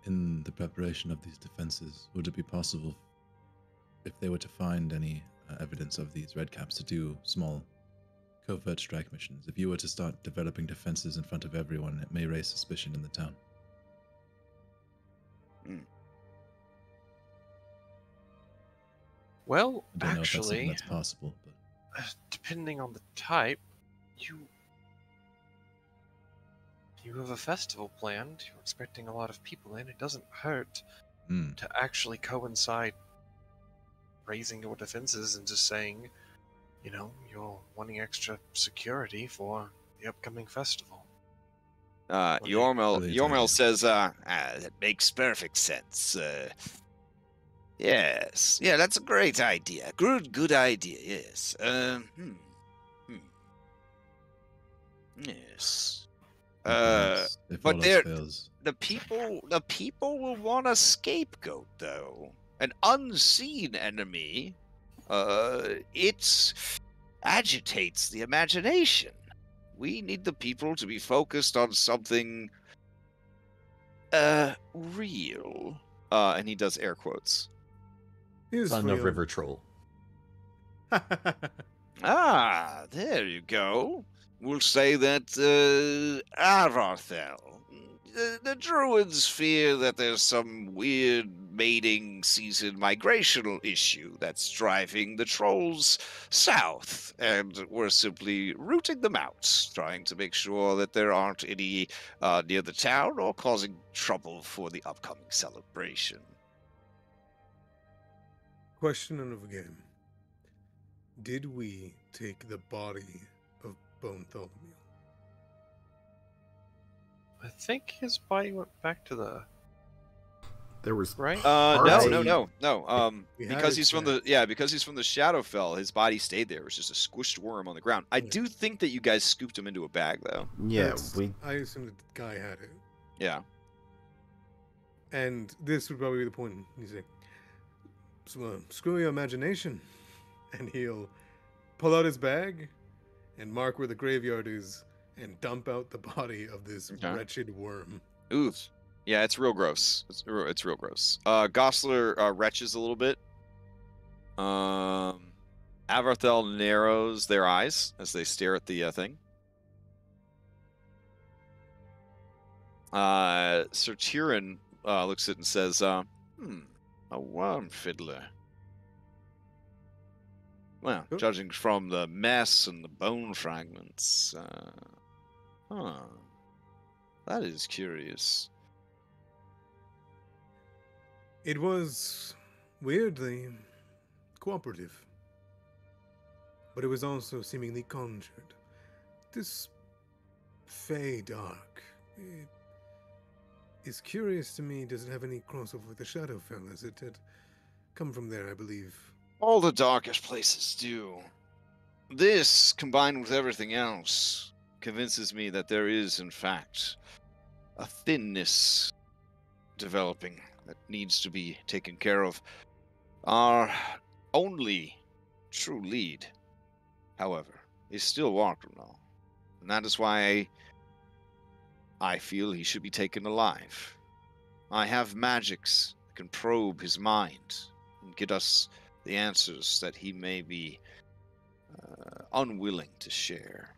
Speaker 4: In the preparation of these defenses, would it be possible if they were to find any evidence of these redcaps to do small covert strike missions. If you were to start developing defenses in front of everyone, it may raise suspicion in the town.
Speaker 3: Well,
Speaker 4: I don't know if that's something
Speaker 3: actually,
Speaker 4: that's possible, but
Speaker 3: depending on the type, you have a festival planned. You're expecting a lot of people in. It doesn't hurt to actually coincide raising your defenses and just saying, you know, you're wanting extra security for the upcoming festival.
Speaker 1: Yormel says, that makes perfect sense. Yes. Yeah, that's a great idea. Good idea, yes. Yes.
Speaker 4: if
Speaker 1: But
Speaker 4: all else fails,
Speaker 1: the people will want a scapegoat, though. An unseen enemy. It agitates the imagination. We need the people to be focused on something real. And he does air quotes.
Speaker 5: Son of River Troll.
Speaker 1: Ah, there you go. We'll say that Avarthel. The druids fear that there's some weird mating season migrational issue that's driving the trolls south, and we're simply rooting them out, trying to make sure that there aren't any near the town or causing trouble for the upcoming celebration.
Speaker 6: Question of the game. Did we take the body of Bone Tholomew?
Speaker 3: I think his body went back to the...
Speaker 2: There was
Speaker 3: right?
Speaker 1: No. Because
Speaker 6: it
Speaker 1: he's from the Shadowfell, his body stayed there. It was just a squished worm on the ground. I do think that you guys scooped him into a bag, though.
Speaker 2: Yeah,
Speaker 6: I assumed the guy had it.
Speaker 1: Yeah.
Speaker 6: And this would probably be the point. You say, screw your imagination. And he'll pull out his bag and mark where the graveyard is and dump out the body of this wretched worm.
Speaker 1: Oof. Yeah, it's real gross. It's real gross. Gosler retches a little bit. Avarthel narrows their eyes as they stare at the thing. Sir Tyrion looks at it and says, a worm fiddler. Well, judging from the mess and the bone fragments, that is curious.
Speaker 6: It was weirdly cooperative, but it was also seemingly conjured. This Fey Dark, it is curious to me. Does it have any crossover with the Shadowfell, as it had come from there, I believe?
Speaker 1: All the darkest places do. This, combined with everything else, convinces me that there is, in fact, a thinness developing that needs to be taken care of. Our only true lead, however, is still Walkernaw, and that is why I feel he should be taken alive. I have magics that can probe his mind and get us the answers that he may be unwilling to share.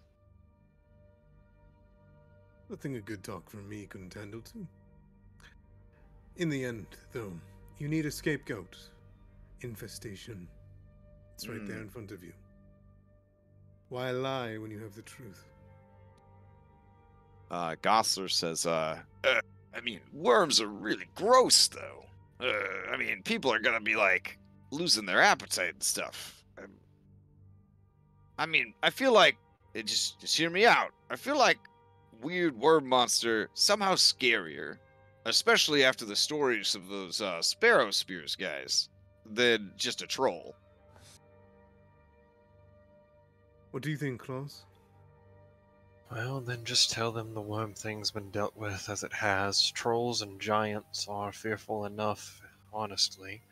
Speaker 6: Nothing a good talk from me couldn't handle too. In the end, though, you need a scapegoat. Infestation. It's right there in front of you. Why lie when you have the truth?
Speaker 1: Gosler says, I mean, worms are really gross, though. I mean, people are gonna be, like, losing their appetite and stuff. I mean, I feel like, just hear me out. I feel like weird worm monster somehow scarier, especially after the stories of those Sparrow Spears guys, than just a troll.
Speaker 6: What do you think, Klaus?
Speaker 3: Well, then just tell them the worm thing's been dealt with as it has. Trolls and giants are fearful enough, honestly.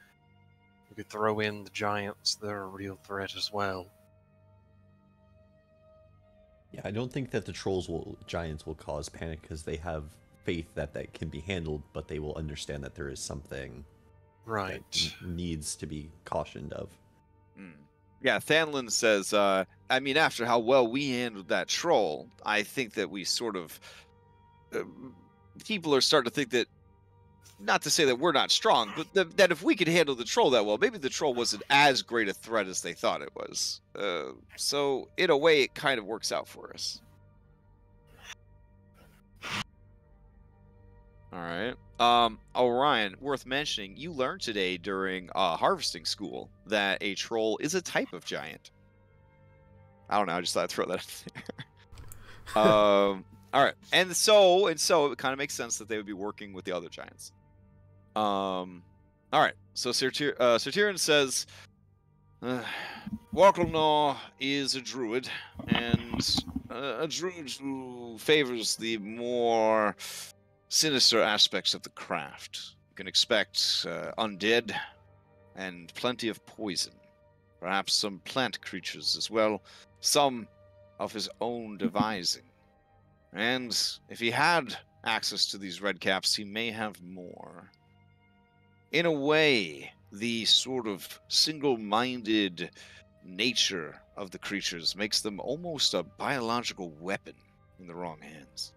Speaker 3: You could throw in the giants, they're a real threat as well.
Speaker 5: Yeah, I don't think that the giants will cause panic because they have faith that can be handled, but they will understand that there is something
Speaker 3: right
Speaker 5: that needs to be cautioned of.
Speaker 1: Yeah, Thanlin says, I mean, after how well we handled that troll, I think that we sort of... people are starting to think that, not to say that we're not strong, but that if we could handle the troll that well, maybe the troll wasn't as great a threat as they thought it was. So, in a way, it kind of works out for us. All right. Orion, worth mentioning, you learned today during harvesting school that a troll is a type of giant. I don't know. I just thought I'd throw that out there. All right. And so it kind of makes sense that they would be working with the other giants. All right. So Sirtiran says, Walkelnaw is a druid, and a druid who favors the more sinister aspects of the craft. You can expect undead and plenty of poison. Perhaps some plant creatures as well. Some of his own devising. And if he had access to these redcaps, he may have more. In a way, the sort of single-minded nature of the creatures makes them almost a biological weapon in the wrong hands.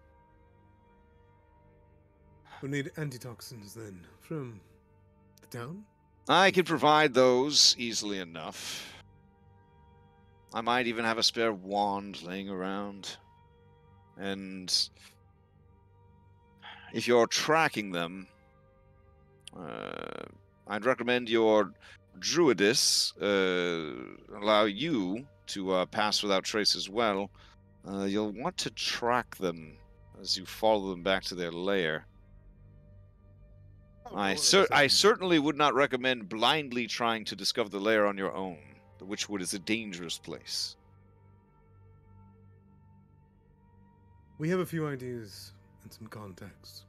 Speaker 6: We'll need antitoxins then from the town?
Speaker 1: I can provide those easily enough. I might even have a spare wand laying around. And if you're tracking them, I'd recommend your druidess allow you to pass without trace as well. You'll want to track them as you follow them back to their lair. I certainly would not recommend blindly trying to discover the lair on your own. The Witchwood is a dangerous place.
Speaker 6: We have a few ideas and some contacts.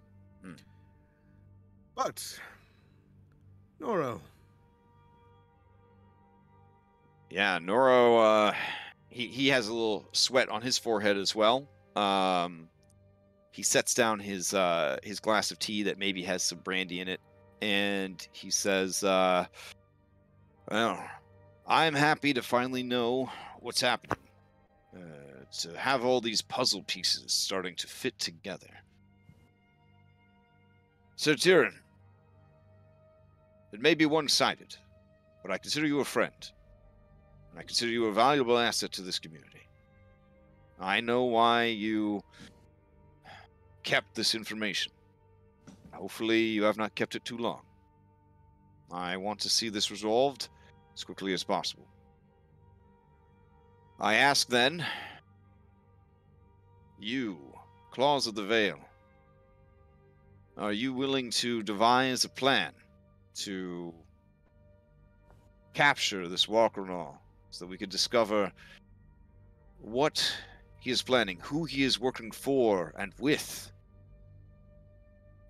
Speaker 6: But, Noro.
Speaker 1: Yeah, Noro, he has a little sweat on his forehead as well. He sets down his glass of tea that maybe has some brandy in it, and he says, well, I'm happy to finally know what's happening. To have all these puzzle pieces starting to fit together. Sir Tyrion, it may be one-sided, but I consider you a friend, and I consider you a valuable asset to this community. I know why you kept this information. Hopefully you have not kept it too long. I want to see this resolved as quickly as possible. I ask then, you, Claws of the Veil, are you willing to devise a plan to capture this Walkernaw so that we can discover what he is planning, who he is working for and with,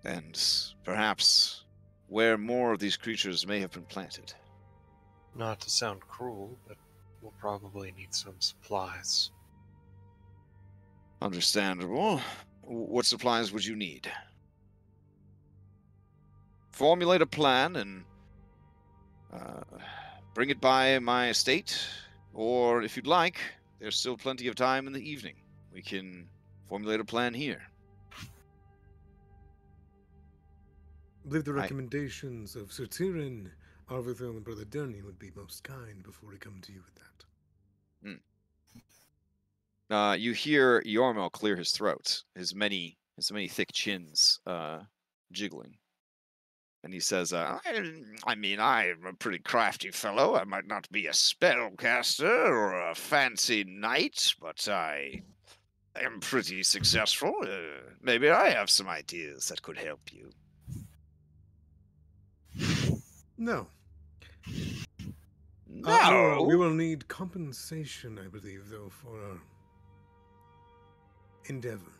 Speaker 1: and perhaps where more of these creatures may have been planted?
Speaker 3: Not to sound cruel, but we'll probably need some supplies.
Speaker 1: Understandable. What supplies would you need? Formulate a plan and bring it by my estate, or if you'd like, there's still plenty of time in the evening. We can formulate a plan here.
Speaker 6: I believe the recommendations of Sir Tyrion, Arvithel, and Brother Durnin would be most kind before we come to you with that.
Speaker 1: You hear Yormel clear his throat, his many thick chins jiggling. And he says, I mean, I'm a pretty crafty fellow. I might not be a spellcaster or a fancy knight, but I am pretty successful. Maybe I have some ideas that could help you.
Speaker 6: No.
Speaker 1: No!
Speaker 6: We will need compensation, I believe, though, for our endeavor.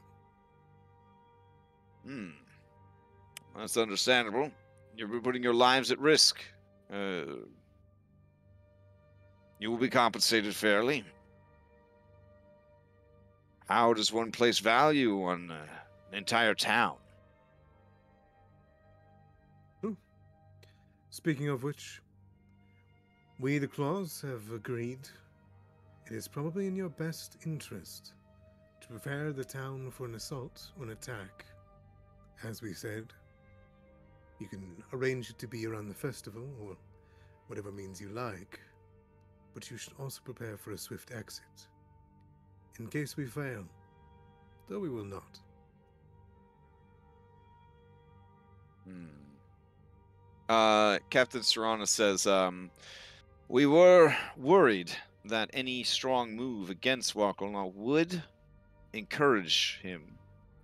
Speaker 1: That's understandable. You're putting your lives at risk. You will be compensated fairly. How does one place value on an entire town?
Speaker 6: Speaking of which, We, the Claws, have agreed it is probably in your best interest to prepare the town for an assault or an attack. As we said, you can arrange it to be around the festival or whatever means you like, but you should also prepare for a swift exit. In case we fail, though we will not.
Speaker 1: Captain Serrana says, we were worried that any strong move against Wakalna would encourage him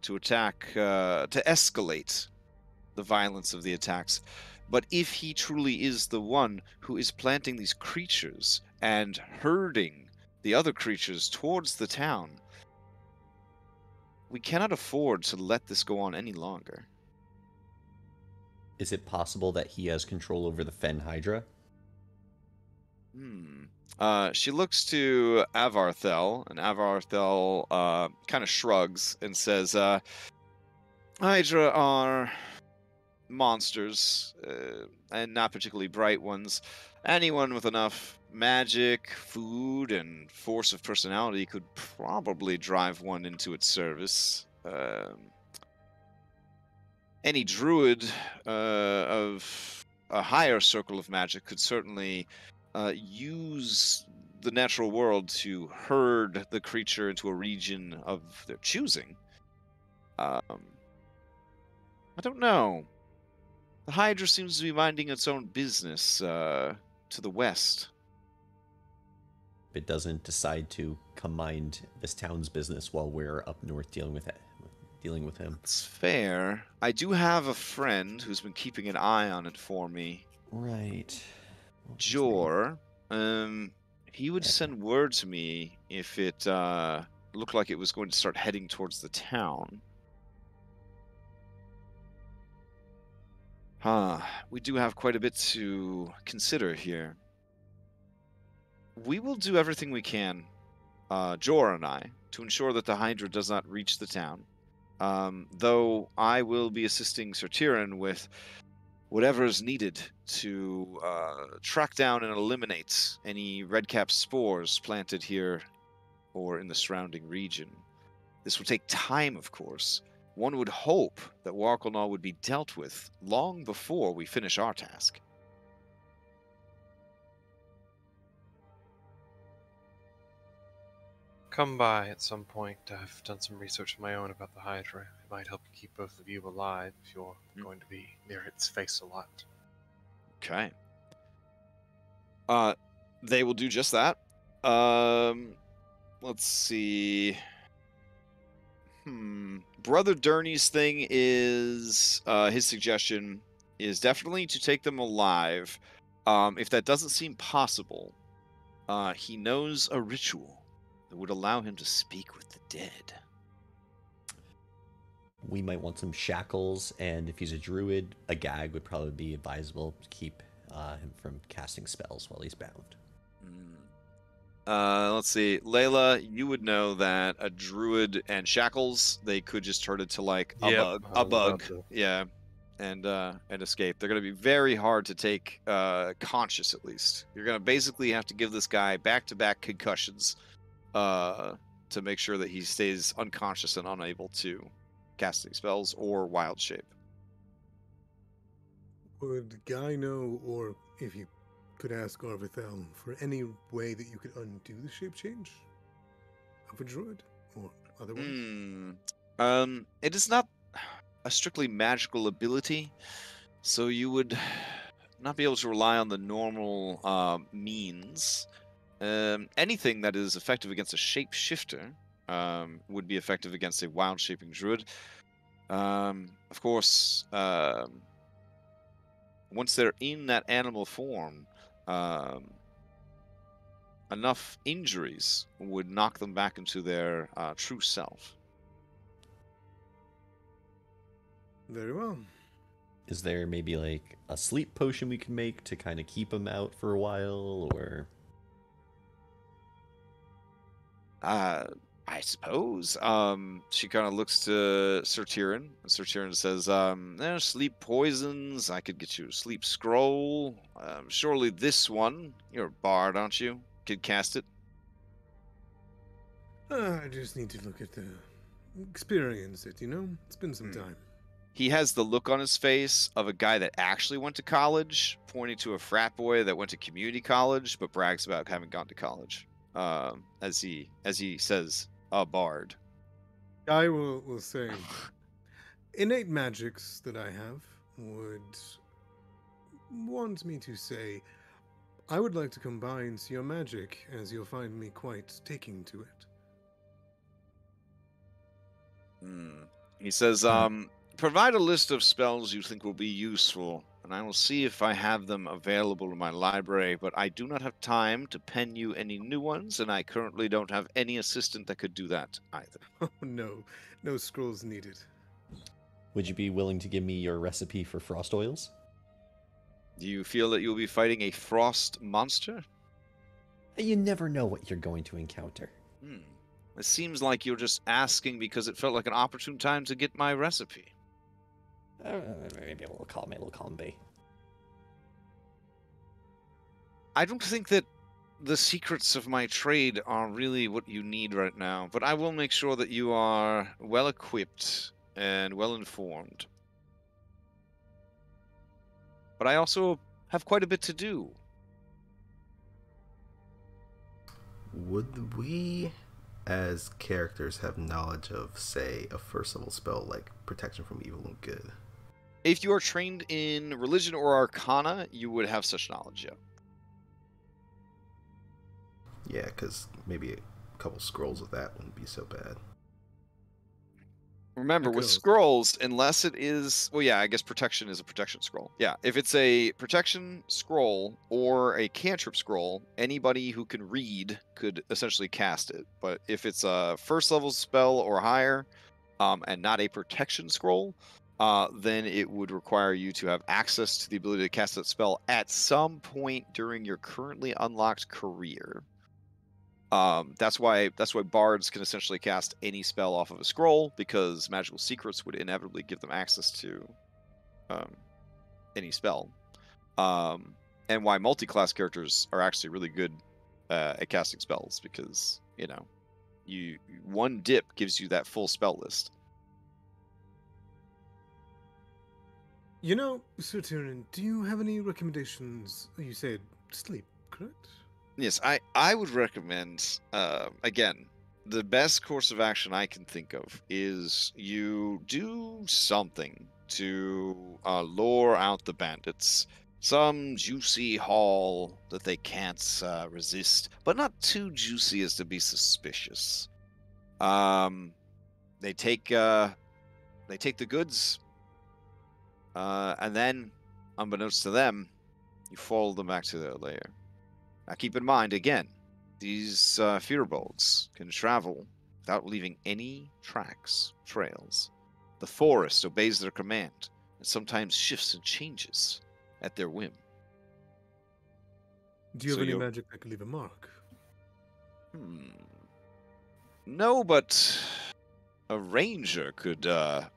Speaker 1: to attack, to escalate the violence of the attacks. But if he truly is the one who is planting these creatures and herding the other creatures towards the town, we cannot afford to let this go on any longer.
Speaker 5: Is it possible that he has control over the Fen Hydra?
Speaker 1: She looks to Avarthel, and Avarthel kind of shrugs and says, Hydra are monsters, and not particularly bright ones. Anyone with enough magic, food, and force of personality could probably drive one into its service. Any druid of a higher circle of magic could certainly use the natural world to herd the creature into a region of their choosing. I don't know. The Hydra seems to be minding its own business to the west.
Speaker 5: If it doesn't decide to come mind this town's business while we're up north dealing with him.
Speaker 1: It's fair. I do have a friend who's been keeping an eye on it for me.
Speaker 5: Right.
Speaker 1: Jor. He would send word to me if it looked like it was going to start heading towards the town. We do have quite a bit to consider here. We will do everything we can, Jor and I, to ensure that the Hydra does not reach the town. Though I will be assisting Sir Tyrion with whatever is needed to track down and eliminate any redcap spores planted here or in the surrounding region. This will take time, of course. One would hope that Warkelnaw would be dealt with long before we finish our task.
Speaker 3: Come by at some point. I've done some research of my own about the Hydra. It might help keep both of you alive if you're going to be near its face a lot.
Speaker 1: Okay. They will do just that. Let's see. Brother Durney's thing is, his suggestion is definitely to take them alive. If that doesn't seem possible, he knows a ritual that would allow him to speak with the dead.
Speaker 5: We might want some shackles, and if he's a druid, a gag would probably be advisable to keep him from casting spells while he's bound.
Speaker 1: Let's see. Layla, you would know that a druid and shackles, they could just turn into like a bug. Yeah. And escape. They're going to be very hard to take conscious, at least. You're going to basically have to give this guy back-to-back concussions to make sure that he stays unconscious and unable to casting spells or wild shape.
Speaker 6: Would Guy know, or if you could ask Arvithel, for any way that you could undo the shape change of a druid or otherwise?
Speaker 1: It is not a strictly magical ability, so you would not be able to rely on the normal means. Anything that is effective against a shapeshifter would be effective against a wild shaping druid. Of course, once they're in that animal form, enough injuries would knock them back into their true self.
Speaker 6: Very well.
Speaker 5: Is there maybe like a sleep potion we can make to kind of keep him out for a while, or?
Speaker 1: I suppose. She kind of looks to Sir Tyrion. Sir Tyrion says, sleep poisons. I could get you a sleep scroll. Surely this one. You're a bard, aren't you? Could cast it.
Speaker 6: I just need to look at the experience it, you know? It's been some time.
Speaker 1: He has the look on his face of a guy that actually went to college, pointing to a frat boy that went to community college, but brags about having gone to college. As he says, a bard.
Speaker 6: I will say, innate magics that I have would want me to say, I would like to combine your magic, as you'll find me quite taking to it.
Speaker 1: He says, provide a list of spells you think will be useful, and I will see if I have them available in my library, but I do not have time to pen you any new ones, and I currently don't have any assistant that could do that either.
Speaker 6: Oh, no. No scrolls needed.
Speaker 5: Would you be willing to give me your recipe for frost oils?
Speaker 1: Do you feel that you'll be fighting a frost monster?
Speaker 5: You never know what you're going to encounter.
Speaker 1: It seems like you're just asking because it felt like an opportune time to get my recipe.
Speaker 5: Maybe a little column B.
Speaker 1: I don't think that the secrets of my trade are really what you need right now, but I will make sure that you are well equipped and well informed. But I also have quite a bit to do.
Speaker 2: Would we, as characters, have knowledge of, say, a first level spell like Protection from Evil and Good?
Speaker 1: If you are trained in religion or arcana, you would have such knowledge, yeah.
Speaker 2: Yeah, because maybe a couple scrolls of that wouldn't be so bad.
Speaker 1: Remember, with scrolls, unless it is... Well, yeah, I guess protection is a protection scroll. Yeah, if it's a protection scroll or a cantrip scroll, anybody who can read could essentially cast it. But if it's a first level spell or higher, and not a protection scroll, then it would require you to have access to the ability to cast that spell at some point during your currently unlocked career. That's why bards can essentially cast any spell off of a scroll, because magical secrets would inevitably give them access to any spell. And why multi-class characters are actually really good at casting spells, because one dip gives you that full spell list.
Speaker 6: Sir Tyrion, do you have any recommendations? You said sleep, correct?
Speaker 1: Yes, I would recommend, again, the best course of action I can think of is you do something to lure out the bandits. Some juicy haul that they can't resist, but not too juicy as to be suspicious. They take the goods, and then, unbeknownst to them, you follow them back to their lair. Now keep in mind, again, these firbolgs can travel without leaving any trails. The forest obeys their command, and sometimes shifts and changes at their whim.
Speaker 6: Do you have any magic that can leave a mark?
Speaker 1: No, but a ranger could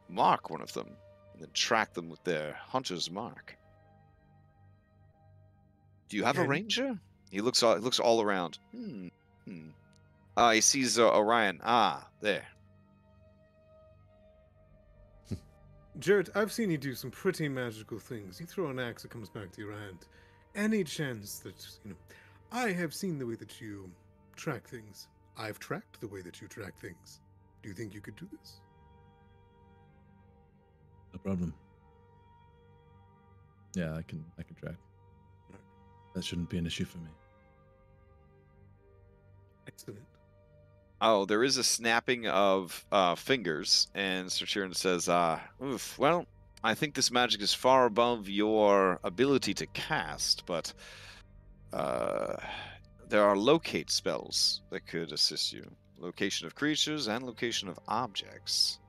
Speaker 1: mark one of them, and then track them with their hunter's mark. Do you have a ranger? He looks all around. He sees Orion. There.
Speaker 6: Jarrett, I've seen you do some pretty magical things. You throw an axe, it comes back to your hand. Any chance that, I have seen the way that you track things. I've tracked the way that you track things. Do you think you could do this?
Speaker 4: No problem. Yeah, I can track. That shouldn't be an issue for me.
Speaker 6: Excellent.
Speaker 1: Oh, there is a snapping of fingers, and Sir Tyrion says, well, I think this magic is far above your ability to cast, but there are locate spells that could assist you. Location of creatures and location of objects.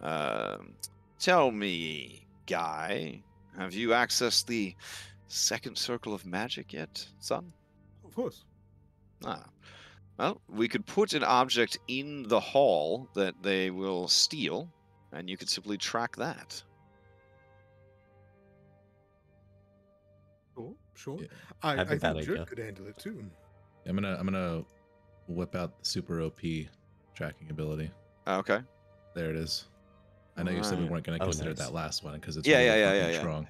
Speaker 1: Tell me, Guy, have you accessed the second circle of magic yet, son?
Speaker 6: Of course.
Speaker 1: Well, we could put an object in the hall that they will steal, and you could simply track that.
Speaker 6: Sure.
Speaker 5: Yeah,
Speaker 6: I
Speaker 5: have a
Speaker 6: think
Speaker 5: bad
Speaker 6: Dirk
Speaker 5: idea.
Speaker 6: could handle it too.
Speaker 4: I'm gonna whip out the super OP tracking ability.
Speaker 1: Okay.
Speaker 4: There it is. I know you said we
Speaker 1: Alright.
Speaker 4: weren't gonna
Speaker 5: Oh,
Speaker 4: consider
Speaker 5: nice.
Speaker 4: that last one because it's
Speaker 1: Yeah,
Speaker 4: really
Speaker 1: yeah,
Speaker 4: fucking
Speaker 1: yeah.
Speaker 4: strong.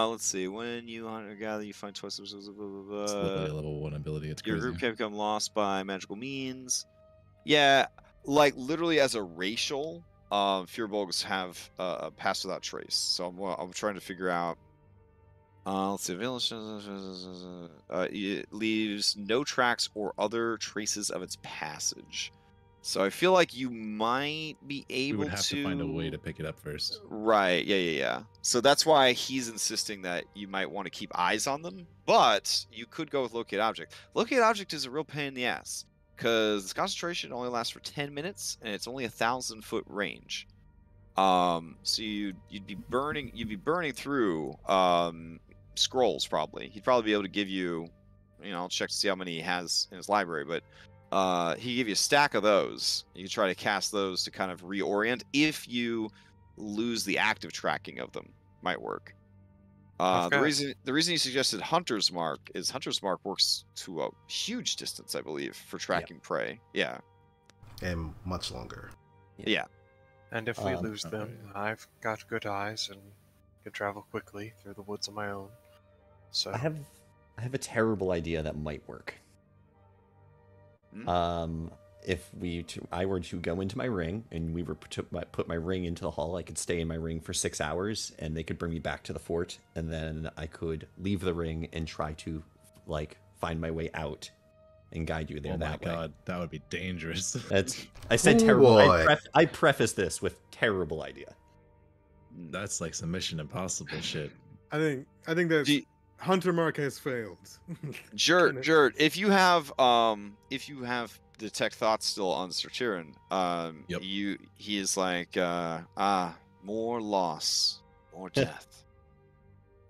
Speaker 1: Let's see. When you hunt or gather, you find twice.
Speaker 4: It's literally a level 1 ability. It's
Speaker 1: Your
Speaker 4: crazy.
Speaker 1: group can become lost by magical means. Yeah, like literally as a racial, Fearbolgs have pass without trace. So I'm trying to figure out. Let's see. It leaves no tracks or other traces of its passage. So I feel like you might be able
Speaker 4: We would have to find a way to pick it up first.
Speaker 1: Right. Yeah. So that's why he's insisting that you might want to keep eyes on them. But you could go with locate object. Locate object is a real pain in the ass because its concentration only lasts for 10 minutes and it's only 1,000-foot range. So you'd be burning through scrolls probably. He'd probably be able to give you, I'll check to see how many he has in his library, but he give you a stack of those. You can try to cast those to kind of reorient if you lose the active tracking of them. Might work. The reason he suggested Hunter's Mark is Hunter's Mark works to a huge distance, I believe, for tracking prey. Yeah.
Speaker 2: And much longer.
Speaker 1: Yeah.
Speaker 3: And if we lose them, I've got good eyes and can travel quickly through the woods on my own. So
Speaker 5: I have a terrible idea that might work. If I were to go into my ring and we were to put my ring into the hall, I could stay in my ring for 6 hours and they could bring me back to the fort, and then I could leave the ring and try to find my way out and guide you there.
Speaker 4: Oh my
Speaker 5: that way.
Speaker 4: god, that would be dangerous.
Speaker 5: I said terrible. I preface this with terrible idea.
Speaker 4: That's like some Mission Impossible shit.
Speaker 6: I think that Hunter Mark has failed.
Speaker 1: Jurt, if you have detect thoughts still on Sertiran,
Speaker 4: Yep.
Speaker 1: he is like more loss, more death.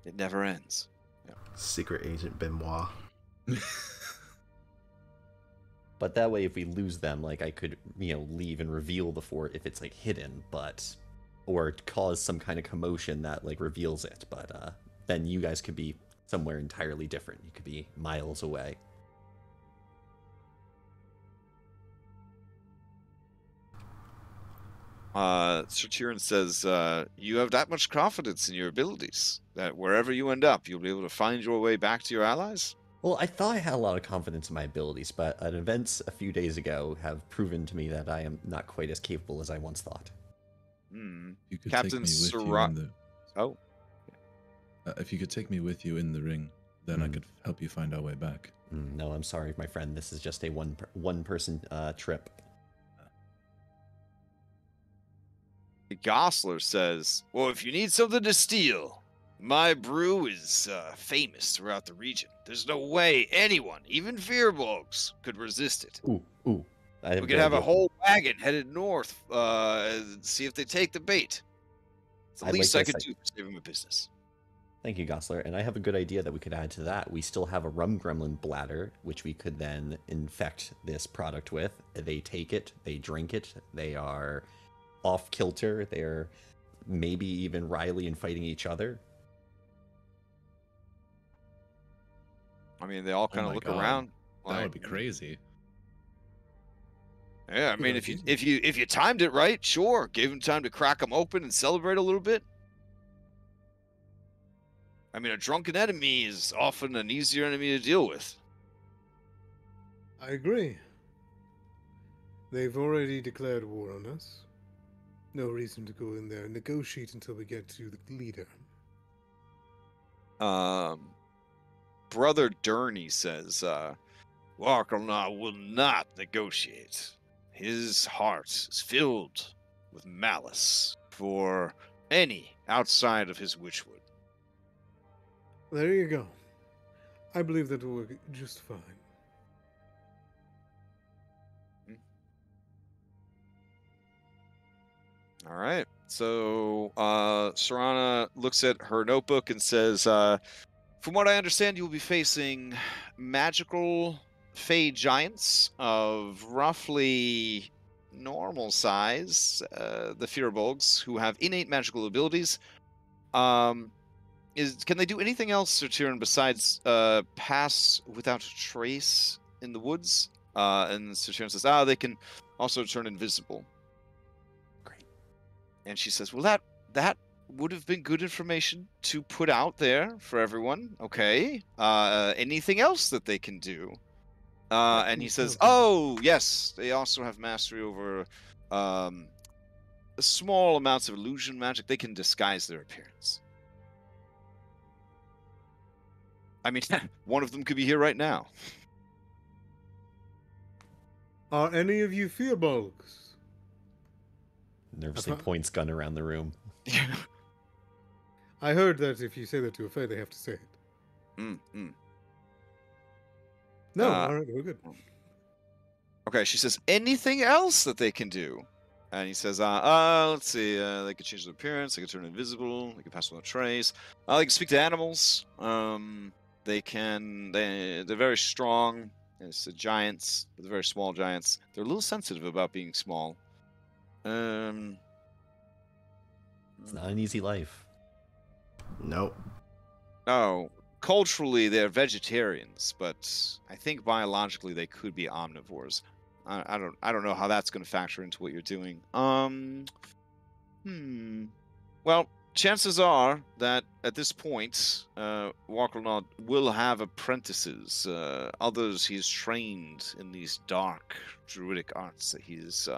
Speaker 1: It never ends. Yeah.
Speaker 2: Secret Agent Benoit.
Speaker 5: But that way, if we lose them, I could, leave and reveal the fort if it's hidden, or cause some kind of commotion that reveals it. But then you guys could be somewhere entirely different. You could be miles away.
Speaker 1: Sertiran says, you have that much confidence in your abilities that wherever you end up, you'll be able to find your way back to your allies?
Speaker 5: Well, I thought I had a lot of confidence in my abilities, but events a few days ago have proven to me that I am not quite as capable as I once thought.
Speaker 4: You could
Speaker 1: Captain
Speaker 4: take me with you in the...
Speaker 1: Oh.
Speaker 4: If you could take me with you in the ring, then I could help you find our way back.
Speaker 5: No, I'm sorry, my friend. This is just a one-person trip.
Speaker 1: Gosler says, well, if you need something to steal, my brew is famous throughout the region. There's no way anyone, even Fearbolgs, could resist it.
Speaker 5: Ooh.
Speaker 1: We could have a whole wagon headed north, see if they take the bait. It's the least I could do for saving my business.
Speaker 5: Thank you, Gosler. And I have a good idea that we could add to that. We still have a rum gremlin bladder, which we could then infect this product with. They take it, they drink it, they are off kilter, they're maybe even Riley and fighting each other.
Speaker 1: I mean, they all kind of look around.
Speaker 4: That would be crazy.
Speaker 1: Yeah, I mean, if you timed it right, sure, gave them time to crack them open and celebrate a little bit. I mean, a drunken enemy is often an easier enemy to deal with.
Speaker 6: I agree. They've already declared war on us. No reason to go in there and negotiate until we get to the leader.
Speaker 1: Brother Durney says, Warkelnaw will not negotiate. His heart is filled with malice for any outside of his Witchwood.
Speaker 6: There you go. I believe that will work just fine.
Speaker 1: All right. So Serana looks at her notebook and says, from what I understand, you will be facing magical fey giants of roughly normal size, the Firbolgs, who have innate magical abilities. Can they do anything else, Sir Tyrion, besides pass without a trace in the woods? And Sir Tyrion says, they can also turn invisible.
Speaker 5: Great.
Speaker 1: And she says, well, that would have been good information to put out there for everyone. Okay. Anything else that they can do? And he says, oh, yes, they also have mastery over small amounts of illusion magic. They can disguise their appearance. I mean, one of them could be here right now.
Speaker 6: Are any of you Firbolgs?
Speaker 5: Nervously points gun around the room.
Speaker 6: I heard that if you say that to a fae, they have to say it. No, all right, we're good.
Speaker 1: Okay, she says, anything else that they can do? And he says, let's see, they can change their appearance, they can turn invisible, they can pass without trace, they can speak to animals, they're very strong. It's the giants, the very small giants. They're a little sensitive about being small.
Speaker 5: It's not an easy life.
Speaker 2: Nope.
Speaker 1: Oh, culturally they're vegetarians, but I think biologically they could be omnivores. I don't know how that's going to factor into what you're doing. Well, chances are that at this point, Walkernaut will have apprentices. Others he's trained in these dark druidic arts that he's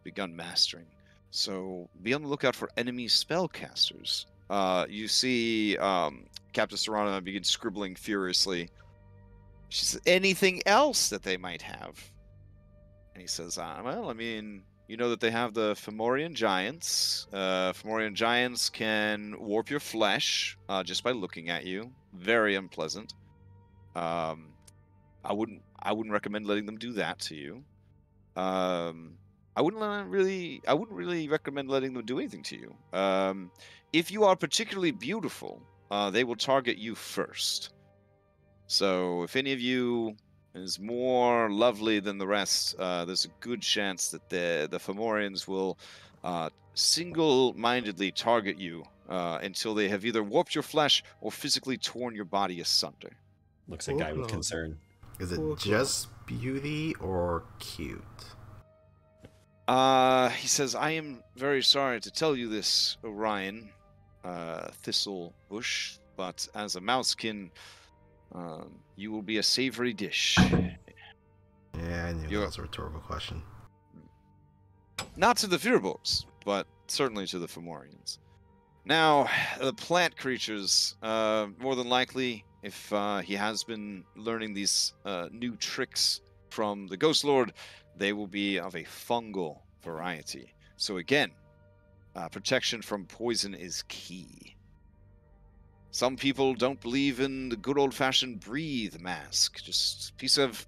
Speaker 1: begun mastering. So be on the lookout for enemy spellcasters. You see Captain Serrano begins scribbling furiously. She says, anything else that they might have? And he says, well, I mean, you know that they have the Fomorian giants. Fomorian giants can warp your flesh just by looking at you. Very unpleasant. I wouldn't recommend letting them do that to you. I wouldn't really recommend letting them do anything to you. If you are particularly beautiful, they will target you first. So if any of you is more lovely than the rest, there's a good chance that the Fomorians will single-mindedly target you until they have either warped your flesh or physically torn your body asunder.
Speaker 5: Looks a guy with concern.
Speaker 2: Is it just beauty or cute?
Speaker 1: He says, I am very sorry to tell you this, Orion, Thistle Bush, but as a mousekin, you will be a savory dish.
Speaker 2: Yeah, I knew that was a rhetorical question.
Speaker 1: Not to the Firbolgs, but certainly to the Fomorians. Now, the plant creatures, more than likely, if he has been learning these new tricks from the Ghost Lord, they will be of a fungal variety. So again, protection from poison is key. Some people don't believe in the good old-fashioned breathe mask, just piece of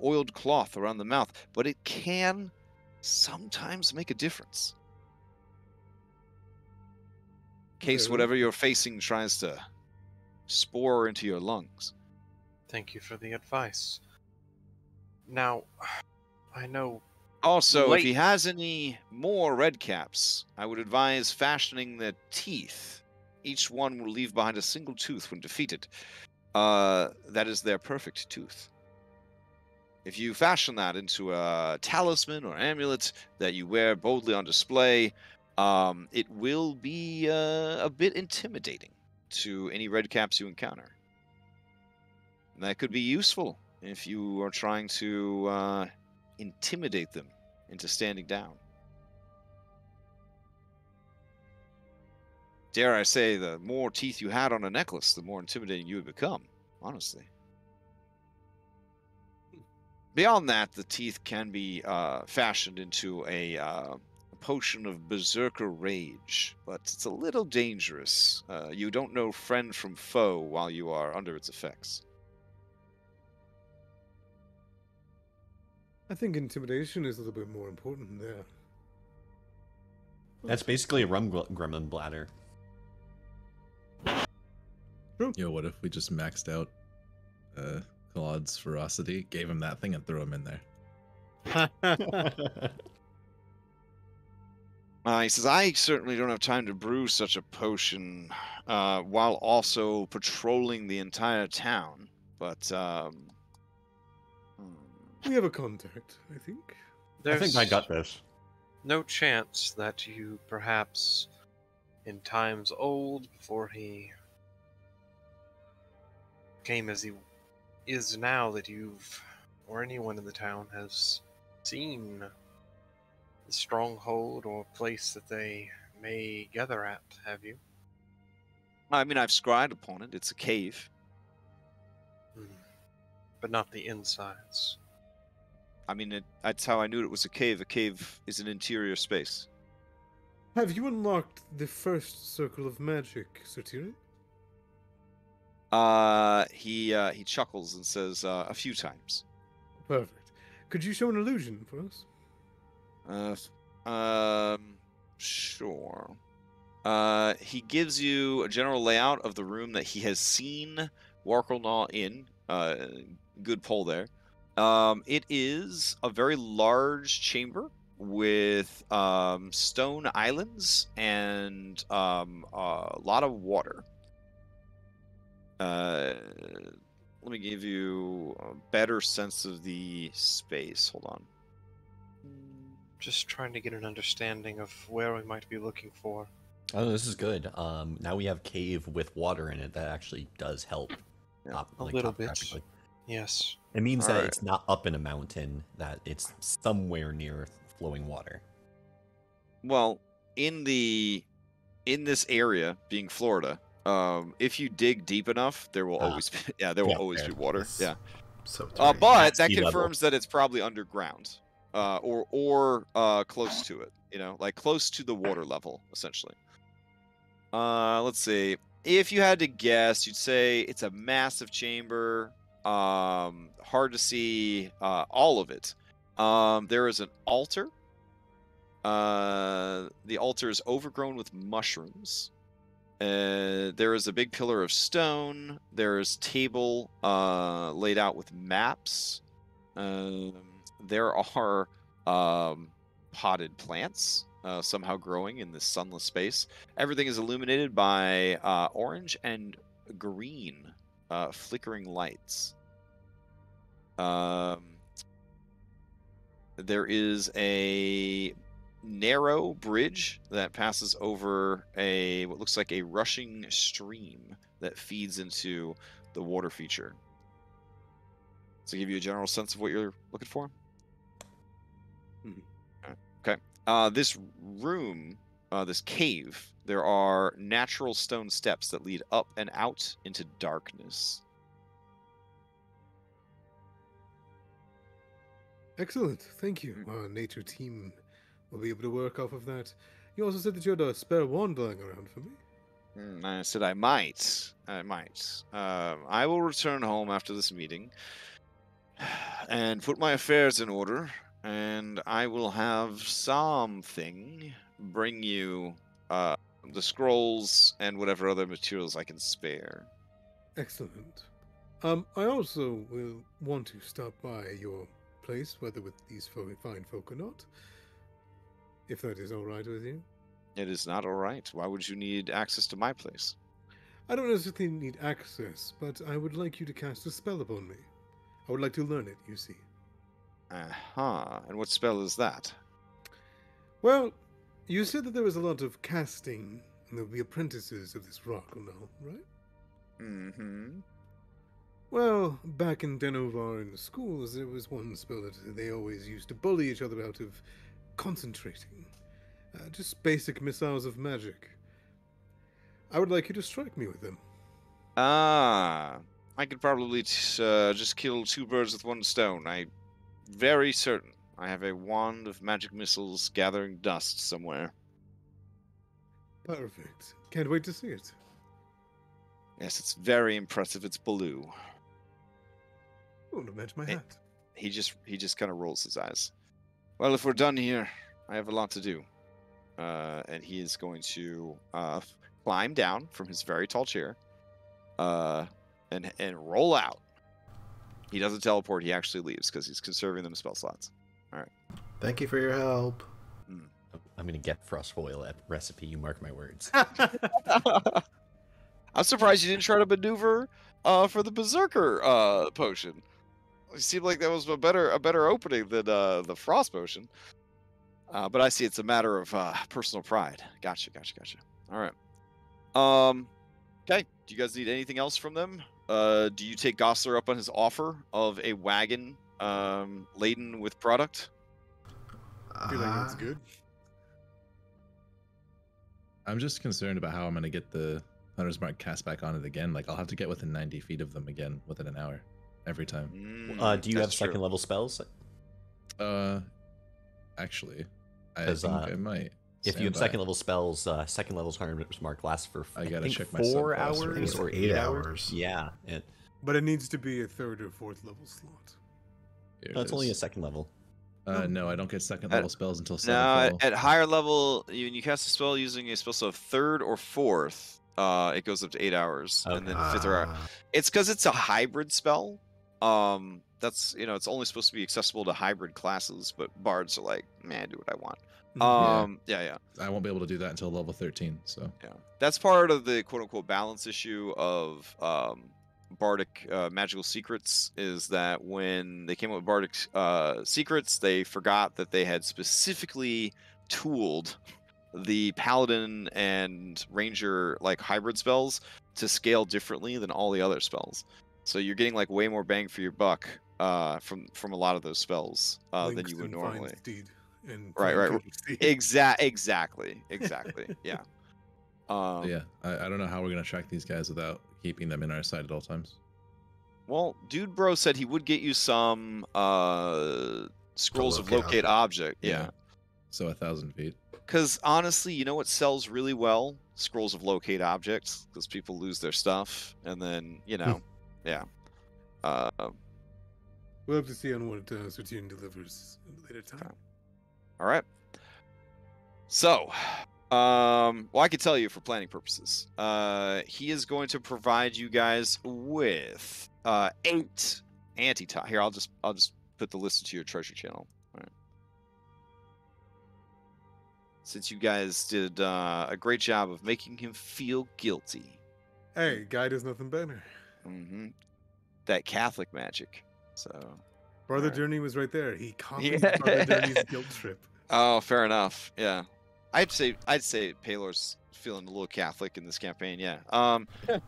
Speaker 1: oiled cloth around the mouth, but it can sometimes make a difference. In case whatever you're facing tries to spore into your lungs.
Speaker 3: Thank you for the advice. Now, I know...
Speaker 1: Also, if he has any more red caps, I would advise fashioning the teeth. Each one will leave behind a single tooth when defeated. That is their perfect tooth. If you fashion that into a talisman or amulet that you wear boldly on display, it will be a bit intimidating to any red caps you encounter. And that could be useful if you are trying to intimidate them into standing down. Dare I say, the more teeth you had on a necklace, the more intimidating you would become, honestly. Beyond that, the teeth can be fashioned into a potion of berserker rage, but it's a little dangerous. You don't know friend from foe while you are under its effects.
Speaker 6: I think intimidation is a little bit more important there.
Speaker 5: That's basically a rum gremlin bladder.
Speaker 4: Yo, what if we just maxed out Claude's ferocity, gave him that thing and threw him in there.
Speaker 1: He says, I certainly don't have time to brew such a potion while also patrolling the entire town. But,
Speaker 6: we have a contact, I think.
Speaker 5: I think I got this.
Speaker 3: No chance that you perhaps, in times old, before he came as he is now, that you've, or anyone in the town has seen the stronghold or place that they may gather at, have you?
Speaker 1: I mean, I've scryed upon it. It's a cave.
Speaker 3: But not the insides.
Speaker 1: I mean, that's how I knew it was a cave. A cave is an interior space.
Speaker 6: Have you unlocked the first circle of magic, Sir Tyrion?
Speaker 1: He chuckles and says, a few times.
Speaker 6: Perfect. Could you show an illusion for us?
Speaker 1: Sure. He gives you a general layout of the room that he has seen Warklenaw in. Good pull there. It is a very large chamber with stone islands and a lot of water. Let me give you a better sense of the space. Hold on.
Speaker 3: Just trying to get an understanding of where we might be looking for.
Speaker 5: Oh, this is good. Now we have cave with water in it. That actually does help.
Speaker 1: Yeah,
Speaker 3: a little bit. Yes.
Speaker 5: It means
Speaker 1: All
Speaker 5: that
Speaker 1: right.
Speaker 5: it's not up in a mountain, that it's somewhere near flowing water.
Speaker 1: Well, in this area, being Florida, if you dig deep enough, there will always be always be water.
Speaker 2: It's
Speaker 1: Yeah.
Speaker 2: So
Speaker 1: But
Speaker 5: At
Speaker 1: that
Speaker 5: sea level.
Speaker 1: confirms that it's probably underground, or close to it. You know, like close to the water level, essentially. Let's see. If you had to guess, you'd say it's a massive chamber. Hard to see all of it. There is an altar. The altar is overgrown with mushrooms. There is a big pillar of stone. There is table laid out with maps. There are potted plants somehow growing in this sunless space. Everything is illuminated by orange and green flickering lights. There is a narrow bridge that passes over what looks like a rushing stream that feeds into the water feature. To give you a general sense of what you're looking for. Okay. This room, this cave, there are natural stone steps that lead up and out into darkness.
Speaker 6: Excellent. Thank you. Our nature team will be able to work off of that. You also said that you had a spare wand lying around for me.
Speaker 1: I said I might. I will return home after this meeting and put my affairs in order, and I will have something bring you the scrolls and whatever other materials I can spare.
Speaker 6: Excellent. I also will want to stop by your place, whether with these fine folk or not, if that is all right with you.
Speaker 1: It is not all right. Why would you need access to my place?
Speaker 6: I don't necessarily need access, but I would like you to cast a spell upon me. I would like to learn it, you see.
Speaker 1: And what spell is that?
Speaker 6: Well, you said that there was a lot of casting, and there would be apprentices of this rock and all, right?
Speaker 1: Mm-hmm.
Speaker 6: Well, back in Denovar in the schools, there was one spell that they always used to bully each other out of concentrating. Just basic missiles of magic. I would like you to strike me with them.
Speaker 1: I could probably just kill two birds with one stone. I'm very certain I have a wand of magic missiles gathering dust somewhere.
Speaker 6: Perfect. Can't wait to see it.
Speaker 1: Yes, it's very impressive. It's blue.
Speaker 6: I won't match my hat.
Speaker 1: He just kind of rolls his eyes. Well, if we're done here, I have a lot to do. And he is going to climb down from his very tall chair and roll out. He doesn't teleport. He actually leaves because he's conserving them spell slots. All right.
Speaker 2: Thank you for your help.
Speaker 5: I'm gonna get Frostfoil recipe. You mark my words.
Speaker 1: I'm surprised you didn't try to maneuver for the Berserker potion. It seemed like that was a better opening than the Frost potion. But I see it's a matter of personal pride. Gotcha. All right. Okay. Do you guys need anything else from them? Do you take Gosler up on his offer of a wagon laden with product?
Speaker 6: I feel like that's good.
Speaker 4: I'm just concerned about how I'm going to get the Hunter's Mark cast back on it again. Like, I'll have to get within 90 feet of them again within an hour every time.
Speaker 5: Do you have second level spells?
Speaker 4: Actually, I think I might.
Speaker 5: If you have second level spells, second level's Hunter's Mark lasts for
Speaker 4: I gotta check
Speaker 5: 4
Speaker 4: myself.
Speaker 5: hours or 8 hours. Yeah.
Speaker 6: But it needs to be a 3rd or 4th level slot.
Speaker 5: No, it's only a second level.
Speaker 4: No, I don't get second level spells until 7th level.
Speaker 1: At higher level, when you cast a spell using a spell of 3rd or 4th, it goes up to 8 hours, and then 5th or hour. It's because it's a hybrid spell. That's it's only supposed to be accessible to hybrid classes, but bards are like, man, do what I want. Yeah.
Speaker 4: I won't be able to do that until level 13. So
Speaker 1: yeah, that's part of the quote unquote balance issue of bardic magical secrets, is that when they came up with bardic secrets, they forgot that they had specifically tooled the paladin and ranger like hybrid spells to scale differently than all the other spells. So you're getting like way more bang for your buck from a lot of those spells than you would normally. Right. Exactly. Yeah.
Speaker 4: Yeah, I don't know how we're gonna track these guys without keeping them in our sight at all times.
Speaker 1: Well, Dude Bro said he would get you some scrolls of locate object. Yeah.
Speaker 4: So 1,000 feet.
Speaker 1: Because honestly, you know what sells really well? Scrolls of locate objects, because people lose their stuff, and then yeah.
Speaker 6: We'll have to see on what Sertune delivers at a later time.
Speaker 1: Okay. All right. So, well, I can tell you for planning purposes, he is going to provide you guys with 8 anti-top. Here, I'll just put the list into your treasure channel. All right. Since you guys did a great job of making him feel guilty.
Speaker 6: Hey, guy does nothing better.
Speaker 1: Mm-hmm. That Catholic magic. So,
Speaker 6: Brother Journey was right there. He copied Brother Journey's guilt trip.
Speaker 1: Oh, fair enough. Yeah, I'd say Paylor's feeling a little Catholic in this campaign. Yeah.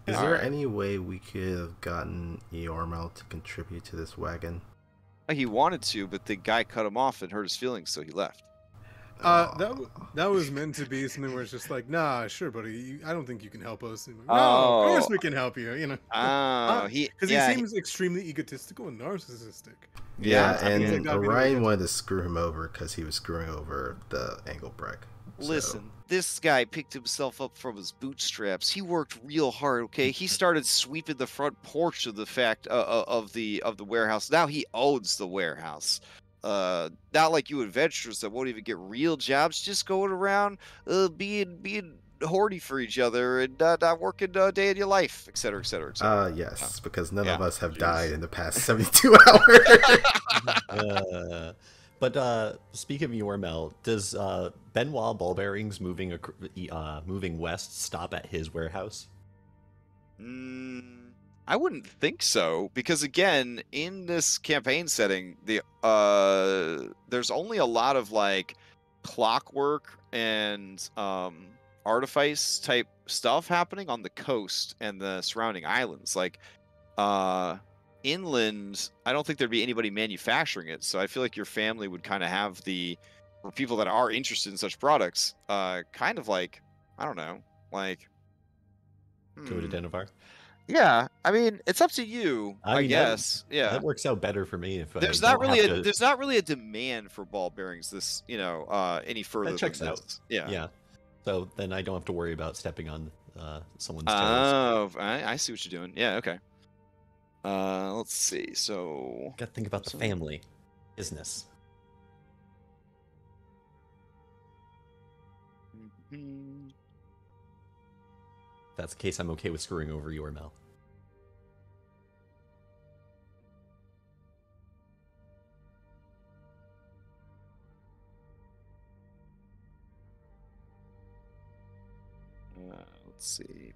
Speaker 2: Is there any way we could have gotten Eormel to contribute to this wagon?
Speaker 1: He wanted to, but the guy cut him off and hurt his feelings, so he left.
Speaker 6: That was meant to be something where it's just like, nah, sure, buddy. I don't think you can help us. No, of course we can help you. Because he seems extremely egotistical and narcissistic.
Speaker 2: Yeah, and Orion wanted to screw him over because he was screwing over the Engelbrecht.
Speaker 1: Listen, this guy picked himself up from his bootstraps. He worked real hard. Okay, he started sweeping the front porch of the warehouse. Now he owns the warehouse. Not like you adventurers that won't even get real jobs, just going around being horny for each other and not working a day in your life, etc., etc., etc.
Speaker 2: Yes, because none of us have died in the past 72 hours.
Speaker 5: But speaking of Eormel, does Benoit ball bearings moving west stop at his warehouse?
Speaker 1: I wouldn't think so, because again, in this campaign setting, there's only a lot of like clockwork and artifice type stuff happening on the coast and the surrounding islands. Like inland, I don't think there'd be anybody manufacturing it, so I feel like your family would kind of have for people that are interested in such products, kind of like, I don't know, like
Speaker 5: go to Denver.
Speaker 1: Yeah, I mean, it's up to you, I guess.
Speaker 5: That works out better for me if
Speaker 1: there's not really a demand for ball bearings any further.
Speaker 5: That checks
Speaker 1: than
Speaker 5: out.
Speaker 1: This. Yeah.
Speaker 5: So then I don't have to worry about stepping on someone's toes.
Speaker 1: Oh, I see what you're doing. Yeah, okay. Let's see. So
Speaker 5: got to think about the family business. If that's the case, I'm okay with screwing over Eormel.
Speaker 1: let's see.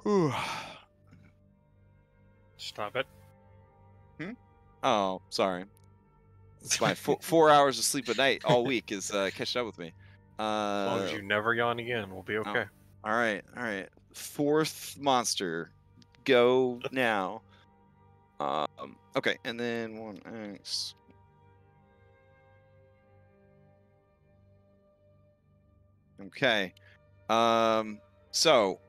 Speaker 1: Whew.
Speaker 3: Stop it.
Speaker 1: Oh, sorry. It's my 4 hours of sleep a night all week is catching up with me.
Speaker 3: As long as you never yawn again, we'll be okay.
Speaker 1: All right. Fourth monster, go now. Okay, and then 1x. Okay. So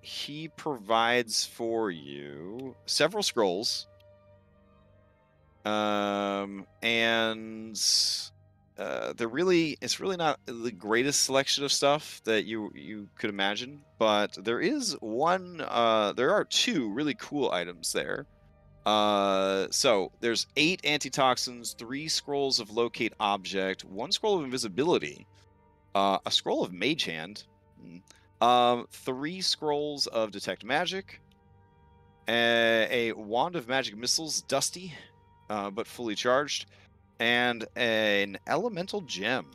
Speaker 1: he provides for you several scrolls. And it's really not the greatest selection of stuff that you could imagine, but there is one. There are two really cool items there. So there's 8 antitoxins, 3 scrolls of locate object, 1 scroll of invisibility, a scroll of mage hand, 3 scrolls of detect magic, a wand of magic missiles, dusty, but fully charged, and an elemental gem.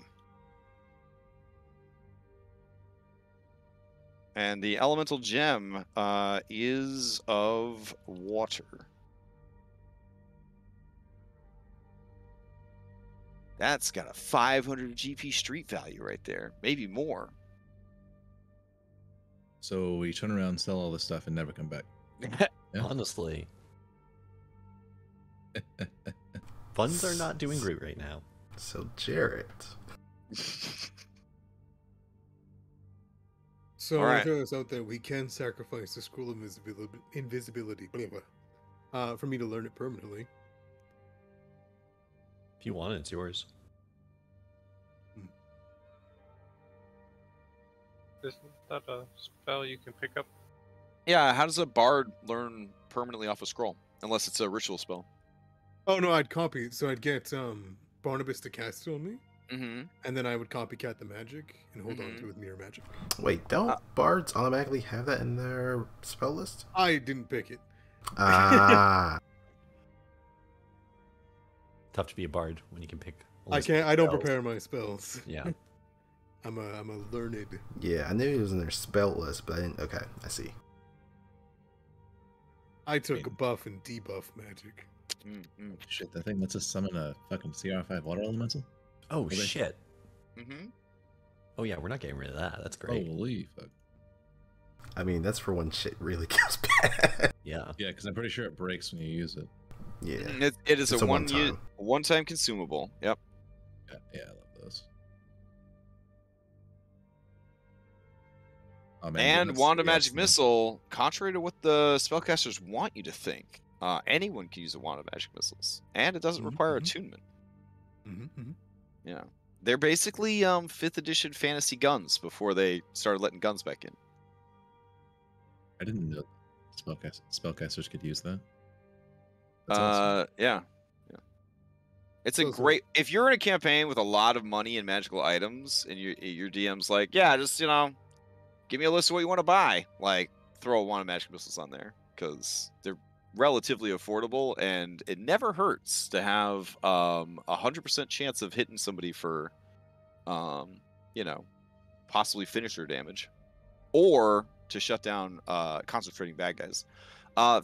Speaker 1: And the elemental gem is of water. That's got a 500 GP street value right there, maybe more.
Speaker 4: So we turn around, sell all this stuff, and never come back. Yeah.
Speaker 5: Honestly. Funds are not doing great right now.
Speaker 2: So Jarrett.
Speaker 6: So
Speaker 1: All
Speaker 6: I'm
Speaker 1: right.
Speaker 6: gonna throw this out there. We can sacrifice the scroll of invisibility for me to learn it permanently.
Speaker 5: If you want it, it's yours.
Speaker 3: Isn't that a spell you can pick up?
Speaker 1: Yeah, how does a bard learn permanently off a scroll? Unless it's a ritual spell.
Speaker 6: Oh no, I'd copy it. So I'd get Barnabas to cast it on me,
Speaker 1: Mm-hmm.
Speaker 6: and then I would copycat the magic and hold on to it with mirror magic.
Speaker 2: Wait, don't bards automatically have that in their spell list?
Speaker 6: I didn't pick it.
Speaker 2: Ah.
Speaker 5: Tough to be a bard when you can pick.
Speaker 6: I can't. I don't prepare my spells.
Speaker 5: Yeah.
Speaker 6: I'm a learned.
Speaker 2: Yeah, I knew it was in their spell list, but I didn't. Okay, I see.
Speaker 6: I took buff and debuff magic.
Speaker 4: Shit, that thing lets us summon a fucking CR5 water elemental?
Speaker 5: Oh
Speaker 4: Okay.
Speaker 5: shit.
Speaker 1: Mm-hmm.
Speaker 5: Oh yeah, we're not getting rid of that. That's great.
Speaker 4: Holy fuck.
Speaker 2: I mean, that's for when shit really goes bad.
Speaker 5: Yeah.
Speaker 4: Yeah, because I'm pretty sure it breaks when you use it.
Speaker 2: Yeah.
Speaker 1: It is
Speaker 2: It's
Speaker 1: a
Speaker 2: a one-time.
Speaker 1: one-time consumable. Yep.
Speaker 4: Yeah, I love those. Oh, man,
Speaker 1: And
Speaker 4: goodness,
Speaker 1: Wand of
Speaker 4: yes,
Speaker 1: Magic
Speaker 4: no.
Speaker 1: Missile, contrary to what the spellcasters want you to think, anyone can use a Wand of Magic Missiles, and it doesn't require attunement. Yeah, they're basically 5th edition fantasy guns before they started letting guns back in.
Speaker 4: I didn't know spellcasters could use that. That's awesome.
Speaker 1: Yeah. It's a
Speaker 6: So-
Speaker 1: great if you're in a campaign with a lot of money and magical items, and your DM's like, yeah, just give me a list of what you want to buy. Like, throw a Wand of Magic Missiles on there because they're relatively affordable, and it never hurts to have 100% chance of hitting somebody for, possibly finisher damage, or to shut down concentrating bad guys.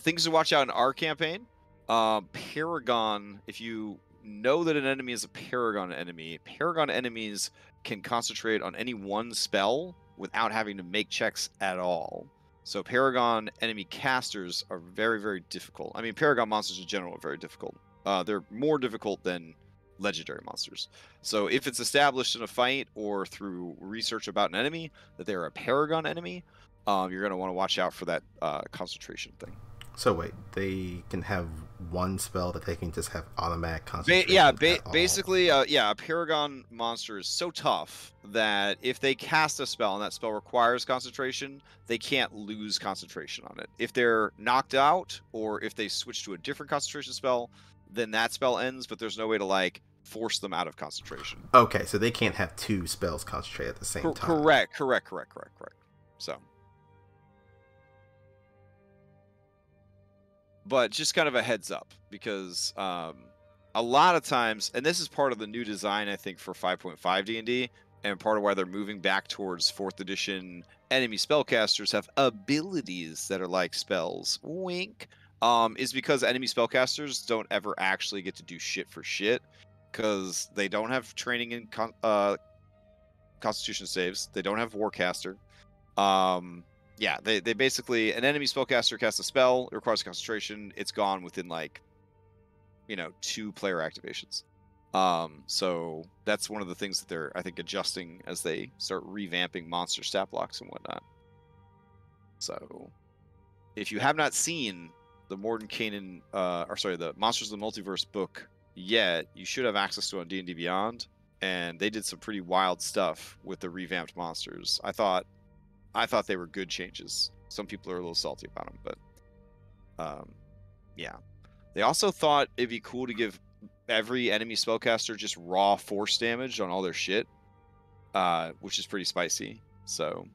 Speaker 1: Things to watch out in our campaign. Paragon, if you know that an enemy is a Paragon enemy, Paragon enemies can concentrate on any one spell without having to make checks at all. So Paragon enemy casters are very, very difficult. I mean, Paragon monsters in general are very difficult. They're more difficult than legendary monsters. So if it's established in a fight or through research about an enemy that they're a Paragon enemy, you're going to want to watch out for that concentration thing.
Speaker 2: So wait, they can have one spell that they can just have automatic concentration.
Speaker 1: Basically, a Paragon monster is so tough that if they cast a spell and that spell requires concentration, they can't lose concentration on it. If they're knocked out or if they switch to a different concentration spell, then that spell ends, but there's no way to force them out of concentration.
Speaker 2: Okay, so they can't have 2 spells concentrate at the same time.
Speaker 1: Correct. So, but just kind of a heads up, because a lot of times, and this is part of the new design, I think, for 5.5 D&D, and part of why they're moving back towards 4th edition enemy spellcasters have abilities that are like spells, wink, is because enemy spellcasters don't ever actually get to do shit for shit, because they don't have training in Constitution saves, they don't have Warcaster. Yeah, they basically, an enemy spellcaster casts a spell, it requires concentration, it's gone within like, 2 player activations. So that's one of the things that they're, I think, adjusting as they start revamping monster stat blocks and whatnot. So if you have not seen the the Monsters of the Multiverse book yet, you should have access to it on D&D Beyond, and they did some pretty wild stuff with the revamped monsters. I thought they were good changes. Some people are a little salty about them, but yeah. They also thought it'd be cool to give every enemy spellcaster just raw force damage on all their shit, which is pretty spicy. So,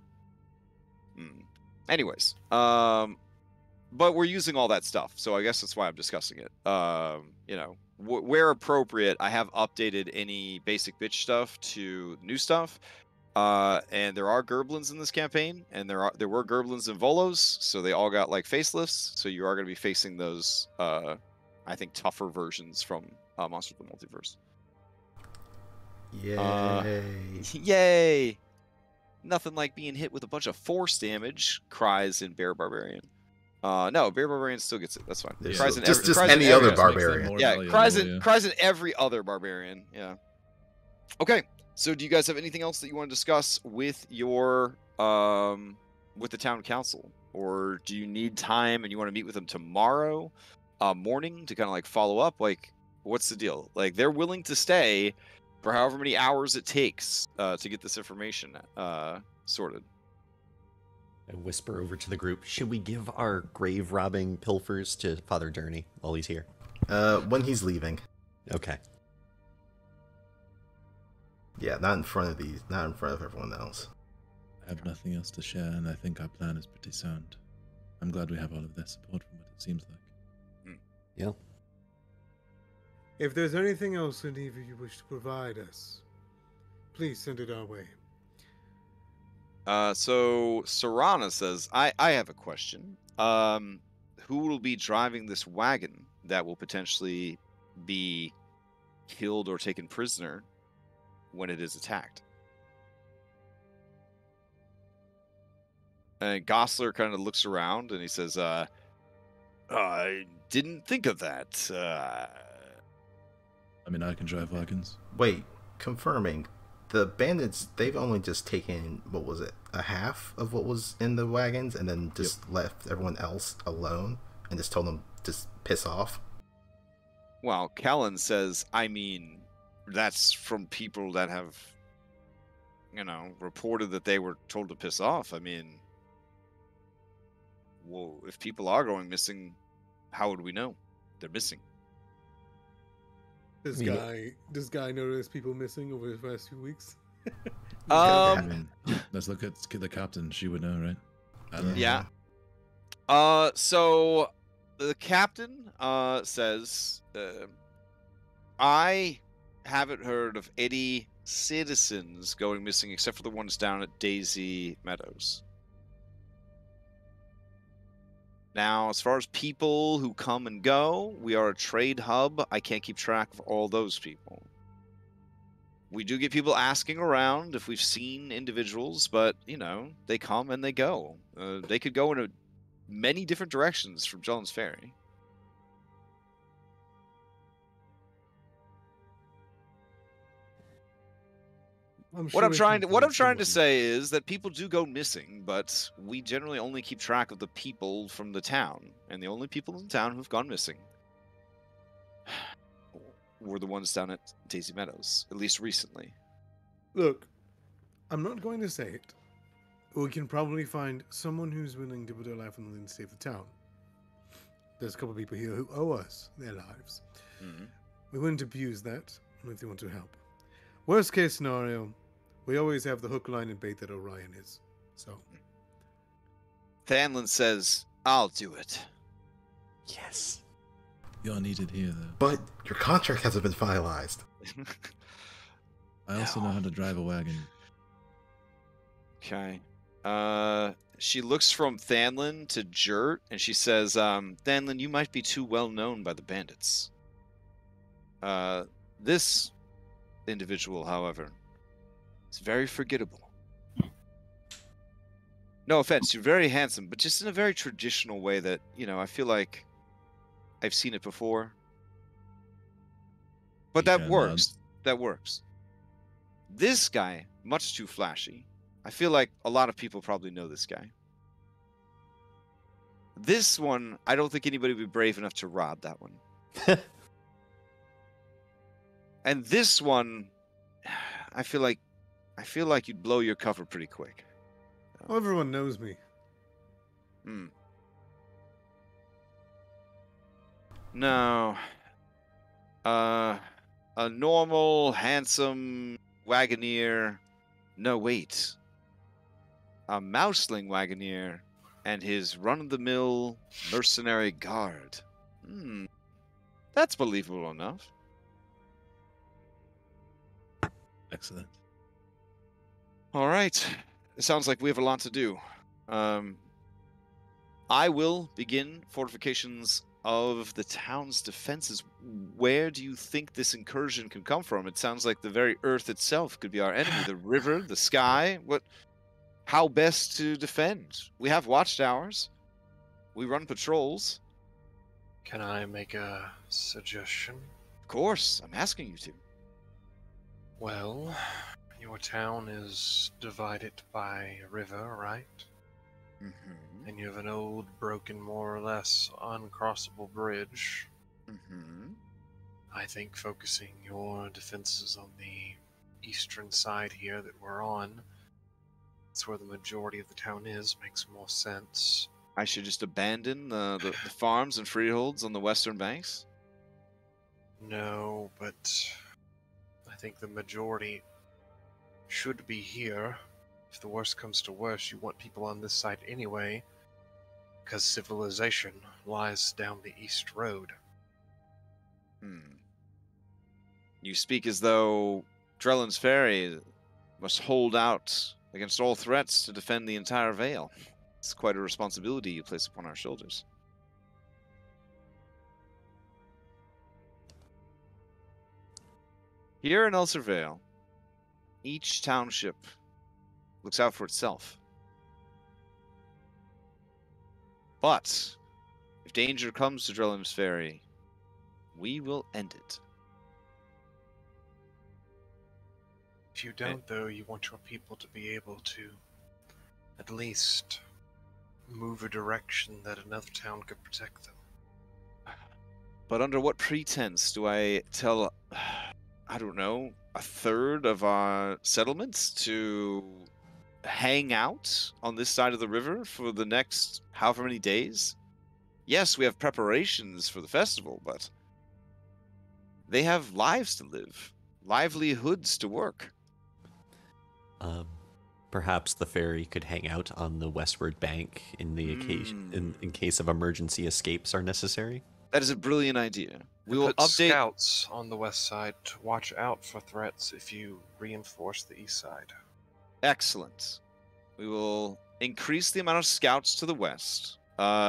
Speaker 1: anyways, but we're using all that stuff, so I guess that's why I'm discussing it. Where appropriate, I have updated any basic bitch stuff to new stuff. And there are Gerblins in this campaign, and there were Gerblins in Volos, so they all got like facelifts. So you are going to be facing those, I think, tougher versions from Monsters of the Multiverse.
Speaker 2: Yay!
Speaker 1: Yay! Nothing like being hit with a bunch of force damage. Cries in Bear Barbarian. No, Bear Barbarian still gets it. That's fine.
Speaker 2: Yeah.
Speaker 1: Cries in
Speaker 2: Just
Speaker 1: cries
Speaker 2: any
Speaker 1: in
Speaker 2: other
Speaker 1: every,
Speaker 2: barbarian.
Speaker 1: Yeah, cries in every other barbarian. Yeah. Okay. So do you guys have anything else that you want to discuss with your with the town council, or do you need time and you want to meet with them tomorrow morning to kind of like follow up? Like, what's the deal? Like, they're willing to stay for however many hours it takes to get this information sorted.
Speaker 5: I whisper over to the group, should we give our grave robbing pilfers to Father Durney while he's here?
Speaker 2: When he's leaving.
Speaker 5: Okay.
Speaker 2: Yeah, not in front of everyone else.
Speaker 4: I have nothing else to share, and I think our plan is pretty sound. I'm glad we have all of their support from what it seems like.
Speaker 5: Yeah.
Speaker 6: If there's anything else that either you wish to provide us, please send it our way.
Speaker 1: So Serana says, I have a question. Who will be driving this wagon that will potentially be killed or taken prisoner when it is attacked? And Gosler kind of looks around and he says, I didn't think of that.
Speaker 4: I mean, I can drive wagons.
Speaker 2: Wait, confirming. The bandits, they've only just taken, what was it, a half of what was in the wagons, and then just left everyone else alone, and just told them to piss off?
Speaker 1: Well, Callahan says, I mean, that's from people that have, reported that they were told to piss off. I mean, well, if people are going missing, how would we know they're missing?
Speaker 6: This guy notice people missing over the past few weeks?
Speaker 4: I mean, let's look at the captain. She would know, right?
Speaker 1: Yeah. So the captain says, I haven't heard of any citizens going missing except for the ones down at Daisy Meadows. Now, as far as people who come and go, we are a trade hub. I can't keep track of all those people. We do get people asking around if we've seen individuals, but, they come and they go. They could go in many different directions from Jones Ferry. What I'm trying to say is that people do go missing, but we generally only keep track of the people from the town, and the only people in town who've gone missing were the ones down at Daisy Meadows, at least recently.
Speaker 6: Look, I'm not going to say it, but we can probably find someone who's willing to put their life on the line to save the town. There's a couple of people here who owe us their lives. Mm-hmm. We wouldn't abuse that if they want to help. Worst case scenario, we always have the hook, line, and bait that Orion is. So,
Speaker 1: Thanlin says, I'll do it.
Speaker 5: Yes.
Speaker 4: You're needed here, though.
Speaker 2: But your contract hasn't been finalized.
Speaker 4: I also know how to drive a wagon.
Speaker 1: Okay. She looks from Thanlin to Jert, and she says, Thanlin, you might be too well known by the bandits. This individual, however, is very forgettable. No offense, you're very handsome, but just in a very traditional way that, I feel like I've seen it before. But that works. That works. This guy, much too flashy. I feel like a lot of people probably know this guy. This one, I don't think anybody would be brave enough to rob that one. And this one, I feel like you'd blow your cover pretty quick.
Speaker 6: Well, everyone knows me.
Speaker 1: No. A normal, handsome wagoneer. No, wait. A mouseling wagoneer and his run-of-the-mill mercenary guard. That's believable enough.
Speaker 4: Excellent.
Speaker 1: All right. It sounds like we have a lot to do. I will begin fortifications of the town's defenses. Where do you think this incursion can come from? It sounds like the very earth itself could be our enemy. The river, the sky. How best to defend? We have watchtowers. We run patrols.
Speaker 3: Can I make a suggestion?
Speaker 1: Of course, I'm asking you to.
Speaker 3: Well, your town is divided by a river, right?
Speaker 1: Mm-hmm.
Speaker 3: And you have an old, broken, more or less uncrossable bridge.
Speaker 1: Mm-hmm.
Speaker 3: I think focusing your defenses on the eastern side here that we're on, that's where the majority of the town is, makes more sense.
Speaker 1: I should just abandon the farms and freeholds on the western banks?
Speaker 3: No, but I think the majority should be here. If the worst comes to worst, you want people on this side anyway, because civilization lies down the east road.
Speaker 1: You speak as though Drellin's Ferry must hold out against all threats to defend the entire Vale. It's quite a responsibility you place upon our shoulders. Here in Elsir Vale, each township looks out for itself. But if danger comes to Drellin's Ferry, we will end it.
Speaker 3: If you don't, though, you want your people to be able to at least move a direction that another town could protect them.
Speaker 1: But under what pretense do I tell, I don't know, a third of our settlements to hang out on this side of the river for the next however many days? Yes, we have preparations for the festival, but they have lives to live, livelihoods to work.
Speaker 5: Perhaps the ferry could hang out on the westward bank in the occasion, in case of emergency escapes are necessary.
Speaker 1: That is a brilliant idea. We will
Speaker 3: put
Speaker 1: update
Speaker 3: scouts on the west side to watch out for threats if you reinforce the east side.
Speaker 1: Excellent. We will increase the amount of scouts to the west,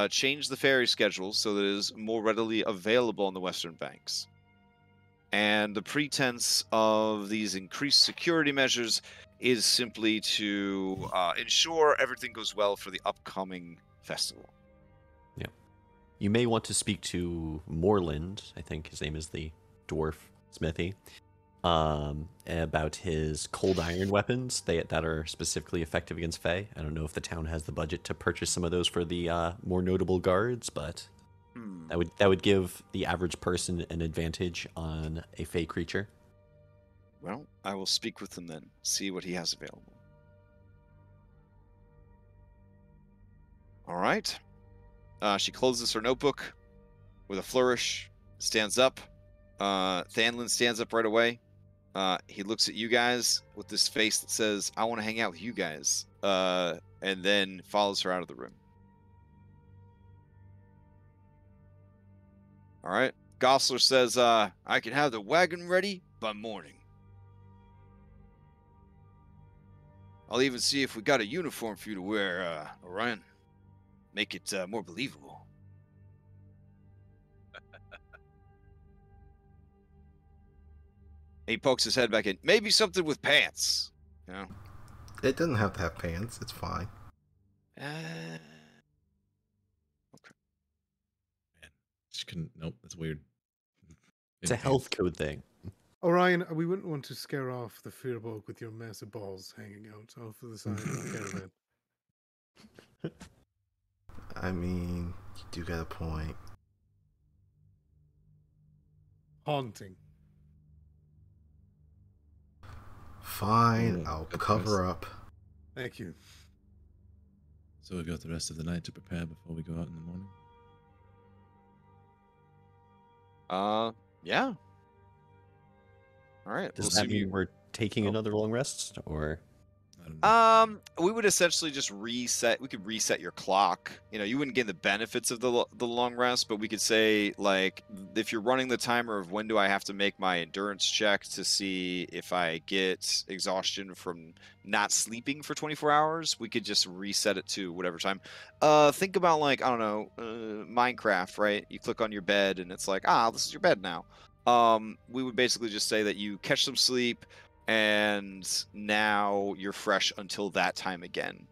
Speaker 1: change the ferry schedule so that it is more readily available on the western banks. And the pretense of these increased security measures is simply to ensure everything goes well for the upcoming festival.
Speaker 5: Yeah. You may want to speak to Moreland, I think his name is the dwarf smithy, about his cold iron weapons that are specifically effective against Fae. I don't know if the town has the budget to purchase some of those for the more notable guards, but that would give the average person an advantage on a Fae creature.
Speaker 1: Well, I will speak with him then, see what he has available. All right. She closes her notebook with a flourish, stands up. Thanlin stands up right away. He looks at you guys with this face that says, I want to hang out with you guys, and then follows her out of the room. All right. Gosler says, I can have the wagon ready by morning. I'll even see if we got a uniform for you to wear, Orion. Make it more believable. He pokes his head back in. Maybe something with pants. You know?
Speaker 2: It doesn't have to have pants. It's fine.
Speaker 1: Okay.
Speaker 4: Man, just couldn't. Nope, that's weird.
Speaker 5: It's a health code thing.
Speaker 6: Orion, we wouldn't want to scare off the Fearbog with your massive balls hanging out off of the side of the caravan.
Speaker 2: I mean, you do got a point.
Speaker 6: Haunting.
Speaker 2: Fine,
Speaker 4: Oh,
Speaker 2: I'll
Speaker 4: good
Speaker 2: cover
Speaker 4: choice.
Speaker 2: up.
Speaker 6: Thank you.
Speaker 4: So we've got the rest of the night to prepare before we go out in the morning.
Speaker 1: Yeah. All right.
Speaker 5: Does that mean we're taking another long rest, or?
Speaker 4: I don't know.
Speaker 1: We would essentially just reset. We could reset your clock. You know, you wouldn't get the benefits of the long rest, but we could say, like, if you're running the timer of when do I have to make my endurance check to see if I get exhaustion from not sleeping for 24 hours, we could just reset it to whatever time. Think about, like, I don't know, Minecraft, right? You click on your bed and it's like, this is your bed now. We would basically just say that you catch some sleep, and now you're fresh until that time again,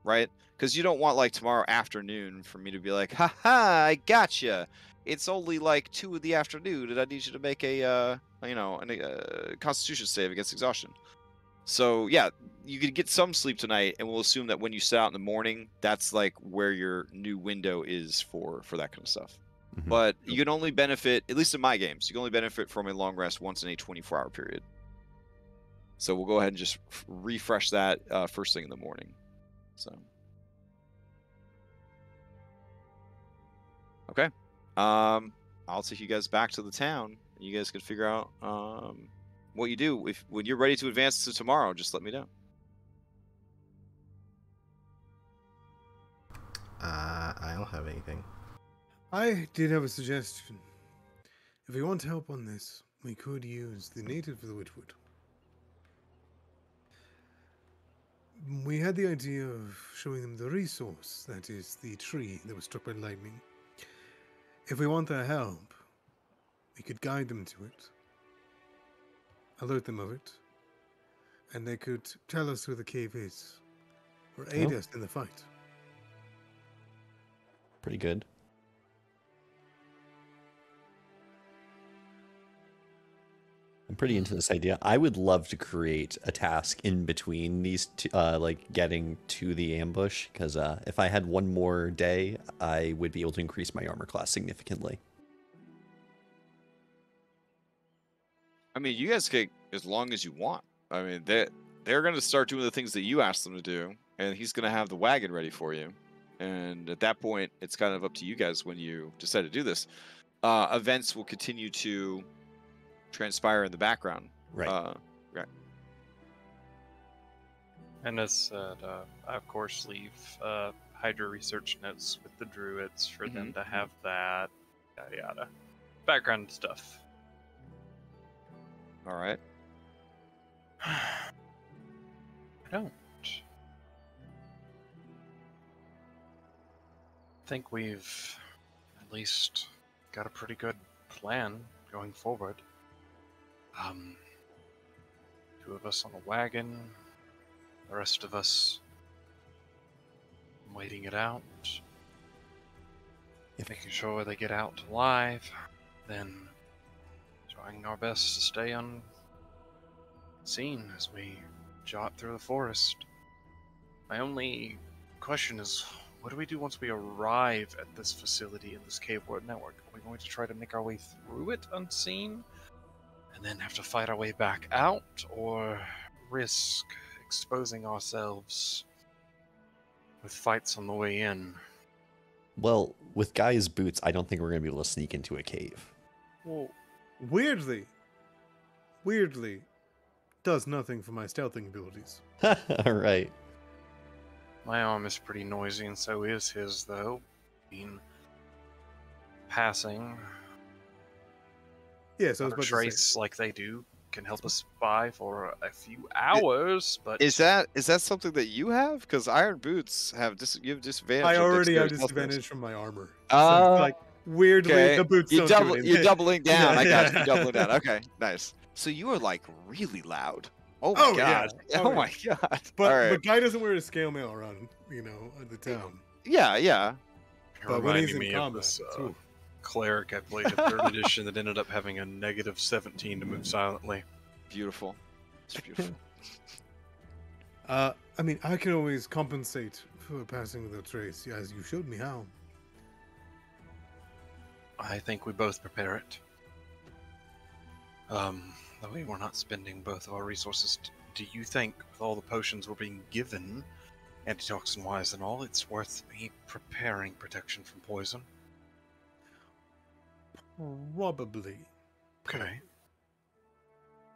Speaker 1: right? Because you don't want, like, tomorrow afternoon for me to be like, haha, I gotcha. It's only like 2 in the afternoon, and I need you to make a Constitution save against exhaustion. So yeah, you could get some sleep tonight, and we'll assume that when you set out in the morning, that's like where your new window is for that kind of stuff.
Speaker 5: Mm-hmm.
Speaker 1: But you can only benefit, at least in my games, you can only benefit from a long rest once in a 24-hour period. So we'll go ahead and just refresh that first thing in the morning. So, okay, I'll take you guys back to the town. You guys can figure out what you do. When you're ready to advance to tomorrow, just let me know.
Speaker 2: I don't have anything.
Speaker 6: I did have a suggestion. If we want help on this, we could use the natives of the Witchwood. We had the idea of showing them the resource, that is, the tree that was struck by lightning. If we want their help, we could guide them to it, alert them of it, and they could tell us where the cave is, or aid us in the fight.
Speaker 5: Pretty good. I'm pretty into this idea. I would love to create a task in between these two, like getting to the ambush, because if I had one more day, I would be able to increase my armor class significantly.
Speaker 1: I mean, you guys can, as long as you want. I mean, they're going to start doing the things that you asked them to do, and he's going to have the wagon ready for you. And at that point, it's kind of up to you guys when you decide to do this. Events will continue to transpire in the background.
Speaker 5: Right.
Speaker 1: Right.
Speaker 3: And as said, I of course leave Hydra research notes with the druids for them to have that, yada yada. Background stuff.
Speaker 1: All right.
Speaker 3: I don't think we've at least got a pretty good plan going forward. 2 of us on a wagon, the rest of us waiting it out, making sure they get out alive, then trying our best to stay unseen as we jaunt through the forest. My only question is, what do we do once we arrive at this facility in this cave world network? Are we going to try to make our way through it unseen and then have to fight our way back out, or risk exposing ourselves with fights on the way in?
Speaker 5: Well, with Guy's boots, I don't think we're going to be able to sneak into a cave.
Speaker 6: Well, weirdly, does nothing for my stealthing abilities.
Speaker 5: All right.
Speaker 3: My arm is pretty noisy, and so is his, though. Passing.
Speaker 6: Yes, I was about
Speaker 3: trace
Speaker 6: to say.
Speaker 3: like they do. can help us buy for a few hours, but
Speaker 1: Is that something that you have? Because iron boots have you have disadvantage.
Speaker 6: I
Speaker 1: on
Speaker 6: already have
Speaker 1: dexterity
Speaker 6: disadvantage from my armor. So it's like weirdly
Speaker 1: okay.
Speaker 6: the boots
Speaker 1: You
Speaker 6: don't do anything.
Speaker 1: you're doubling down.
Speaker 6: Yeah,
Speaker 1: I got
Speaker 6: yeah.
Speaker 1: you doubling down. Okay, nice. So you are like really loud. Oh my
Speaker 6: Oh,
Speaker 1: god.
Speaker 6: yeah.
Speaker 1: Oh,
Speaker 6: Oh,
Speaker 1: my god.
Speaker 6: But
Speaker 1: All right.
Speaker 6: but Guy doesn't wear a scale mail around, the town.
Speaker 1: Yeah.
Speaker 3: You're
Speaker 6: But when he's
Speaker 3: reminding
Speaker 6: in
Speaker 3: me
Speaker 6: combat,
Speaker 3: of this
Speaker 6: it's oof.
Speaker 3: cleric I played in 3rd edition that ended up having a negative 17 to move silently.
Speaker 1: Beautiful. It's beautiful.
Speaker 6: I mean, I can always compensate for passing without trace, as you showed me how.
Speaker 3: I think we both prepare it. That way we're not spending both of our resources. Do you think, with all the potions we're being given, antitoxin-wise and all, it's worth me preparing protection from poison?
Speaker 6: Probably.
Speaker 3: Okay.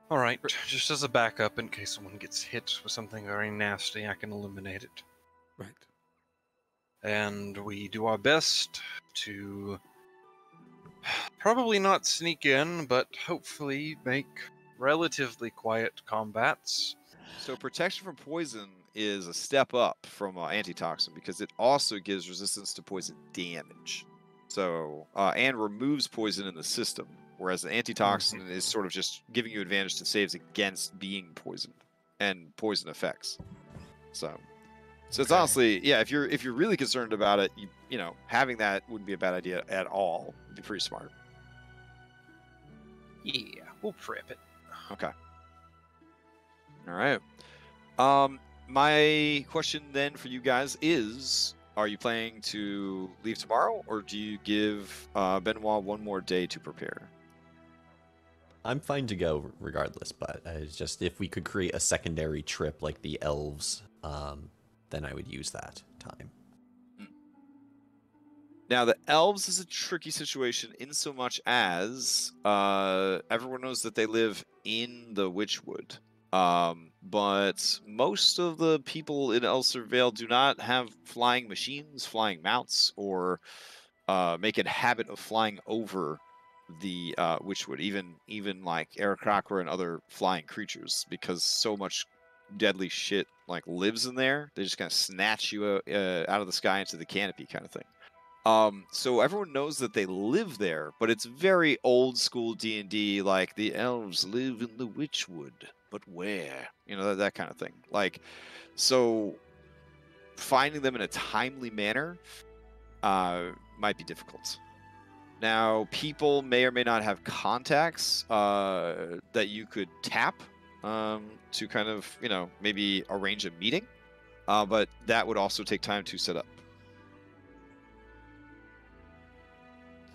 Speaker 3: Alright, just as a backup, in case someone gets hit with something very nasty, I can eliminate it.
Speaker 6: Right.
Speaker 3: And we do our best to probably not sneak in, but hopefully make relatively quiet combats.
Speaker 1: So protection from poison is a step up from antitoxin because it also gives resistance to poison damage. So and removes poison in the system, whereas the antitoxin is sort of just giving you advantage to saves against being poisoned and poison effects. So it's honestly, yeah, if you're really concerned about it, you know, having that wouldn't be a bad idea at all. It'd be pretty smart.
Speaker 3: Yeah, we'll prep it.
Speaker 1: Okay. All right. My question then for you guys is, are you planning to leave tomorrow, or do you give Benoit one more day to prepare?
Speaker 5: I'm fine to go regardless, but it's just if we could create a secondary trip like the elves, then I would use that time.
Speaker 1: Now, the elves is a tricky situation in so much as everyone knows that they live in the Witchwood. But most of the people in Elsir Vale do not have flying machines, flying mounts, or make a habit of flying over the Witchwood, even like Aarakocra and other flying creatures, because so much deadly shit like lives in there. They just kind of snatch you out of the sky into the canopy kind of thing. So everyone knows that they live there, but it's very old school D&D, like the elves live in the Witchwood, but where? You know, that kind of thing. Like, so finding them in a timely manner might be difficult. Now, people may or may not have contacts that you could tap to kind of, you know, maybe arrange a meeting, but that would also take time to set up.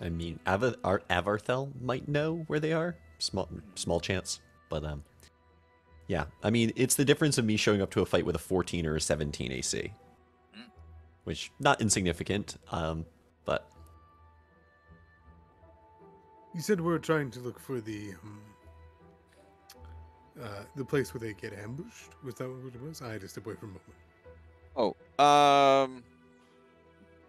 Speaker 5: I mean, Avarthel might know where they are. Small chance, but yeah. I mean, it's the difference of me showing up to a fight with a 14 or a 17 AC, which not insignificant. But
Speaker 6: You said we're trying to look for the place where they get ambushed. Was that what it was? I had to step away for a moment.
Speaker 1: Oh,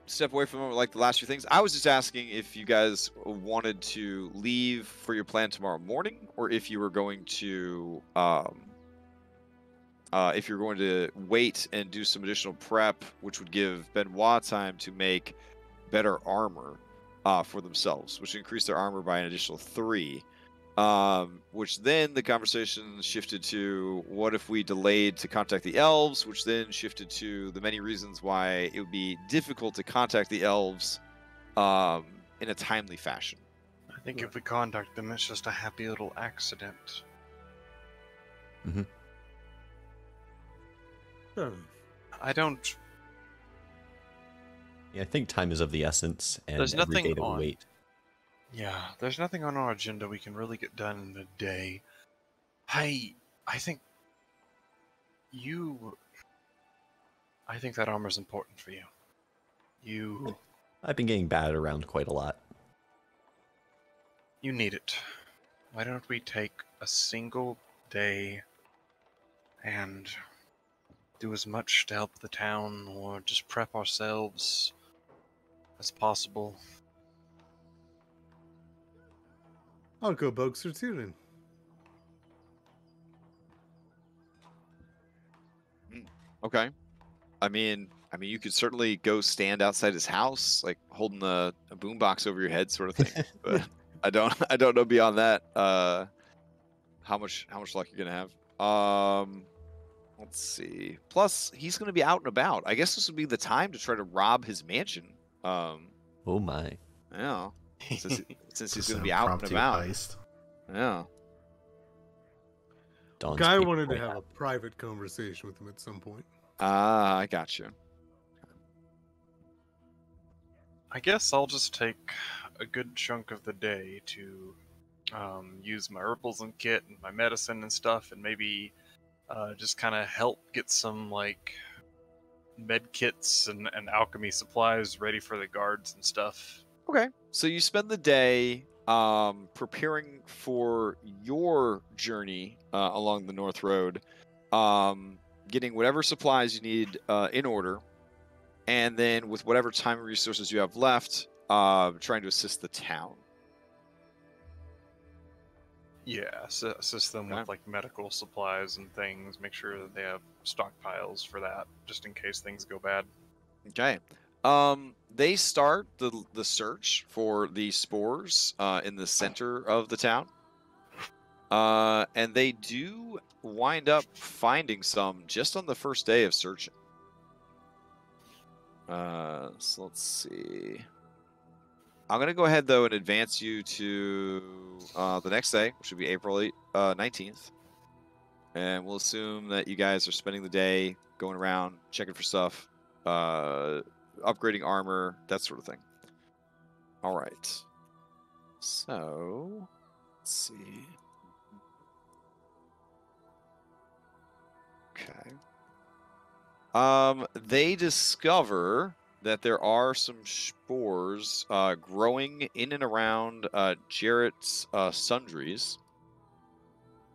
Speaker 1: step away from like the last few things. I was just asking if you guys wanted to leave for your plan tomorrow morning, or if you were going to wait and do some additional prep, which would give Benoit time to make better armor for themselves, which increased their armor by an additional 3. Which then the conversation shifted to, what if we delayed to contact the elves, which then shifted to the many reasons why it would be difficult to contact the elves in a timely fashion.
Speaker 3: I think if we contact them, it's just a happy little accident.
Speaker 5: mm-hmm.
Speaker 3: I don't...
Speaker 5: Yeah, I think time is of the essence, and
Speaker 3: There's
Speaker 5: every
Speaker 3: nothing
Speaker 5: day to
Speaker 3: on.
Speaker 5: wait.
Speaker 3: Yeah, there's nothing on our agenda we can really get done in a day. I think that armor's important for you.
Speaker 5: I've been getting batted around quite a lot.
Speaker 3: You need it. Why don't we take a single day and do as much to help the town, or just prep ourselves as possible?
Speaker 6: I'll go bug Sir Tyrion.
Speaker 1: Okay. I mean, you could certainly go stand outside his house, like holding a boombox over your head, sort of thing. But I don't know beyond that. How much luck you're gonna have? Let's see. Plus, he's gonna be out and about. I guess this would be the time to try to rob his mansion.
Speaker 5: Oh my.
Speaker 1: Yeah. Since he's gonna be
Speaker 2: Some
Speaker 1: out and
Speaker 2: impromptu
Speaker 1: about.
Speaker 2: heist.
Speaker 1: Yeah.
Speaker 5: Dawn's
Speaker 6: Guy
Speaker 5: people
Speaker 6: wanted to
Speaker 5: way
Speaker 6: have
Speaker 5: out.
Speaker 6: a private conversation with him at some point.
Speaker 1: Ah, I got you.
Speaker 3: I guess I'll just take a good chunk of the day to use my herbals and kit and my medicine and stuff, and maybe just kind of help get some like med kits and alchemy supplies ready for the guards and stuff.
Speaker 1: Okay. So you spend the day preparing for your journey along the North Road, getting whatever supplies you need in order, and then with whatever time and resources you have left, trying to assist the town.
Speaker 3: Yeah, assist them with like medical supplies and things. Make sure that they have stockpiles for that, just in case things go bad.
Speaker 1: Okay. They start the search for the spores in the center of the town. And they do wind up finding some just on the first day of searching. So let's see. I'm going to go ahead, though, and advance you to the next day, which would be April 19th. And we'll assume that you guys are spending the day going around, checking for stuff, upgrading armor, that sort of thing. All right. So, let's see. Okay. They discover that there are some spores growing in and around Jarrett's sundries.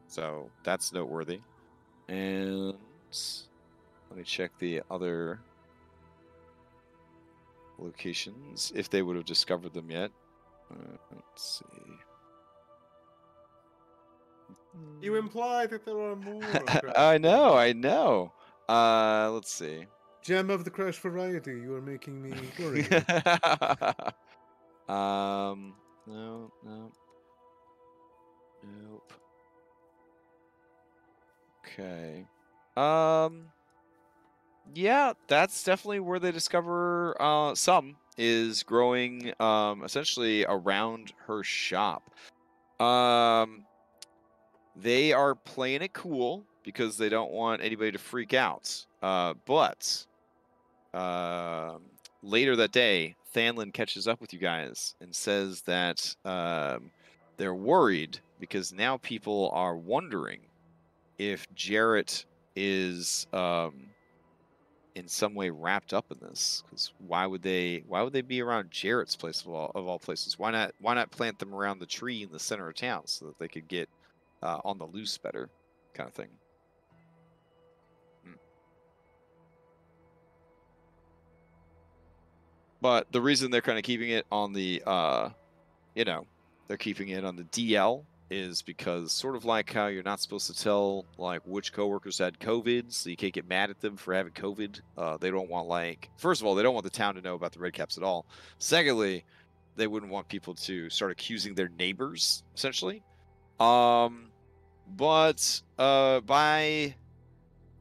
Speaker 1: So that's noteworthy. And let me check the other locations, if they would have discovered them yet. Let's see.
Speaker 6: You imply that there are more.
Speaker 1: I know. Let's see.
Speaker 6: Gem of the crash variety, you are making me worried.
Speaker 1: No. Nope. Okay. Yeah, that's definitely where they discover some is growing essentially around her shop. They are playing it cool because they don't want anybody to freak out. But later that day, Thanlin catches up with you guys and says that they're worried because now people are wondering if Jarrett is in some way wrapped up in this. Because why would they be around Jarrett's place of all places? Why not plant them around the tree in the center of town so that they could get on the loose better, kind of thing. But the reason they're kind of keeping it on the, they're keeping it on the DL is because sort of like how you're not supposed to tell like which coworkers had COVID, so you can't get mad at them for having COVID. They don't want first of all, they don't want the town to know about the red caps at all. Secondly, they wouldn't want people to start accusing their neighbors, essentially. But by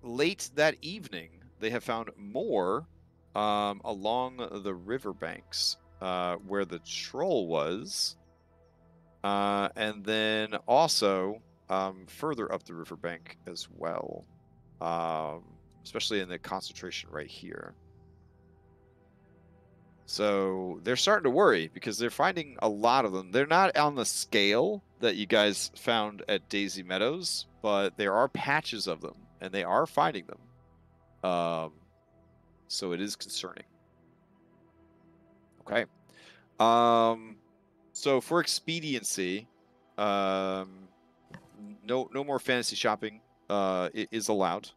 Speaker 1: late that evening, they have found more along the riverbanks where the troll was, and then also further up the riverbank as well, especially in the concentration right here. So they're starting to worry because they're finding a lot of them. They're not on the scale that you guys found at Daisy Meadows, but there are patches of them, and they are finding them. So it is concerning. Okay. So for expediency, no more fantasy shopping is allowed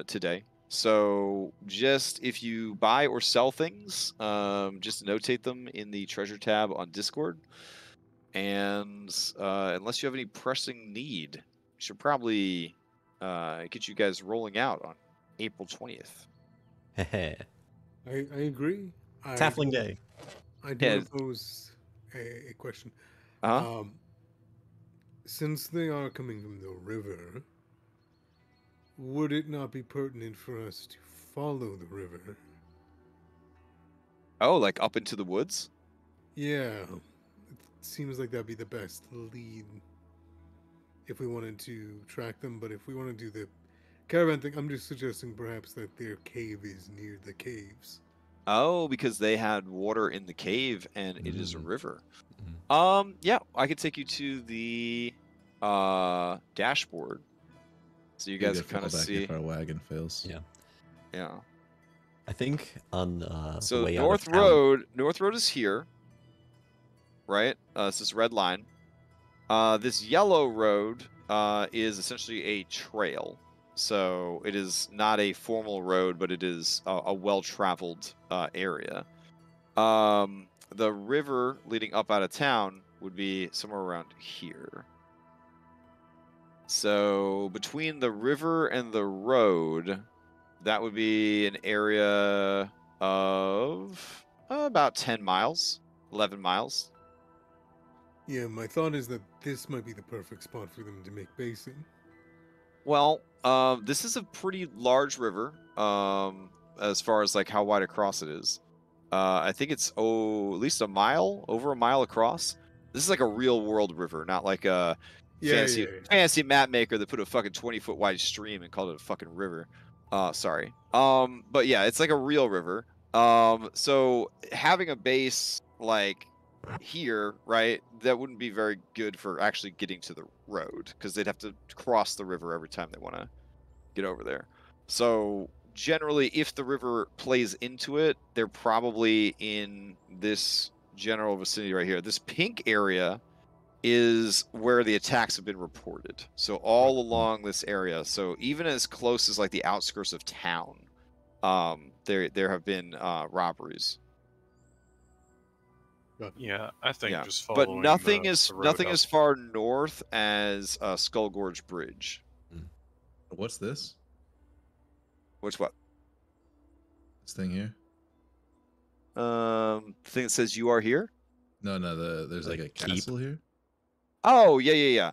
Speaker 1: today. So just if you buy or sell things, just notate them in the treasure tab on Discord. And unless you have any pressing need, should probably get you guys rolling out on April 20th.
Speaker 2: I
Speaker 6: agree.
Speaker 5: Halfling Day.
Speaker 6: I do want to pose a question. Since they are coming from the river, would it not be pertinent for us to follow the river?
Speaker 1: Oh, like up into the woods?
Speaker 6: Yeah. It seems like that'd be the best lead if we wanted to track them, but if we want to do the caravan thing, I'm just suggesting perhaps that their cave is near the caves.
Speaker 1: Oh, because they had water in the cave and it is a river. Yeah, I could take you to the dashboard, so you guys can kind of see.
Speaker 4: If our wagon fails.
Speaker 5: Yeah.
Speaker 1: Yeah.
Speaker 5: I think on the
Speaker 1: so
Speaker 5: way
Speaker 1: North
Speaker 5: out of
Speaker 1: Road. North Road is here, right? It's this red line. This yellow road is essentially a trail. So it is not a formal road, but it is a well-traveled area. The river leading up out of town would be somewhere around here. So between the river and the road, that would be an area of about 10 miles, 11 miles.
Speaker 6: Yeah, my thought is that this might be the perfect spot for them to make base in.
Speaker 1: Well, this is a pretty large river, as far as like how wide across it is. I think it's at least over a mile across. This is like a real world river, not like a fancy map maker that put a fucking 20-foot wide stream and called it a fucking river. Sorry. But yeah, it's like a real river. So having a base like here, right, that wouldn't be very good for actually getting to the road, because they'd have to cross the river every time they want to get over there. So generally, if the river plays into it, they're probably in this general vicinity right here. This pink area is where the attacks have been reported. So all along this area, so even as close as like the outskirts of town, there have been robberies.
Speaker 3: Yeah, I think just
Speaker 1: but
Speaker 3: following
Speaker 1: nothing
Speaker 3: the
Speaker 1: is
Speaker 3: road
Speaker 1: nothing
Speaker 3: up.
Speaker 1: as far north as Skull Gorge Bridge.
Speaker 4: What's this?
Speaker 1: Which what?
Speaker 4: This thing here?
Speaker 1: Thing that says you are here?
Speaker 4: No, there's like a castle here.
Speaker 1: Oh, yeah.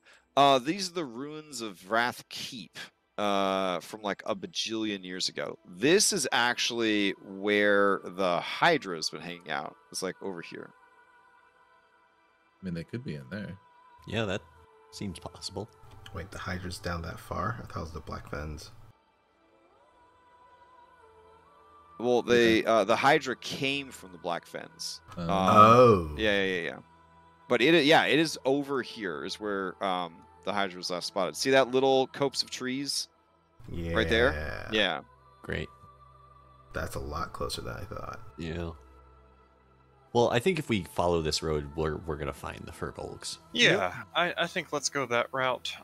Speaker 1: These are the ruins of Wrath Keep from like a bajillion years ago. This is actually where the Hydra's been hanging out. It's like over here.
Speaker 4: I mean, they could be in there.
Speaker 5: Yeah, that seems possible.
Speaker 2: Wait, the Hydra's down that far? I thought it was the Black Fens.
Speaker 1: Well, the Hydra came from the Black Fens. Yeah. But it is over here is where the Hydra was last spotted. See that little copse of trees?
Speaker 2: Yeah.
Speaker 1: Right there? Yeah.
Speaker 5: Great.
Speaker 2: That's a lot closer than I thought.
Speaker 5: Yeah. Well, I think if we follow this road, we're gonna find the Furbolgs.
Speaker 3: Yeah, I think let's go that route.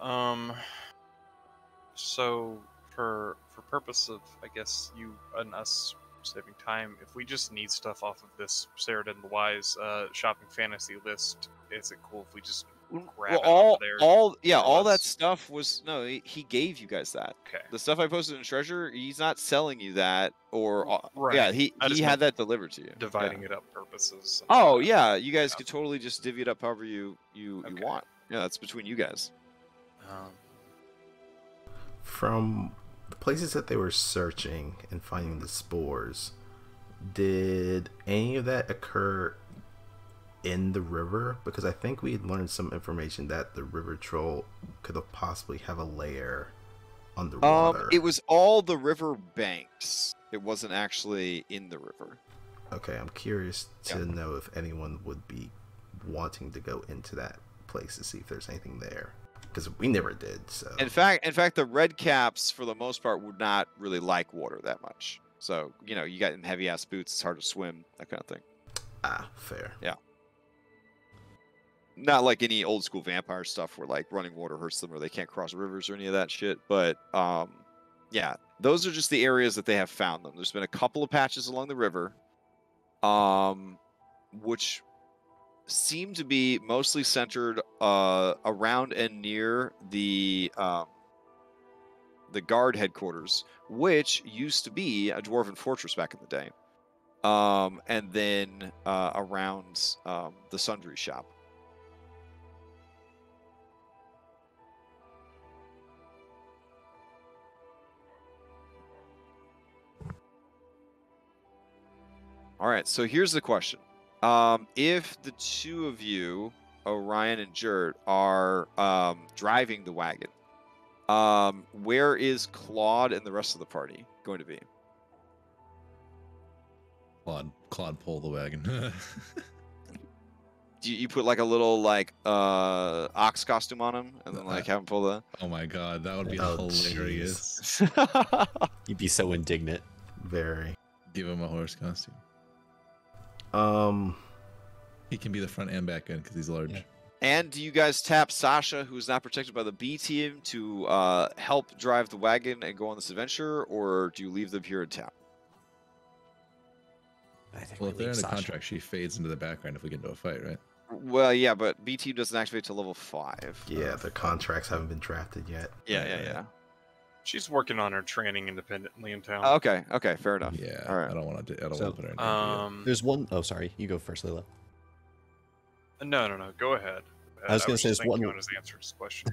Speaker 3: So for purpose of, I guess, you and us saving time, if we just need stuff off of this Sarah-den the Wise shopping fantasy list, is it cool if we just grab it off of there?
Speaker 1: All that stuff was he gave you guys that.
Speaker 3: Okay.
Speaker 1: The stuff I posted in Treasure, he's not selling you that, or
Speaker 3: right.
Speaker 1: Yeah, he had that delivered to you.
Speaker 3: Dividing it up purposes.
Speaker 1: Yeah, you guys could totally just divvy it up however you want. Yeah, that's between you guys.
Speaker 2: From the places that they were searching and finding the spores, did any of that occur in the river? Because I think we had learned some information that the river troll could have possibly have a lair underwater.
Speaker 1: It was all the river banks. It wasn't actually in the river.
Speaker 2: Okay, I'm curious to know if anyone would be wanting to go into that place to see if there's anything there, because we never did. So
Speaker 1: in fact, the red caps for the most part would not really like water that much. So you got in heavy ass boots, it's hard to swim, that kind of thing.
Speaker 2: Fair.
Speaker 1: Yeah. Not like any old school vampire stuff where like running water hurts them or they can't cross rivers or any of that shit. But yeah, those are just the areas that they have found them. There's been a couple of patches along the river, which seem to be mostly centered around and near the the guard headquarters, which used to be a dwarven fortress back in the day. And then around the sundry shop. All right, so here's the question. If the two of you, Orion and Jert, are driving the wagon, where is Claude and the rest of the party going to be?
Speaker 4: Claude pull the wagon.
Speaker 1: Do you put like a little like ox costume on him and then like have him pull the...
Speaker 4: Oh my god, that would be hilarious.
Speaker 5: You'd be so indignant.
Speaker 2: Very.
Speaker 4: Give him a horse costume. He can be the front and back end because he's large.
Speaker 5: Yeah.
Speaker 1: And do you guys tap Sasha, who's not protected by the B team, to help drive the wagon and go on this adventure, or do you leave them here in town?
Speaker 4: Well, if they're in a contract, she fades into the background if we get into a fight, right?
Speaker 1: Well, yeah, but B team doesn't activate till level 5.
Speaker 2: Yeah, the contracts haven't been drafted yet.
Speaker 1: Yeah.
Speaker 3: She's working on her training independently in town.
Speaker 1: Okay, fair enough.
Speaker 4: Yeah,
Speaker 1: all right.
Speaker 4: I don't want to put her in there.
Speaker 5: There's one oh sorry, you go first, Layla.
Speaker 3: No, go ahead.
Speaker 5: I was going to say
Speaker 3: just thinking on his answer to this question.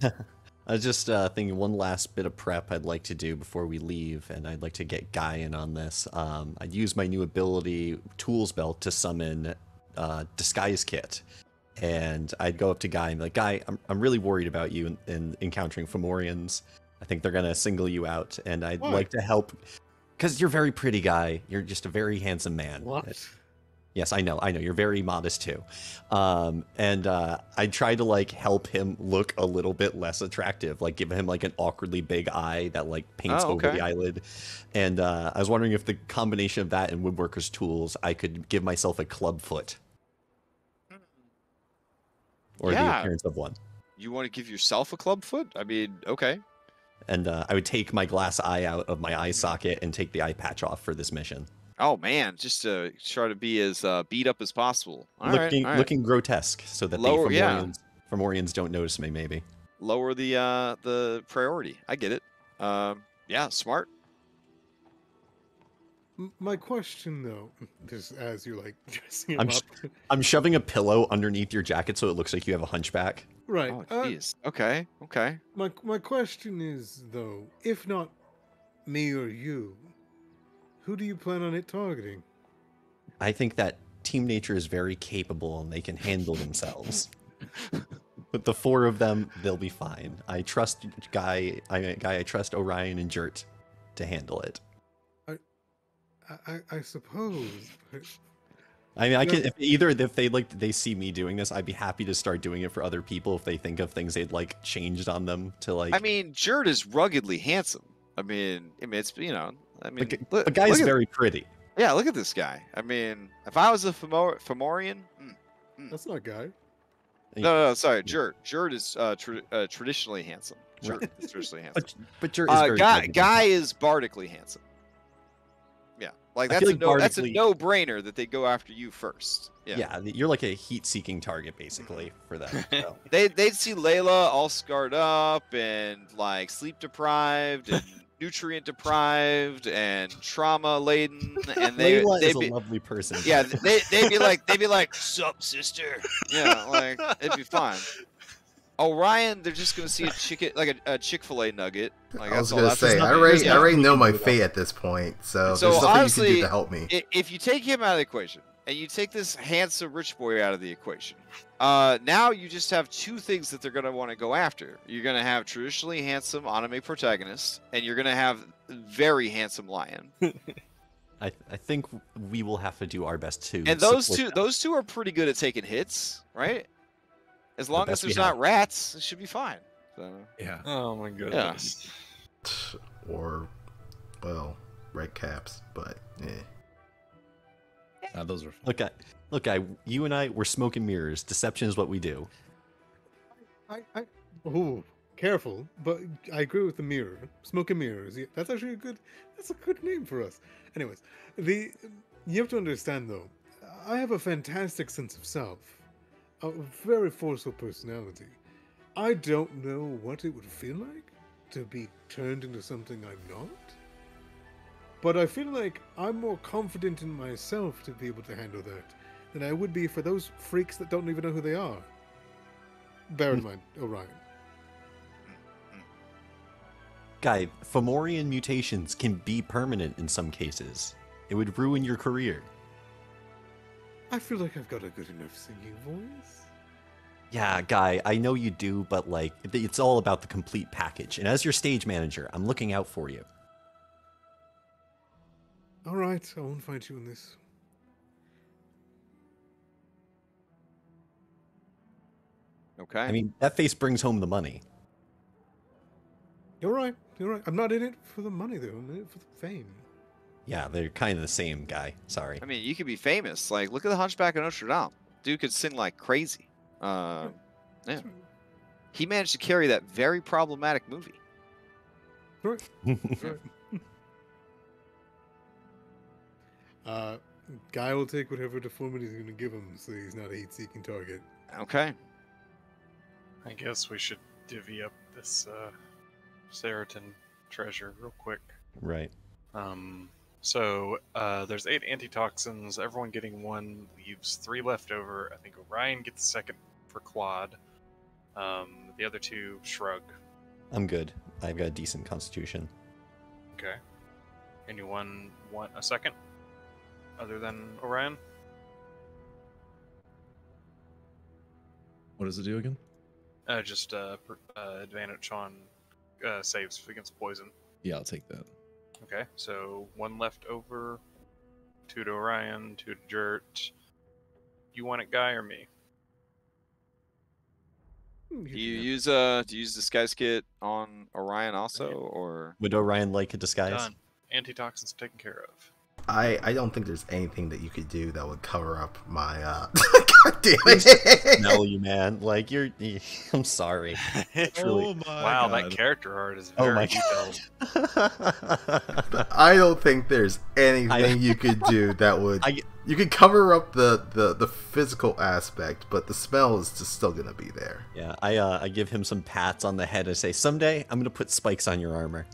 Speaker 5: I was just thinking one last bit of prep I'd like to do before we leave, and I'd like to get Guy in on this. I'd use my new ability, Tools Belt, to summon Disguise Kit. And I'd go up to Guy and be like, Guy, I'm really worried about you in encountering Fomorians. I think they're going to single you out, and I'd like to help. Because you're very pretty, Guy. You're just a very handsome man.
Speaker 6: What?
Speaker 5: Yes, I know. You're very modest too. And I try to like help him look a little bit less attractive, like give him like an awkwardly big eye that like paints over the eyelid. And I was wondering if the combination of that and woodworker's tools, I could give myself a club foot. Or the appearance of one.
Speaker 1: You want to give yourself a club foot? I mean, okay.
Speaker 5: And I would take my glass eye out of my eye socket and take the eye patch off for this mission.
Speaker 1: Oh man, just to try to be as beat up as possible.
Speaker 5: Looking grotesque, so that the Fomorians don't notice me. Maybe
Speaker 1: lower the priority. I get it. Yeah, smart.
Speaker 6: My question though, just as you're like dressing him up,
Speaker 5: I'm shoving a pillow underneath your jacket so it looks like you have a hunchback.
Speaker 6: Right.
Speaker 1: Oh jeez. Okay.
Speaker 6: My question is though, if not me or you, who do you plan on it targeting?
Speaker 5: I think that Team Nature is very capable and they can handle themselves. With the 4 of them, they'll be fine. I trust Guy. I trust Orion and Jert to handle it.
Speaker 6: I suppose. But...
Speaker 5: I mean, I can if they see me doing this, I'd be happy to start doing it for other people if they think of things they'd like changed on them to like.
Speaker 1: I mean, Jert is ruggedly handsome. I mean, it's
Speaker 5: but Guy's very pretty.
Speaker 1: Yeah, look at this guy. I mean, if I was a Fomorian,
Speaker 6: that's not Guy.
Speaker 1: No, sorry, Jert. Jert is traditionally handsome. Jert is traditionally handsome.
Speaker 5: But Jert is very
Speaker 1: Guy is bardically handsome. Yeah, like that's a no-brainer that they go after you first.
Speaker 5: Yeah, you're like a heat-seeking target basically for them. So.
Speaker 1: They'd see Layla all scarred up and like sleep deprived and nutrient deprived and trauma laden, and they'd be
Speaker 5: a lovely person.
Speaker 1: Yeah, they'd be like, "Sup, sister?" Yeah, like it'd be fine. Orion, they're just gonna see a chicken, like a Chick-fil-A nugget. Like,
Speaker 2: I was gonna say, I already know my fate at this point, so there's nothing
Speaker 1: honestly,
Speaker 2: you can do to help me.
Speaker 1: If you take him out of the equation and you take this handsome rich boy out of the equation, now you just have 2 things that they're gonna want to go after. You're gonna have traditionally handsome anime protagonists, and you're gonna have very handsome lion.
Speaker 5: I think we will have to do our best too.
Speaker 1: And those two are pretty good at taking hits, right? As long as there's not rats, it should be fine. So.
Speaker 3: Yeah. Oh my goodness.
Speaker 2: Yeah. Or, well, red caps, but
Speaker 4: those are fun.
Speaker 5: Look, guy. You and I, we're smoke and mirrors. Deception is what we do.
Speaker 6: Oh, careful. But I agree with the mirror. Smoke and mirrors. That's actually a good name for us. Anyways, you have to understand though, I have a fantastic sense of self. A very forceful personality. I don't know what it would feel like to be turned into something I'm not. But I feel like I'm more confident in myself to be able to handle that than I would be for those freaks that don't even know who they are. Bear in mind, Orion.
Speaker 5: Guy, Fomorian mutations can be permanent in some cases. It would ruin your career.
Speaker 6: I feel like I've got a good enough singing voice.
Speaker 5: Yeah, Guy, I know you do, but like, it's all about the complete package. And as your stage manager, I'm looking out for you.
Speaker 6: All right, I won't fight you on this.
Speaker 1: Okay.
Speaker 5: I mean, that face brings home the money.
Speaker 6: You're right. You're right. I'm not in it for the money, though. I'm in it for the fame.
Speaker 5: Yeah, they're kind of the same, Guy. Sorry.
Speaker 1: I mean, you could be famous. Like, look at the Hunchback of Notre Dame. Dude could sing like crazy. Yeah.
Speaker 6: Right.
Speaker 1: He managed to carry that very problematic movie.
Speaker 6: Right. Right. Guy will take whatever deformity he's going to give him, so he's not a heat-seeking target.
Speaker 1: Okay.
Speaker 3: I guess we should divvy up this Seriton treasure real quick.
Speaker 5: Right.
Speaker 3: So there's 8 antitoxins. Everyone getting 1 leaves 3 left over. I think Orion gets second for Claude. The other 2 shrug.
Speaker 5: I'm good. I've got a decent constitution.
Speaker 3: Okay. Anyone want a second other than Orion?
Speaker 4: What does it do again?
Speaker 3: Just advantage on saves against poison.
Speaker 4: Yeah, I'll take that.
Speaker 3: Okay, so 1 left over. 2 to Orion, 2 to Jert. You want it, Guy, or me?
Speaker 1: Do you use disguise kit on Orion also, or
Speaker 5: Would Orion like a disguise?
Speaker 3: Done. Antitoxins taken care of.
Speaker 2: I don't think there's anything that you could do that would cover up my God damn it.
Speaker 5: No, you man. Like I'm sorry. Truly.
Speaker 4: Oh my
Speaker 3: Wow,
Speaker 4: God.
Speaker 3: that character art is
Speaker 5: Oh
Speaker 3: very
Speaker 5: my
Speaker 3: detailed.
Speaker 2: I don't think there's anything you could do that would. You could cover up the physical aspect, but the smell is just still gonna be there.
Speaker 5: Yeah, I give him some pats on the head and say, someday I'm gonna put spikes on your armor.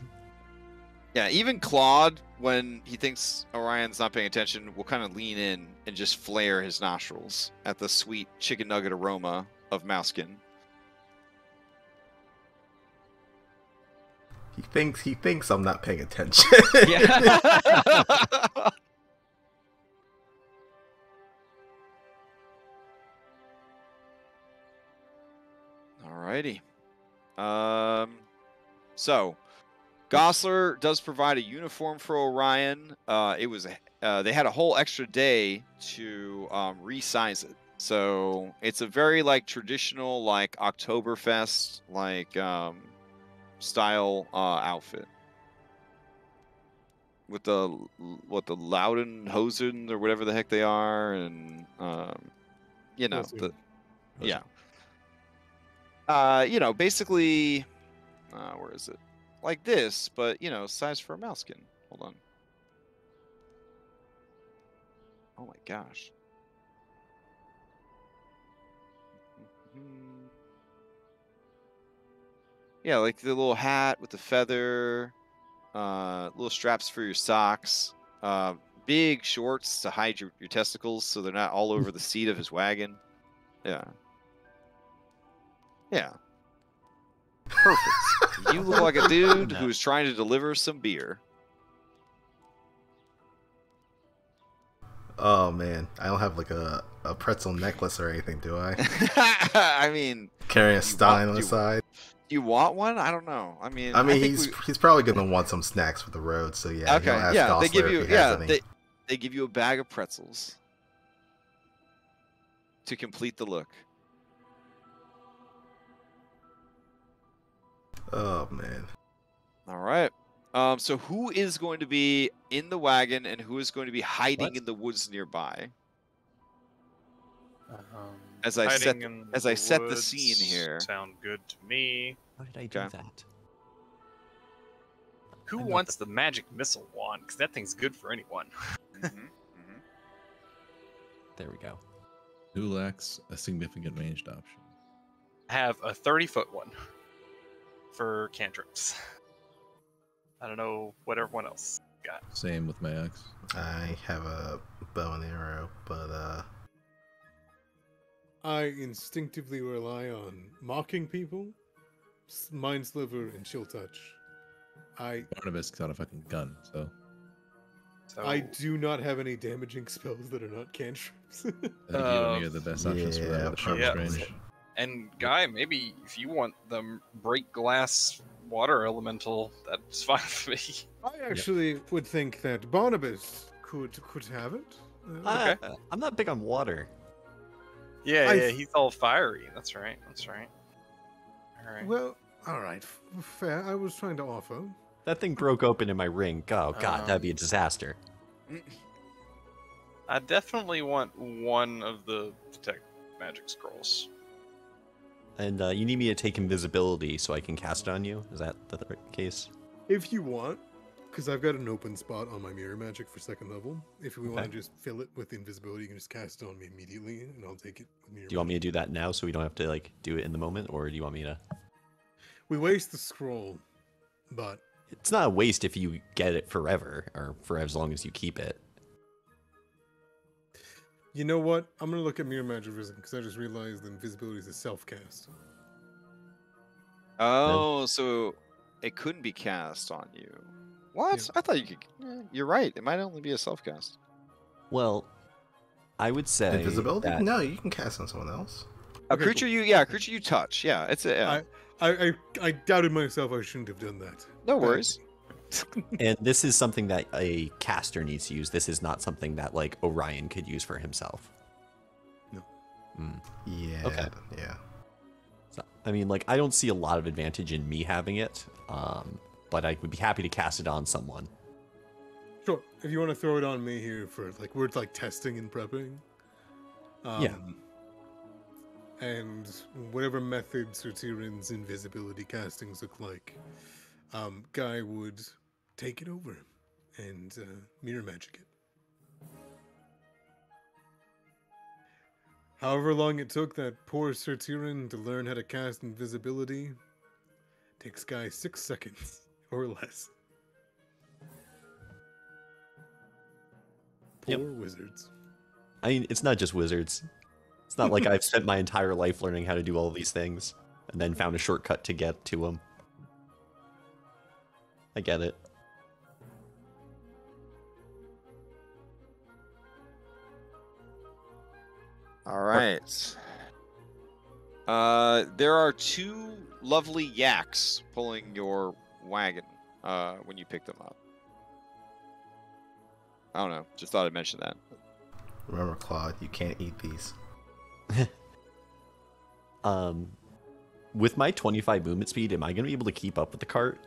Speaker 1: yeah, even Claude, when he thinks Orion's not paying attention, will kind of lean in and just flare his nostrils at the sweet chicken nugget aroma of mouseskin.
Speaker 2: He thinks I'm not paying attention.
Speaker 1: Yeah. Alrighty. So Gosler does provide a uniform for Orion. They had a whole extra day to resize it. So it's a very like traditional like Oktoberfest like style outfit. With the Laudenhosen or whatever the heck they are, and basically, where is it? Like this, but size for a mouseskin. Hold on. Oh my gosh. Yeah, like the little hat with the feather, little straps for your socks, big shorts to hide your testicles so they're not all over the seat of his wagon. Yeah. Yeah. Perfect. You look like a dude who's trying to deliver some beer.
Speaker 2: Oh man, I don't have like a pretzel necklace or anything, do I?
Speaker 1: I mean,
Speaker 2: carrying a stein on the side.
Speaker 1: You want one? I don't know. I mean,
Speaker 2: he's probably gonna want some snacks for the road. So yeah,
Speaker 1: okay,
Speaker 2: ask
Speaker 1: yeah,
Speaker 2: they give you
Speaker 1: they give you a bag of pretzels to complete the look.
Speaker 2: Oh man.
Speaker 1: All right. So who is going to be in the wagon and who is going to be hiding in the woods nearby? As I set the scene here.
Speaker 3: Sound good to me.
Speaker 5: How did I do that?
Speaker 3: Who wants the magic missile wand? Because that thing's good for anyone.
Speaker 5: There we go.
Speaker 4: Who lacks a significant ranged option?
Speaker 3: I have a 30-foot one. for cantrips. I don't know what everyone else got.
Speaker 4: Same with my axe.
Speaker 2: I have a bow and arrow, but
Speaker 6: I instinctively rely on mocking people, mind sliver, and chill touch.
Speaker 4: Barnabas got a fucking gun, so
Speaker 6: I do not have any damaging spells that are not cantrips.
Speaker 4: I think you and me are the best options for that with short range.
Speaker 3: And Guy, maybe if you want the break glass water elemental, that's fine with me.
Speaker 6: I actually would think that Barnabas could have it.
Speaker 3: Okay.
Speaker 5: I'm not big on water.
Speaker 3: Yeah, he's all fiery. That's right. All right.
Speaker 6: Well, all right, fair. I was trying to offer.
Speaker 5: That thing broke open in my ring. Oh god, that'd be a disaster.
Speaker 3: I definitely want one of the detect magic scrolls.
Speaker 5: And you need me to take invisibility so I can cast it on you? Is that the case?
Speaker 6: If you want, because I've got an open spot on my mirror magic for 2nd level. If we want to just fill it with invisibility, you can just cast it on me immediately, and I'll take it with mirror.
Speaker 5: Do you want me to do that now so we don't have to like do it in the moment, or do you want me to?
Speaker 6: We waste the scroll, but
Speaker 5: it's not a waste if you get it forever, or for as long as you keep it.
Speaker 6: You know what? I'm gonna look at mirror magicism because I just realized that invisibility is a self-cast.
Speaker 1: Oh, so it couldn't be cast on you. What?
Speaker 6: Yeah.
Speaker 1: I thought you could. You're right. It might only be a self-cast.
Speaker 5: Well, I would say
Speaker 2: invisibility.
Speaker 5: that...
Speaker 2: No, you can cast on someone else.
Speaker 1: A creature you touch. Yeah, it's a. Yeah.
Speaker 6: I doubted myself. I shouldn't have done that.
Speaker 1: No worries.
Speaker 5: And this is something that a caster needs to use. This is not something that like Orion could use for himself.
Speaker 6: No.
Speaker 2: Yeah.
Speaker 5: Okay.
Speaker 2: Yeah.
Speaker 5: So, I mean, like, I don't see a lot of advantage in me having it, but I would be happy to cast it on someone.
Speaker 6: Sure. If you want to throw it on me here for like we're like testing and prepping.
Speaker 5: Yeah.
Speaker 6: And whatever methods Sertiran's invisibility castings look like, Guy would take it over and mirror magic it. However long it took that poor Sertiran to learn how to cast invisibility, takes Guy 6 seconds or less. Poor wizards.
Speaker 5: I mean, it's not just wizards. It's not like I've spent my entire life learning how to do all these things and then found a shortcut to get to them. I get it.
Speaker 1: All right. There are 2 lovely yaks pulling your wagon when you pick them up. I don't know. Just thought I'd mention that.
Speaker 2: Remember, Claude, you can't eat these.
Speaker 5: With my 25 movement speed, am I going to be able to keep up with the cart?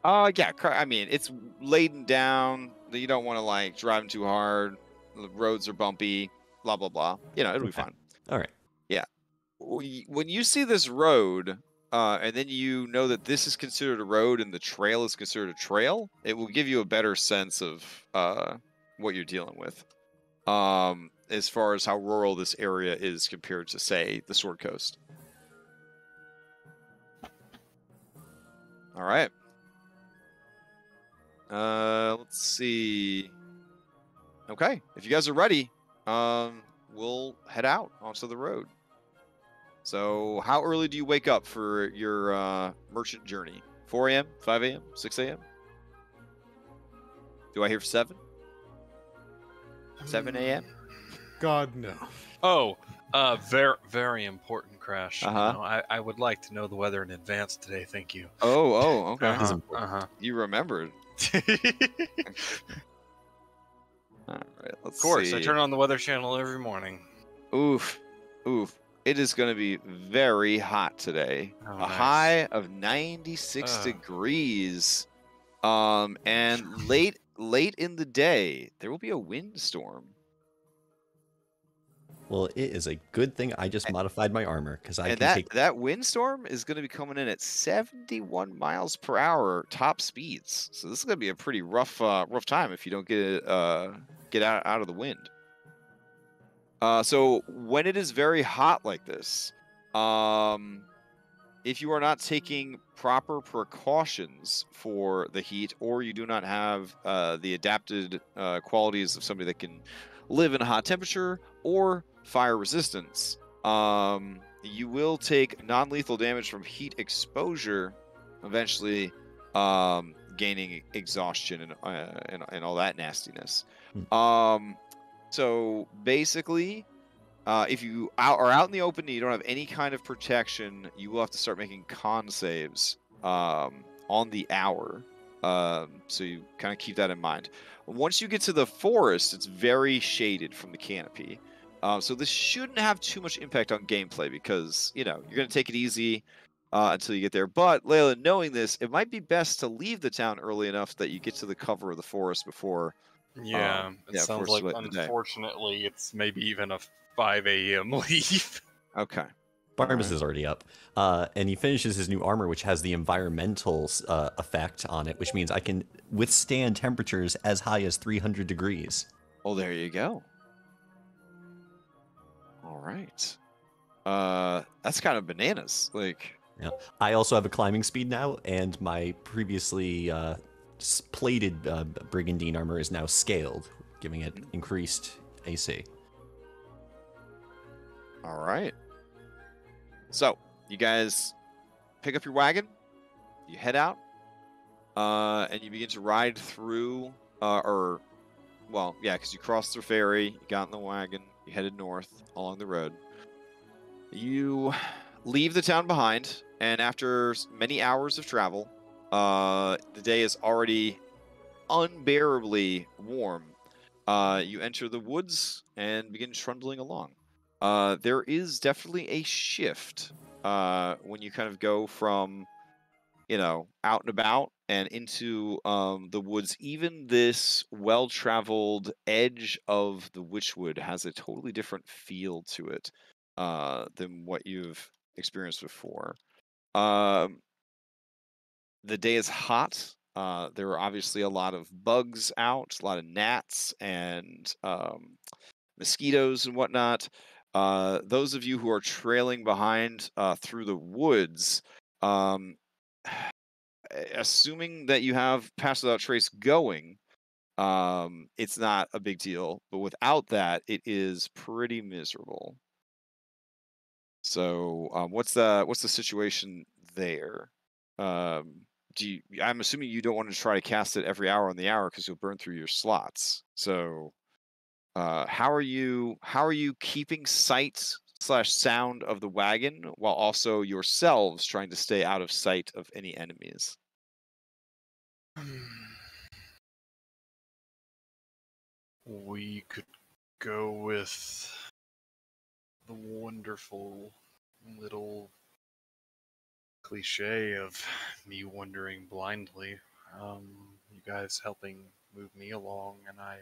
Speaker 1: Yeah. I mean, it's laden down. You don't want to like drive too hard. The roads are bumpy. Blah blah blah. You know, it'll be fine.
Speaker 5: All right.
Speaker 1: Yeah. When you see this road, and then you know that this is considered a road and the trail is considered a trail, it will give you a better sense of what you're dealing with. As far as how rural this area is compared to, say, the Sword Coast. All right. Let's see. Okay, if you guys are ready, we'll head out onto the road. So, how early do you wake up for your merchant journey? 4 a.m., 5 a.m., 6 a.m.? Do I hear 7? 7 a.m.?
Speaker 6: God, no.
Speaker 3: Oh, very, very important, Crash.
Speaker 1: Uh-huh.
Speaker 3: You know, I would like to know the weather in advance today, thank you.
Speaker 1: Oh, okay.
Speaker 3: Uh-huh.
Speaker 1: You remembered. All right, let's see.
Speaker 3: Of course, I turn on the Weather Channel every morning.
Speaker 1: Oof. It is going to be very hot today.
Speaker 3: Oh,
Speaker 1: A
Speaker 3: nice.
Speaker 1: high of 96 degrees. And late in the day, there will be a windstorm.
Speaker 5: Well, it is a good thing I just modified my armor because I
Speaker 1: And
Speaker 5: can take.
Speaker 1: that windstorm is going to be coming in at 71 miles per hour top speeds. So this is going to be a pretty rough time if you don't get out of the wind. So when it is very hot like this, if you are not taking proper precautions for the heat, or you do not have the adapted qualities of somebody that can live in a hot temperature or fire resistance, you will take non-lethal damage from heat exposure, eventually gaining exhaustion and all that nastiness. So basically, if you are out in the open and you don't have any kind of protection, you will have to start making con saves on the hour. So you kind of keep that in mind. Once you get to the forest, it's very shaded from the canopy. So this shouldn't have too much impact on gameplay because, you know, you're going to take it easy until you get there. But, Layla, knowing this, it might be best to leave the town early enough that you get to the cover of the forest before...
Speaker 3: Yeah, it sounds like, unfortunately, it's maybe even a 5 a.m. leave.
Speaker 1: Okay.
Speaker 5: Barnabas is already up. And he finishes his new armor, which has the environmental effect on it, which means I can withstand temperatures as high as 300 degrees.
Speaker 1: Oh, there you go. All right. That's kind of bananas. Like,
Speaker 5: yeah. I also have a climbing speed now, and my previously plated brigandine armor is now scaled, giving it increased AC.
Speaker 1: All right. So, you guys pick up your wagon, you head out, and you begin to ride through, because you crossed the ferry, you got in the wagon, you headed north along the road. You leave the town behind, and after many hours of travel, the day is already unbearably warm. You enter the woods and begin trundling along. There is definitely a shift when you kind of go from, you know, out and about and into the woods. Even this well-traveled edge of the Witchwood has a totally different feel to it than what you've experienced before. The day is hot. There are obviously a lot of bugs out, a lot of gnats and mosquitoes and whatnot. Those of you who are trailing behind through the woods, assuming that you have Pass Without Trace going, it's not a big deal. But without that, it is pretty miserable. So, what's the situation there? I'm assuming you don't want to try to cast it every hour on the hour because you'll burn through your slots. So, how are you keeping sight/sound of the wagon while also yourselves trying to stay out of sight of any enemies?
Speaker 3: We could go with the wonderful little cliche of me wandering blindly. You guys helping move me along, and I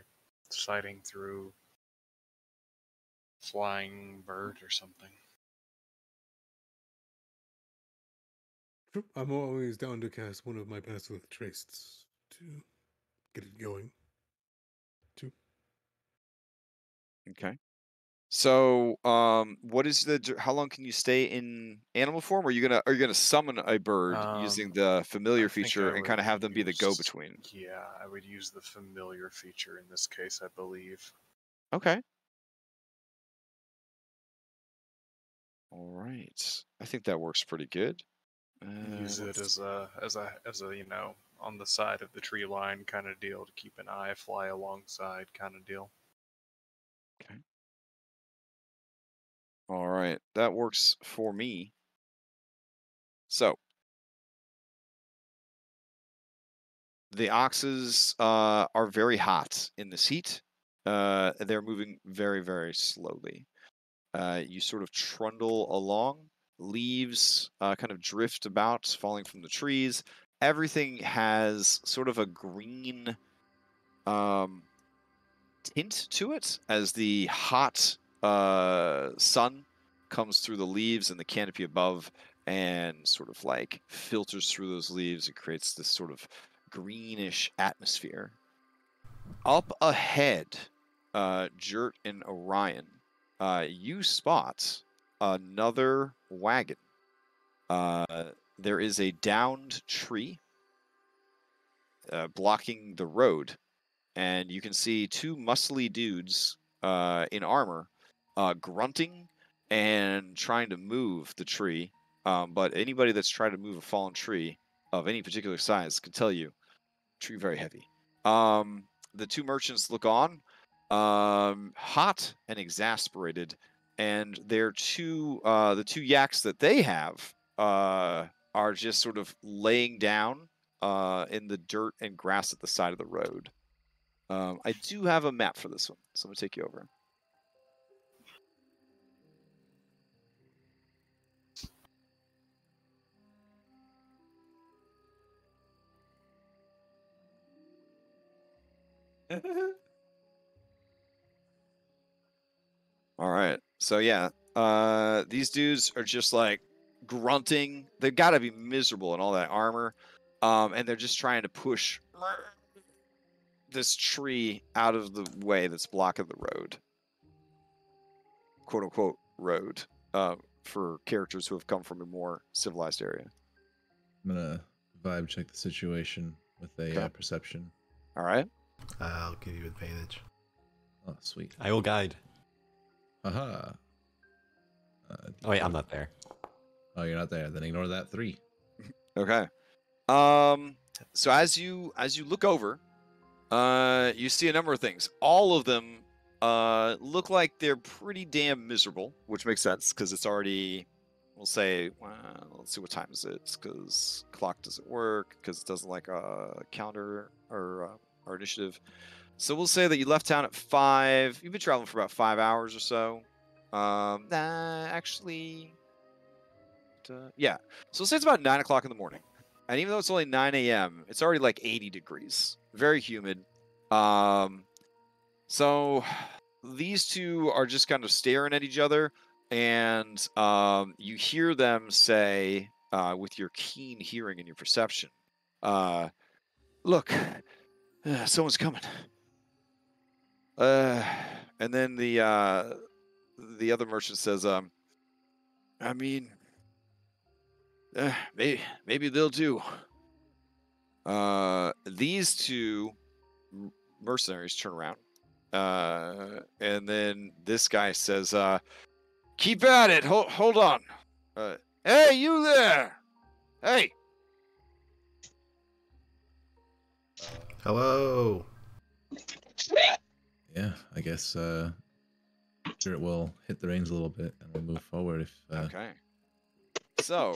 Speaker 3: sighting through flying bird or something.
Speaker 6: I'm always down to cast one of my Pass Without Trace to get it going.
Speaker 1: Okay. So, what is how long can you stay in animal form? Or are you gonna summon a bird using the familiar feature and kind of have them be the go-between?
Speaker 3: Yeah, I would use the familiar feature in this case, I believe.
Speaker 1: Okay. All right. I think that works pretty good.
Speaker 3: Use it as a you know, on the side of the tree line kind of deal to keep an eye, fly alongside kind of deal.
Speaker 1: Okay. All right, that works for me. So, the oxes are very hot in this heat. They're moving very, very slowly. You sort of trundle along. Leaves kind of drift about, falling from the trees. Everything has sort of a green tint to it as the hot sun comes through the leaves and the canopy above and sort of like filters through those leaves and creates this sort of greenish atmosphere. Up ahead, Jert and Orion, you spot another wagon. there is a downed tree blocking the road, and you can see two muscly dudes in armor grunting and trying to move the tree. But anybody that's tried to move a fallen tree of any particular size can tell you, tree very heavy. The two merchants look on, hot and exasperated, and the two yaks that they have are just sort of laying down in the dirt and grass at the side of the road. I do have a map for this one, so I'm gonna take you over. All right. So yeah, these dudes are just like grunting. They've got to be miserable in all that armor, and they're just trying to push this tree out of the way that's blocking the road, quote unquote road, for characters who have come from a more civilized area.
Speaker 4: I'm gonna vibe check the situation with a perception.
Speaker 1: All right.
Speaker 2: I'll give you advantage.
Speaker 4: Oh, sweet.
Speaker 5: I will guide.
Speaker 4: Aha.
Speaker 5: Oh wait, I'm not there.
Speaker 4: Oh, you're not there. Then ignore that 3.
Speaker 1: Okay. So as you look over, you see a number of things. All of them look like they're pretty damn miserable, which makes sense because it's already, we'll say, let's see, what time is it? Because clock doesn't work, because it doesn't like a calendar or our initiative. So we'll say that you left town at 5. You've been traveling for about 5 hours or so. Actually, yeah. So we'll say it's about 9 o'clock in the morning. And even though it's only 9 a.m., it's already like 80 degrees. Very humid. So these two are just kind of staring at each other. And you hear them say, with your keen hearing and your perception, look, someone's coming. And then the other merchant says, I mean, maybe they'll do. These two mercenaries turn around, and then this guy says, keep at it. Hold on. Hey, you there? Hey.
Speaker 2: Hello.
Speaker 4: Yeah, I guess sure it will hit the reins a little bit and we'll move forward if
Speaker 1: Okay. So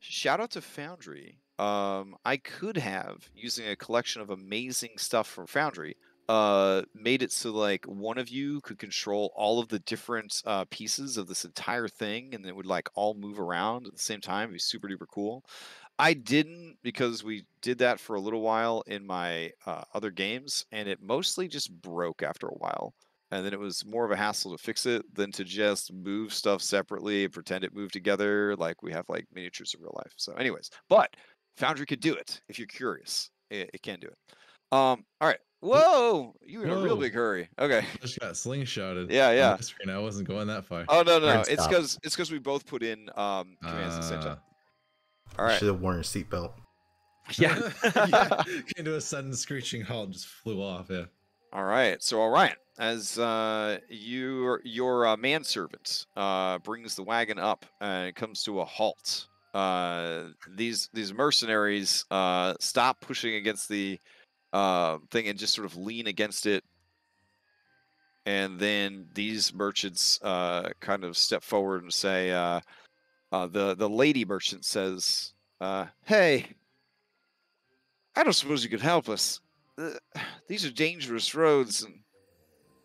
Speaker 1: shout out to Foundry. I could have, using a collection of amazing stuff from Foundry, made it so like one of you could control all of the different pieces of this entire thing, and it would like all move around at the same time. It'd be super duper cool. I didn't, because we did that for a little while in my other games, and it mostly just broke after a while. And then it was more of a hassle to fix it than to just move stuff separately and pretend it moved together like we have like miniatures in real life. So anyways, but Foundry could do it if you're curious. It can do it. All right. Whoa! You're in a real big hurry. Okay.
Speaker 4: I just got slingshotted.
Speaker 1: Yeah.
Speaker 4: On the screen. I wasn't going that far.
Speaker 1: Oh no. It's because we both put in commands at the same time. All right.
Speaker 2: Should have worn your seatbelt.
Speaker 1: Yeah.
Speaker 4: Came to a sudden screeching halt, just flew off. Yeah.
Speaker 1: All right. So Orion, as your manservant brings the wagon up and it comes to a halt, these mercenaries stop pushing against the thing and just sort of lean against it. And then these merchants kind of step forward and say, the lady merchant says, hey, I don't suppose you could help us. These are dangerous roads, and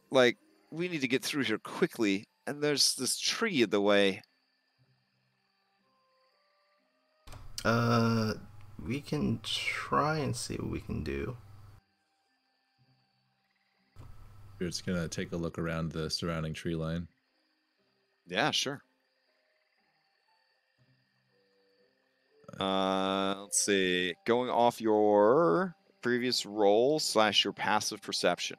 Speaker 1: like we need to get through here quickly, and there's this tree in the way.
Speaker 2: We can try and see what we can do.
Speaker 4: We're just gonna take a look around the surrounding tree line.
Speaker 1: Yeah, sure. Let's see. Going off your previous roll / your passive perception.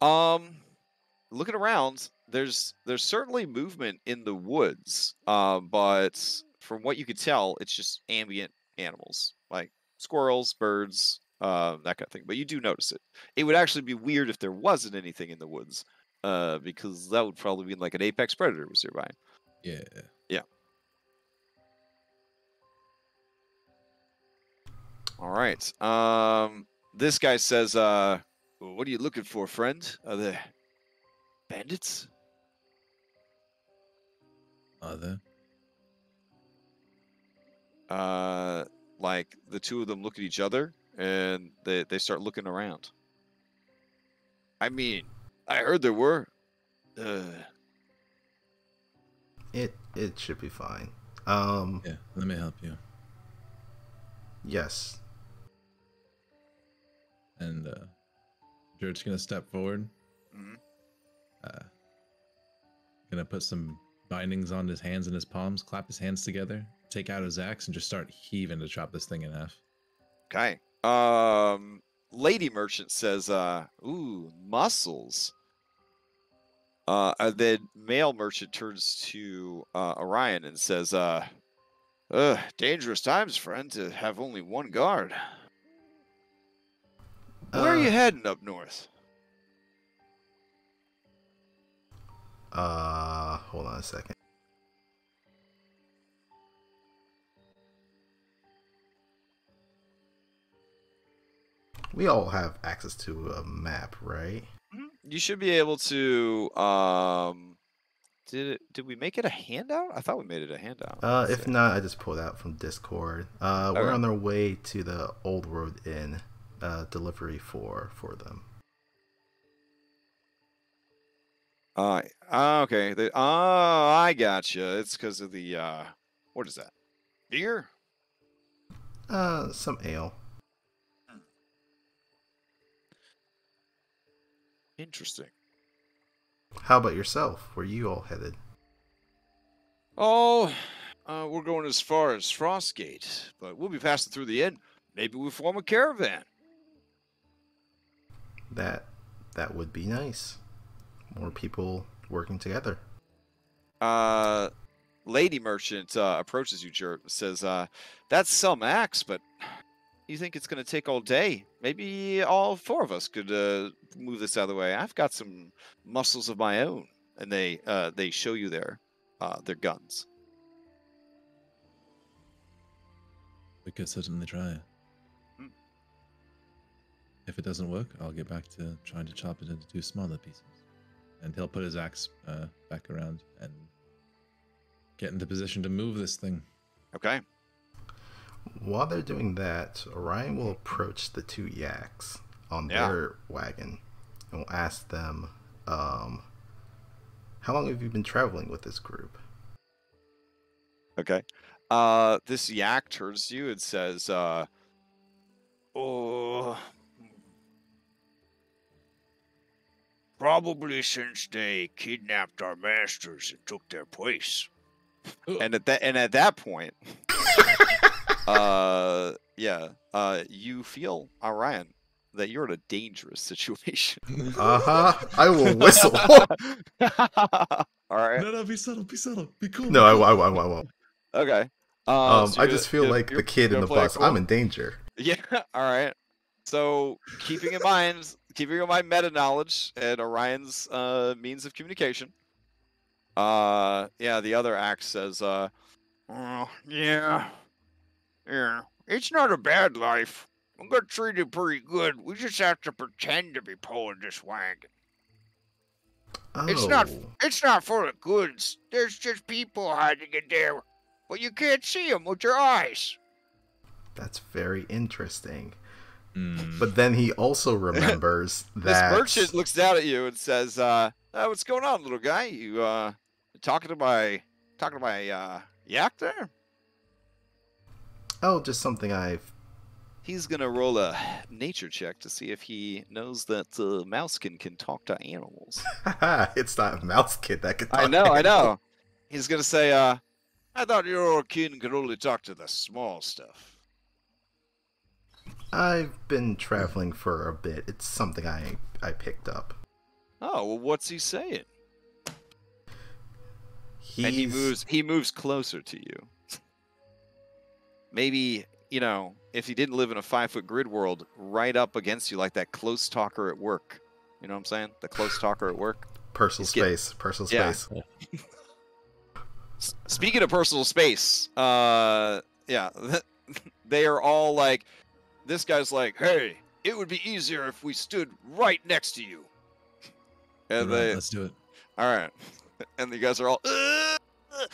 Speaker 1: Looking around, there's certainly movement in the woods, but from what you could tell, it's just ambient animals like squirrels, birds, that kind of thing. But you do notice it. It would actually be weird if there wasn't anything in the woods, because that would probably be like an apex predator was nearby.
Speaker 4: Yeah.
Speaker 1: Yeah. All right. This guy says, "What are you looking for, friend? Are they bandits?"
Speaker 4: Are there?
Speaker 1: Like the two of them look at each other and they start looking around. I mean, I heard there were.
Speaker 2: It should be fine.
Speaker 4: Yeah, let me help you.
Speaker 2: Yes.
Speaker 4: And George's gonna step forward.
Speaker 1: Mhm.
Speaker 4: Gonna put some bindings on his hands and his palms, clap his hands together, take out his axe, and just start heaving to chop this thing in half.
Speaker 1: Okay. Lady merchant says, "Ooh, muscles." And then male merchant turns to Orion and says, "Dangerous times, friend, to have only one guard. Where are you heading up north?"
Speaker 2: Hold on a second. We all have access to a map, right?
Speaker 1: You should be able to. Did we make it a handout? I thought we made it a handout.
Speaker 2: If not, I just pulled out from Discord. We're on our way to the Old Road Inn. Delivery for them.
Speaker 1: Okay. I gotcha. It's because of the what is that? Beer?
Speaker 2: Some ale.
Speaker 1: Interesting.
Speaker 2: How about yourself? Where you all headed?
Speaker 1: Oh, we're going as far as Frostgate, but we'll be passing through the inn. Maybe we form a caravan.
Speaker 2: That would be nice. More people working together.
Speaker 1: Lady merchant approaches you, Jerk, says, "That's some axe, but you think it's going to take all day? Maybe all four of us could move this out of the way. I've got some muscles of my own." And they show you their guns.
Speaker 4: We could certainly try it. If it doesn't work, I'll get back to trying to chop it into 2 smaller pieces. And he'll put his axe back around and get into position to move this thing.
Speaker 1: Okay.
Speaker 2: While they're doing that, Orion will approach the 2 yaks on their wagon and will ask them, how long have you been traveling with this group?
Speaker 1: Okay. This yak turns to you and says, probably since they kidnapped our masters and took their place." And at that point, you feel, Orion, that you're in a dangerous situation.
Speaker 2: I will whistle.
Speaker 1: All right.
Speaker 4: No, be subtle, be cool.
Speaker 2: No, I won't.
Speaker 1: Okay.
Speaker 2: So I just feel like the kid in the bus. Cool? I'm in danger.
Speaker 1: Yeah. All right. So keeping in mind meta knowledge and Orion's means of communication. The other axe says, yeah, it's not a bad life. I'm gonna treat it pretty good. We just have to pretend to be pulling this wagon.
Speaker 2: Oh.
Speaker 1: It's not full of goods. There's just people hiding in there, but you can't see them with your eyes.
Speaker 2: That's very interesting. But then he also remembers that
Speaker 1: this merchant looks down at you and says, "What's going on, little guy? You talking to my yak there?"
Speaker 2: Oh, just something I've.
Speaker 1: He's gonna roll a nature check to see if he knows that Mousekin can talk to animals.
Speaker 2: It's not Mousekin that can talk.
Speaker 1: I know. He's gonna say, "I thought your kin could only talk to the small stuff."
Speaker 2: I've been traveling for a bit. It's something I picked up.
Speaker 1: Oh, well, what's he saying? And he moves closer to you. maybe, you know, if he didn't live in a 5-foot grid world, right up against you like that close talker at work. You know what I'm saying? The close talker at work.
Speaker 2: Personal space. Personal space.
Speaker 1: Speaking of personal space, yeah, they are all like, this guy's like, hey, it would be easier if we stood right next to you. And
Speaker 4: Let's do it.
Speaker 1: All right. And you guys are all,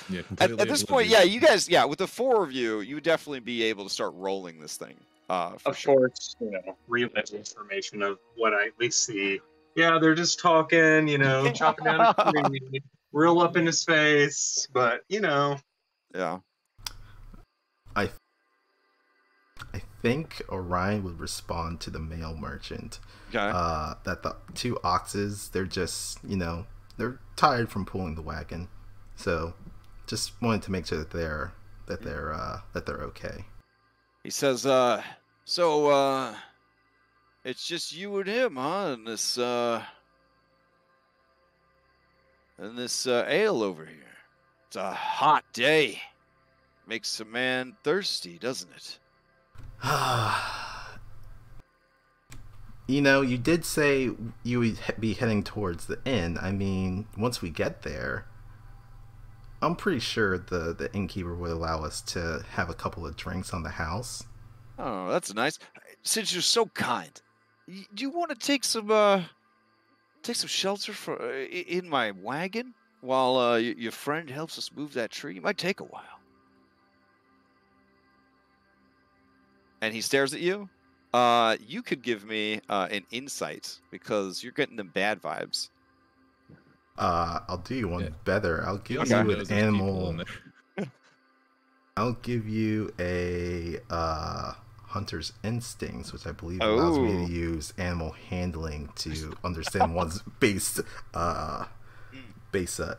Speaker 4: Yeah,
Speaker 1: at this point, yeah, you guys, yeah, with the 4 of you, you would definitely be able to start rolling this thing.
Speaker 7: Of course, you know, relay information of what I at least see. Yeah, they're just talking, you know, chopping down a tree, real up in his face, but, you know.
Speaker 1: Yeah.
Speaker 2: I think Orion would respond to the mail merchant.
Speaker 1: Okay.
Speaker 2: That the 2 oxes, they're just, you know, they're tired from pulling the wagon. So just wanted to make sure that they're okay.
Speaker 1: He says, it's just you and him, huh? And this ale over here. It's a hot day. Makes a man thirsty, doesn't it?
Speaker 2: You know, you did say you would be heading towards the inn. I mean, once we get there, I'm pretty sure the innkeeper would allow us to have a couple of drinks on the house.
Speaker 1: Oh, that's nice. Since you're so kind, do you want to take some shelter in my wagon while your friend helps us move that tree? It might take a while. And he stares at you. You could give me an insight because you're getting them bad vibes.
Speaker 2: I'll do you one better. I'll give
Speaker 4: you
Speaker 2: an animal. I'll give you a hunter's instincts, which I believe allows me to use animal handling to understand one's base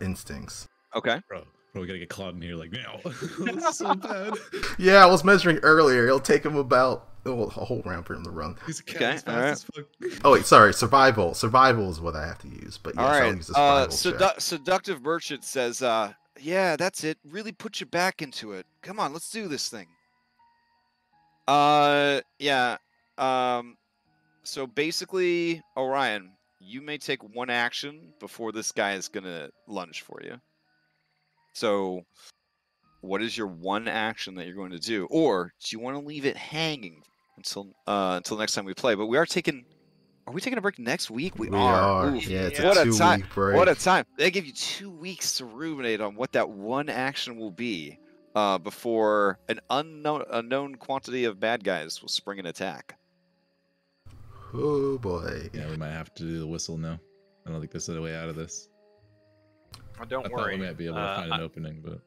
Speaker 2: instincts.
Speaker 1: Okay.
Speaker 4: Bro, we gotta get Claude in here like now. This is so bad.
Speaker 2: Yeah, I was measuring earlier. It'll take him about a whole round for him to run.
Speaker 4: He's a cat as fast as fuck.
Speaker 2: Oh wait, sorry. Survival. Survival is what I have to use. But yes,
Speaker 1: all right.
Speaker 2: I'll use the survival check.
Speaker 1: Seductive merchant says, yeah, that's it. Really put your back into it. Come on, let's do this thing. Yeah. So basically, Orion, you may take one action before this guy is gonna lunge for you. So, what is your one action that you're going to do, or do you want to leave it hanging until next time we play? But we are taking. Are we taking a break next week? We are. Oof.
Speaker 2: Yeah, it's
Speaker 1: what
Speaker 2: a
Speaker 1: 2-week
Speaker 2: break.
Speaker 1: What a time! They give you 2 weeks to ruminate on what that one action will be before an unknown quantity of bad guys will spring an attack.
Speaker 2: Oh boy!
Speaker 4: Yeah, we might have to do the whistle now. I don't think there's a way out of this.
Speaker 3: Don't
Speaker 4: I
Speaker 3: worry.
Speaker 4: thought we might be able to find an opening, but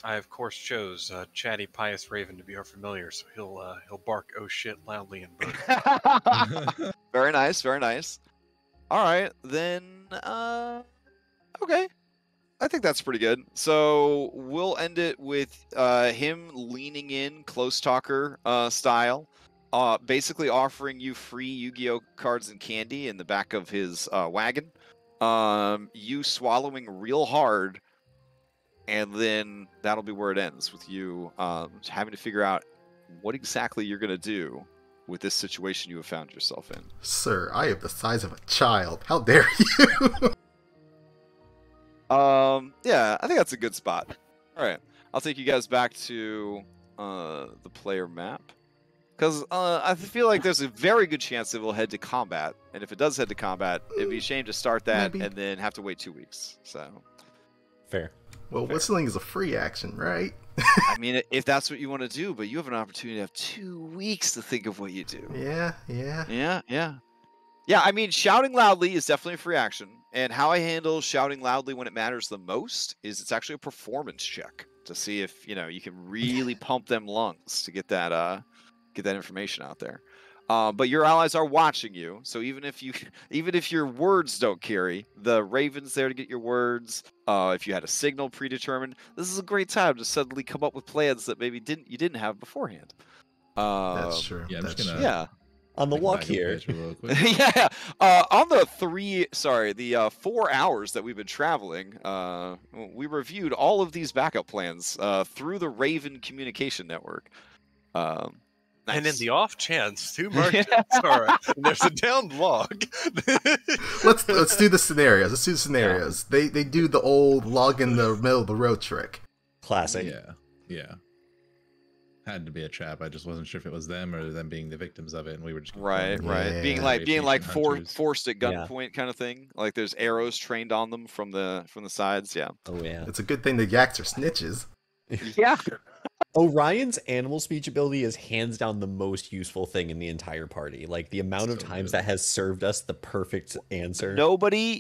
Speaker 3: I of course chose chatty pious raven to be our familiar, so he'll bark "oh shit" loudly and burn.
Speaker 1: Very nice, very nice. All right, then. Okay, I think that's pretty good. So we'll end it with him leaning in, close talker style, basically offering you free Yu-Gi-Oh cards and candy in the back of his wagon. You swallowing real hard, and then that'll be where it ends, with you having to figure out what exactly you're going to do with this situation you have found yourself in.
Speaker 2: Sir, I am the size of a child. How dare you?
Speaker 1: Yeah, I think that's a good spot. All right, I'll take you guys back to the player map, because I feel like there's a very good chance it will head to combat, and if it does head to combat, it'd be a shame to start that and then have to wait 2 weeks. So
Speaker 5: fair.
Speaker 2: Well, whistling is a free action, right?
Speaker 1: I mean, if that's what you want to do, but you have an opportunity to have 2 weeks to think of what you do.
Speaker 2: Yeah.
Speaker 1: Yeah, I mean, shouting loudly is definitely a free action, and how I handle shouting loudly when it matters the most is it's actually a performance check to see if you can really pump them lungs to get that information out there. But your allies are watching you, so even if your words don't carry, the Raven's there to get your words. If you had a signal predetermined, this is a great time to suddenly come up with plans that maybe you didn't have beforehand.
Speaker 2: That's true.
Speaker 4: Yeah,
Speaker 2: That's true.
Speaker 1: Yeah.
Speaker 5: On the
Speaker 4: I can
Speaker 5: walk
Speaker 4: back up
Speaker 5: here.
Speaker 4: Pedro real quick.
Speaker 1: Yeah, on the 4 hours that we've been traveling, we reviewed all of these backup plans through the Raven communication network. Nice.
Speaker 3: And in the off chance, 2 merchants are there's a downed log.
Speaker 2: Let's do the scenarios. Let's do the scenarios. They do the old log in the middle of the road trick.
Speaker 5: Classic.
Speaker 4: Yeah. Had to be a trap. I just wasn't sure if it was them or them being the victims of it, and we were just
Speaker 1: Right.
Speaker 2: Yeah.
Speaker 1: Being like forced at
Speaker 5: Yeah.
Speaker 1: gunpoint kind of thing. Like there's arrows trained on them from the sides. Yeah.
Speaker 5: Oh yeah.
Speaker 2: It's a good thing the yaks are snitches.
Speaker 1: Yeah.
Speaker 5: Orion's animal speech ability is hands down the most useful thing in the entire party. Like the amount of
Speaker 4: So
Speaker 5: times
Speaker 4: good.
Speaker 5: that has served us the perfect answer.
Speaker 1: Nobody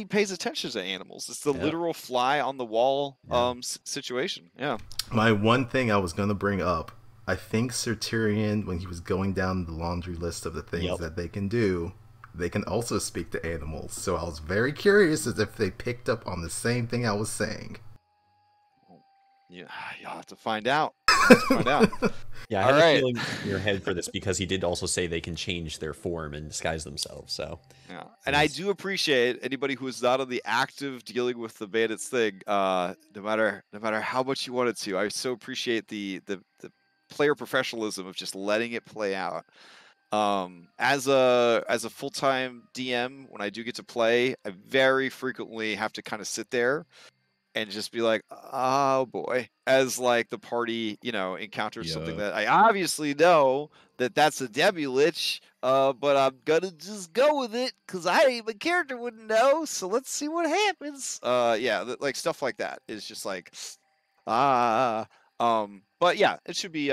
Speaker 1: pays attention to animals. It's the literal fly on the wall situation. Yeah.
Speaker 2: My one thing I was gonna bring up, I think Serturian, when he was going down the laundry list of the things that they can do, they can also speak to animals. So I was very curious as if they picked up on the same thing I was saying.
Speaker 1: Yeah, you'll have to find out.
Speaker 5: Yeah, I
Speaker 1: All
Speaker 5: have
Speaker 1: right.
Speaker 5: a feeling in your head for this because he did also say they can change their form and disguise themselves. So
Speaker 1: Yeah, and I do appreciate anybody who is not on the active dealing with the bandits thing. No matter how much you wanted to, I so appreciate the player professionalism of just letting it play out. As a full-time DM, when I do get to play, I very frequently have to kind of sit there and just be like, oh boy, as like the party, encounters something that I obviously know that's a Debbie Lich, but I'm gonna just go with it because my character wouldn't know. So let's see what happens. Like stuff like that is just like, but yeah, it should be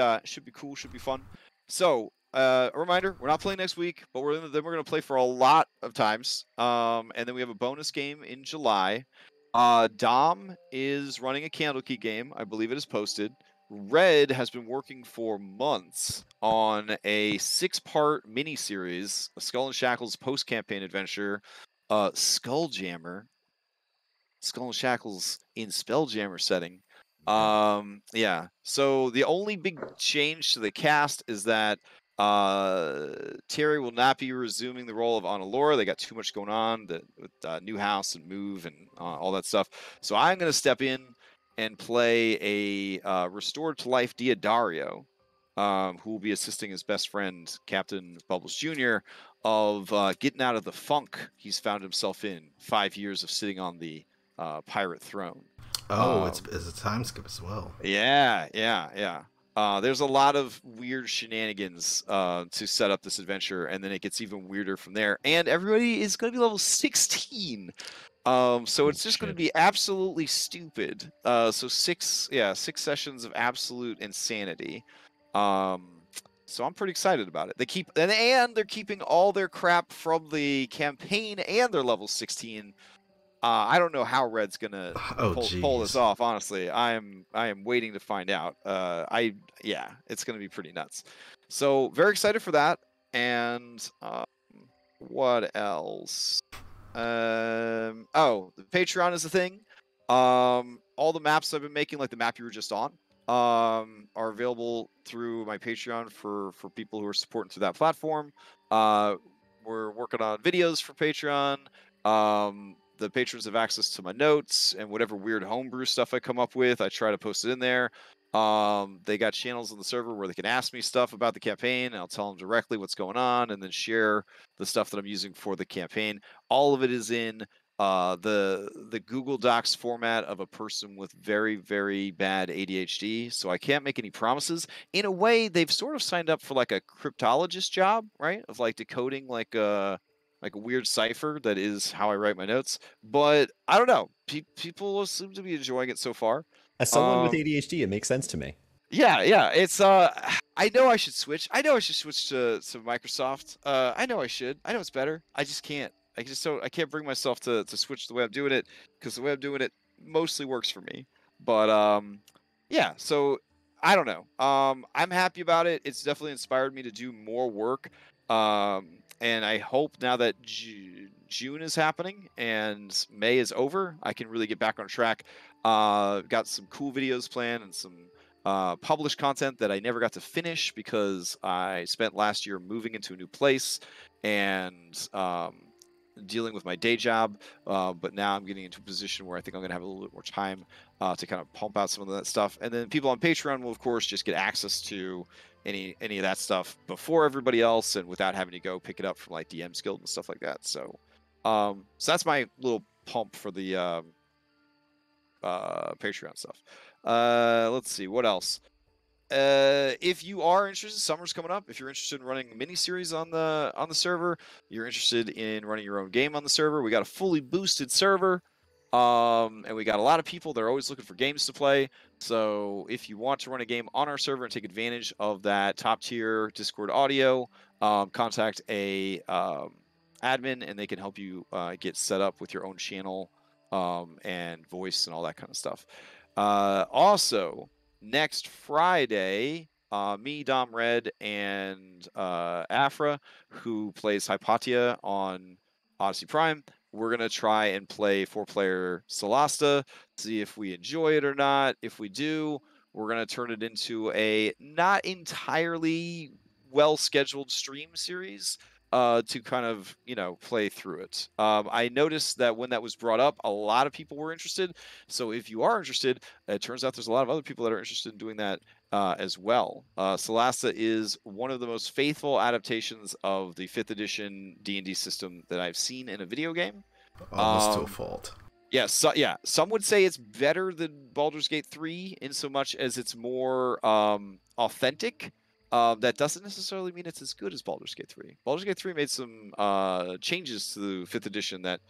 Speaker 1: cool, should be fun. So a reminder, we're not playing next week, but we're gonna play for a lot of times. And then we have a bonus game in July. Dom is running a Candlekeep game. I believe it is posted. Red has been working for months on a 6-part mini-series, a Skull and Shackles post-campaign adventure, Skulljammer. Skull and Shackles in Spelljammer setting. Yeah. So the only big change to the cast is that Terry will not be resuming the role of Annalora. They got too much going on with new house and move and all that stuff. So I'm going to step in and play a restored to life Diodario, who will be assisting his best friend, Captain Bubbles Jr., of getting out of the funk he's found himself in 5 years of sitting on the pirate throne.
Speaker 2: Oh, it's a time skip as well.
Speaker 1: Yeah. There's a lot of weird shenanigans to set up this adventure, and then it gets even weirder from there. And everybody is going to be level 16. So it's just going to be absolutely stupid. So six sessions of absolute insanity. So I'm pretty excited about it. They're keeping all their crap from the campaign, and they're level 16. I don't know how Red's gonna pull this off. Honestly, I am waiting to find out. It's gonna be pretty nuts. So very excited for that. And what else? The Patreon is a thing. All the maps I've been making, like the map you were just on, are available through my Patreon for people who are supporting through that platform. We're working on videos for Patreon. The patrons have access to my notes and whatever weird homebrew stuff I come up with. I try to post it in there. They got channels on the server where they can ask me stuff about the campaign, and I'll tell them directly what's going on, and then share the stuff that I'm using for the campaign. All of it is in the Google Docs format of a person with very, very bad ADHD, so I can't make any promises. In a way, they've sort of signed up for like a cryptologist job, right? Of like decoding like a weird cipher that is how I write my notes. But I don't know. People seem to be enjoying it so far.
Speaker 5: As someone with ADHD, it makes sense to me.
Speaker 1: Yeah. It's I know I should switch. I know I should switch to Microsoft. I know I should. I know it's better. I just can't. I can't bring myself to switch the way I'm doing it, because the way I'm doing it mostly works for me. But yeah, so I don't know. I'm happy about it. It's definitely inspired me to do more work. And I hope now that June is happening and May is over, I can really get back on track. Got some cool videos planned and some published content that I never got to finish because I spent last year moving into a new place and dealing with my day job. But now I'm getting into a position where I think I'm going to have a little bit more time to kind of pump out some of that stuff. And then people on Patreon will, of course, just get access to any of that stuff before everybody else and without having to go pick it up from like DM's Guild and stuff like that. So, so that's my little pump for the Patreon stuff. Let's see what else. If you are interested, summer's coming up. If you're interested in running a mini series on the server, you're interested in running your own game on the server, we got a fully boosted server. And we got a lot of people that are always looking for games to play. So if you want to run a game on our server and take advantage of that top tier Discord audio, contact a admin and they can help you get set up with your own channel and voice and all that kind of stuff. Also, next Friday, me, Dom Red, and Afra, who plays Hypatia on Odyssey Prime, we're going to try and play 4-player Solasta, see if we enjoy it or not. If we do, we're going to turn it into a not entirely well-scheduled stream series to kind of, play through it. I noticed that when that was brought up, a lot of people were interested. So if you are interested, it turns out there's a lot of other people that are interested in doing that as well. Solasta is one of the most faithful adaptations of the 5th edition D&D system that I've seen in a video game.
Speaker 2: Almost to a fault.
Speaker 1: Yeah, some would say it's better than Baldur's Gate 3 in so much as it's more authentic. That doesn't necessarily mean it's as good as Baldur's Gate 3. Baldur's Gate 3 made some changes to the 5th edition that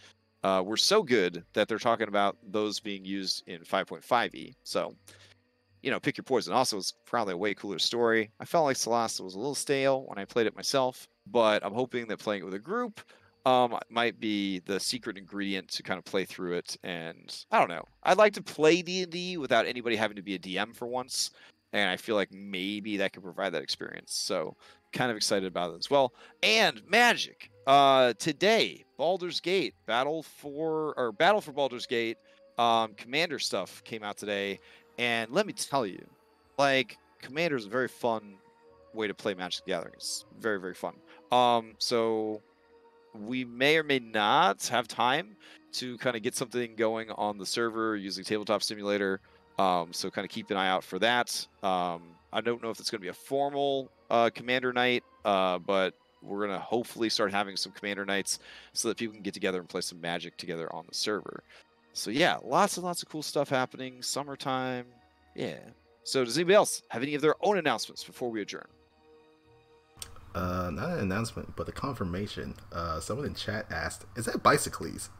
Speaker 1: were so good that they're talking about those being used in 5.5e. So, pick your poison. Also, it's probably a way cooler story. I felt like Solasta was a little stale when I played it myself, but I'm hoping that playing it with a group might be the secret ingredient to kind of play through it. And I don't know. I'd like to play D&D without anybody having to be a DM for once. And I feel like maybe that could provide that experience. So kind of excited about it as well. And Magic. Today, Baldur's Gate, Battle for Baldur's Gate, Commander stuff came out today. And let me tell you, Commander is a very fun way to play Magic the Gathering. It's very, very fun. So we may or may not have time to kind of get something going on the server using Tabletop Simulator. So kind of keep an eye out for that. I don't know if it's going to be a formal Commander night, but we're going to hopefully start having some Commander nights so that people can get together and play some Magic together on the server. So yeah, lots and lots of cool stuff happening. Summertime. Yeah. So does anybody else have any of their own announcements before we adjourn?
Speaker 2: Not an announcement, but a confirmation. Someone in chat asked, "Is that Bicycles?"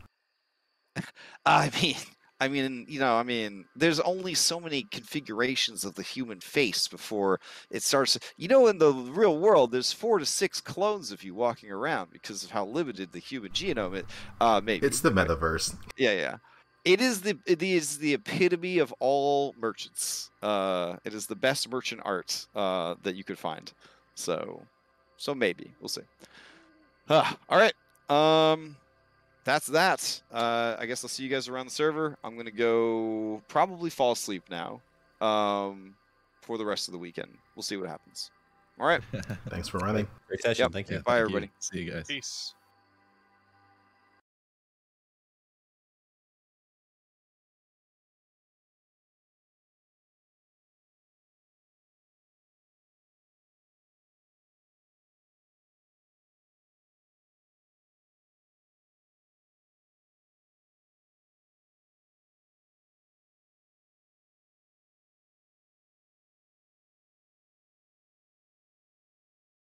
Speaker 1: I mean, there's only so many configurations of the human face before it starts. In the real world, there's 4 to 6 clones of you walking around because of how limited the human genome is. Maybe
Speaker 2: It's the metaverse.
Speaker 1: Yeah. It is the epitome of all merchants. It is the best merchant art that you could find. So maybe we'll see. All right. That's that. I guess I'll see you guys around the server. I'm gonna go probably fall asleep now. For the rest of the weekend. We'll see what happens. All right.
Speaker 2: Thanks for running.
Speaker 5: Great session.
Speaker 1: Yep.
Speaker 5: Thank you.
Speaker 1: Bye, everybody.
Speaker 4: See you guys.
Speaker 3: Peace.